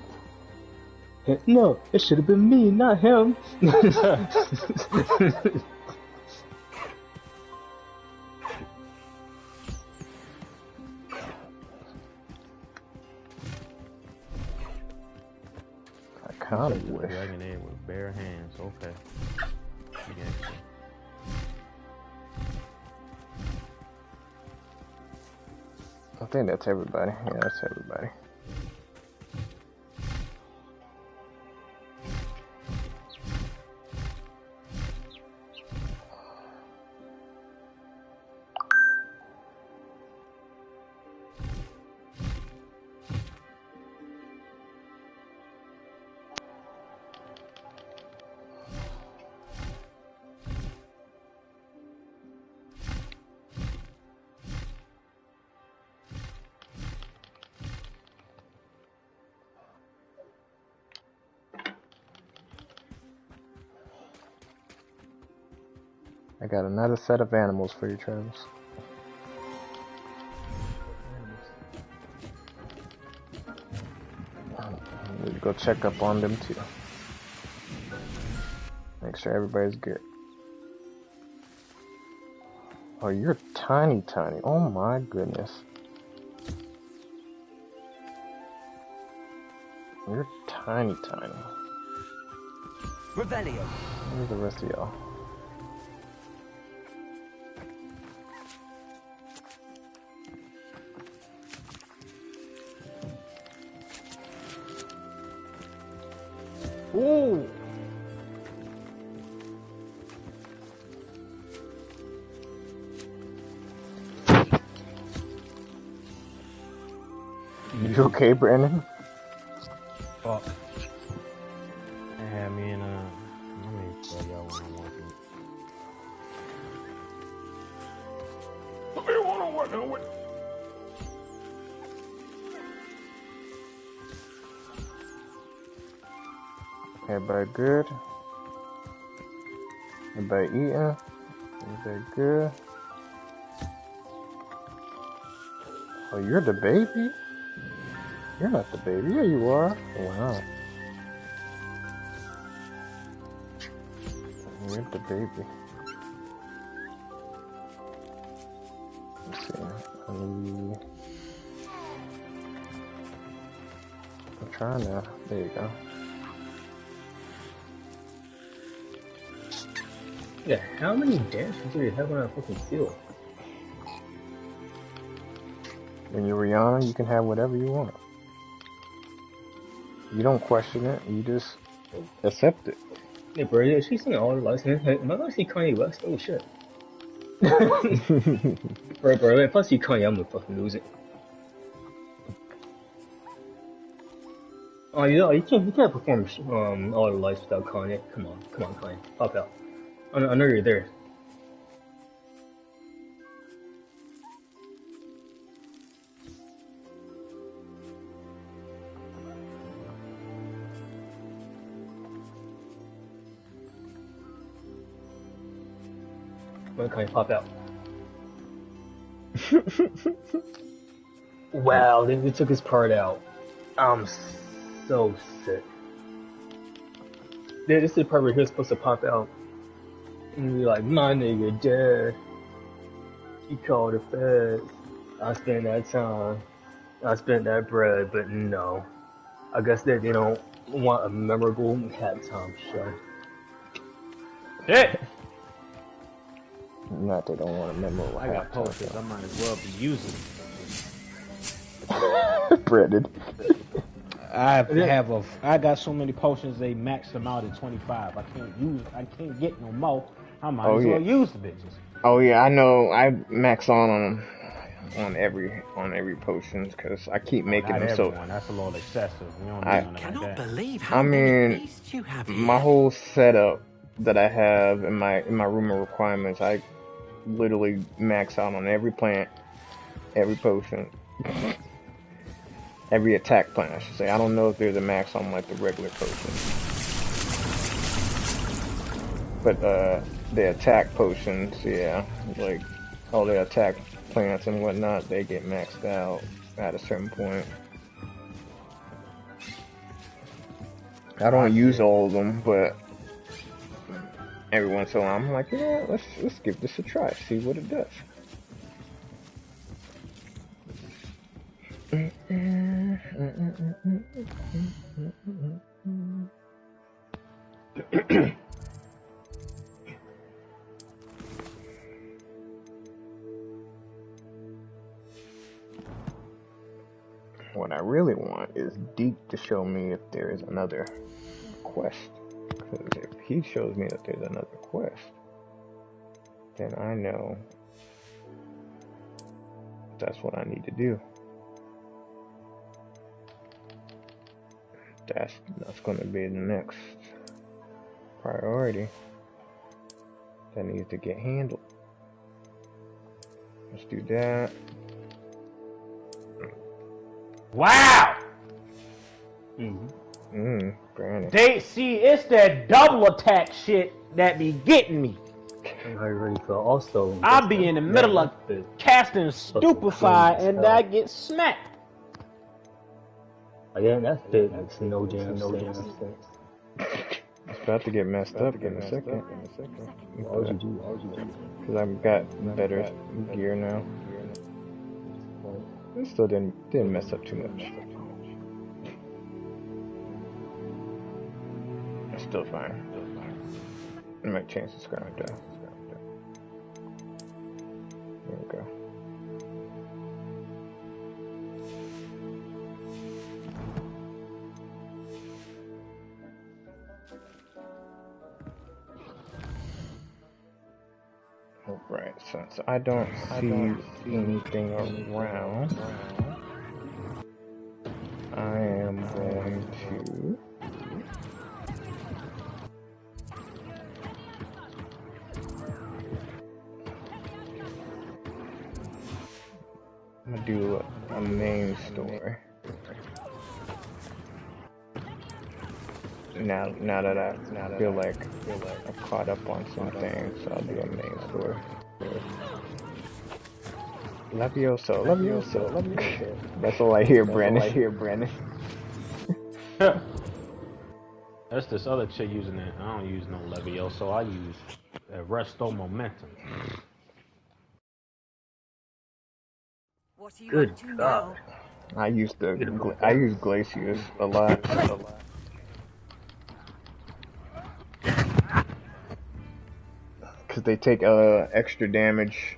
No, it should have been me, not him. I kind of wish. Dragon egg with bare hands. Okay. I think that's everybody. Yeah, that's everybody. I got another set of animals for you, Travis. We need to go check up on them too. Make sure everybody's good. Oh, you're tiny, tiny. Oh my goodness. You're tiny, tiny. Revelio. Where's the rest of y'all? Ooh! You okay, Brandon? Fuck. They had me in let me tell y'all what I'm working with. What do you want to work with? Everybody good? Everybody eating? Everybody good? Oh, you're the baby? You're not the baby. Yeah, you are. Wow. You're the baby. Let's see. I'm trying to. There you go. Yeah, how many dances do you have on that fucking field? When you're Rihanna, you can have whatever you want. You don't question it. You just accept it. Yeah, bro, yeah, she's singing all her lives. Am I gonna see Kanye West? Oh shit. bro, if I see Kanye, I'm gonna fucking lose it. Oh, you can't perform all her lives without Kanye. Come on, Kanye, pop out. I know you're there. When can I pop out? Wow, they took his part out. I'm so sick. Yeah, this is the part where he was supposed to pop out. And be like, my nigga dead. He called the feds. I spent that time. I spent that bread, but no. I guess that they don't want a memorable halftime show. Shit! Not they don't want a memorable. I got posters. I might as well be using Brandon. I got so many potions they max them out at 25. I can't get no more. I might as well use the bitches. Oh yeah, I know. I max on every potions because I keep making them everyone. So. That's a little excessive. You don't I cannot believe how many beasts you have here. My whole setup that I have in my room of requirements, I literally max out on every plant, every potion, every attack plant, I should say. I don't know if there's a max on like the regular potions, but the attack potions, yeah, like all the attack plants and whatnot, they get maxed out at a certain point. I don't use all of them, but every once in a while I'm like, yeah, let's give this a try, see what it does. What I really want is Deep to show me if there is another quest. Because if he shows me that there's another quest, then I know that's what I need to do. That's going to be the next priority that needs to get handled. Let's do that. Wow! Granny. It's that double attack shit that be getting me. Also, I'll be in the middle of casting Stupefy and I get smacked. Yeah, that bit makes no damn sense. It's about to get messed up in a second. Why would you do that? Because I've got better gear now. It still didn't mess up too much. It's still fine. I might change the scribe though. There we go. Alright, since I don't see anything around, I am going to do a main store. Now that I feel like I've caught up on some things, so I'll do a main store. Levioso. That's all I hear, Brandon. That's this other chick using it. I don't use no Levioso. I use Resto Momentum. Good God. I use Glacius a lot. Because they take extra damage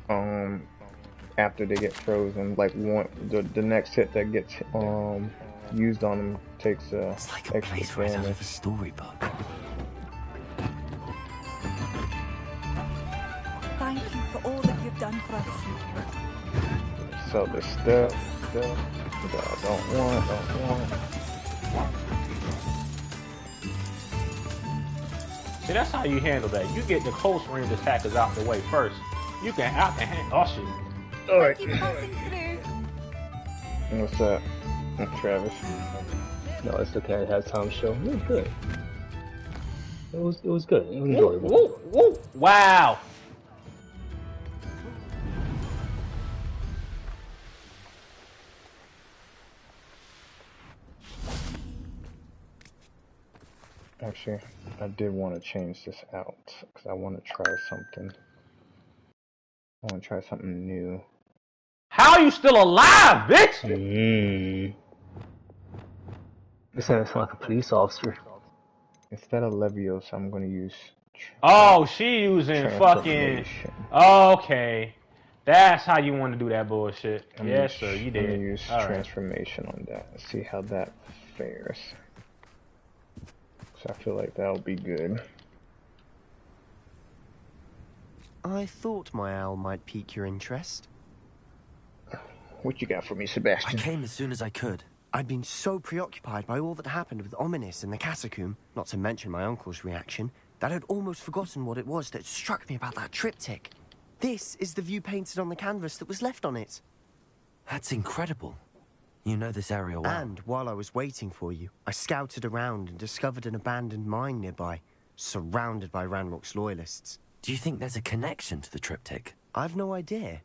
after they get frozen. Like the next hit that gets used on them takes it's like a extra place right out damage. of a storybook. Thank you for all that you've done for us. So the stuff that I don't want. See, that's how you handle that. You get the close range attackers out the way first. I can handle. Oh shit. Alright. What's up, Travis? No, it's okay. I had time to show. It was good. It was good. It was enjoyable. Woo. Wow. Actually, I did want to change this out because I want to try something. I want to try something new. How are you still alive, bitch? This sounds like a police officer. Instead of Leviosa, I'm going to use... she using fucking... Okay. That's how you want to do that bullshit. Yes, sir, you did. I'm going to use transformation on that and see how that fares. So I feel like that'll be good. I thought my owl might pique your interest. What you got for me, Sebastian? I came as soon as I could. I'd been so preoccupied by all that happened with Ominis in the catacomb, not to mention my uncle's reaction, that I'd almost forgotten what it was that struck me about that triptych. This is the view painted on the canvas that was left on it. That's incredible. You know this area well. And while I was waiting for you, I scouted around and discovered an abandoned mine nearby, surrounded by Ranrock's loyalists. Do you think there's a connection to the triptych? I've no idea,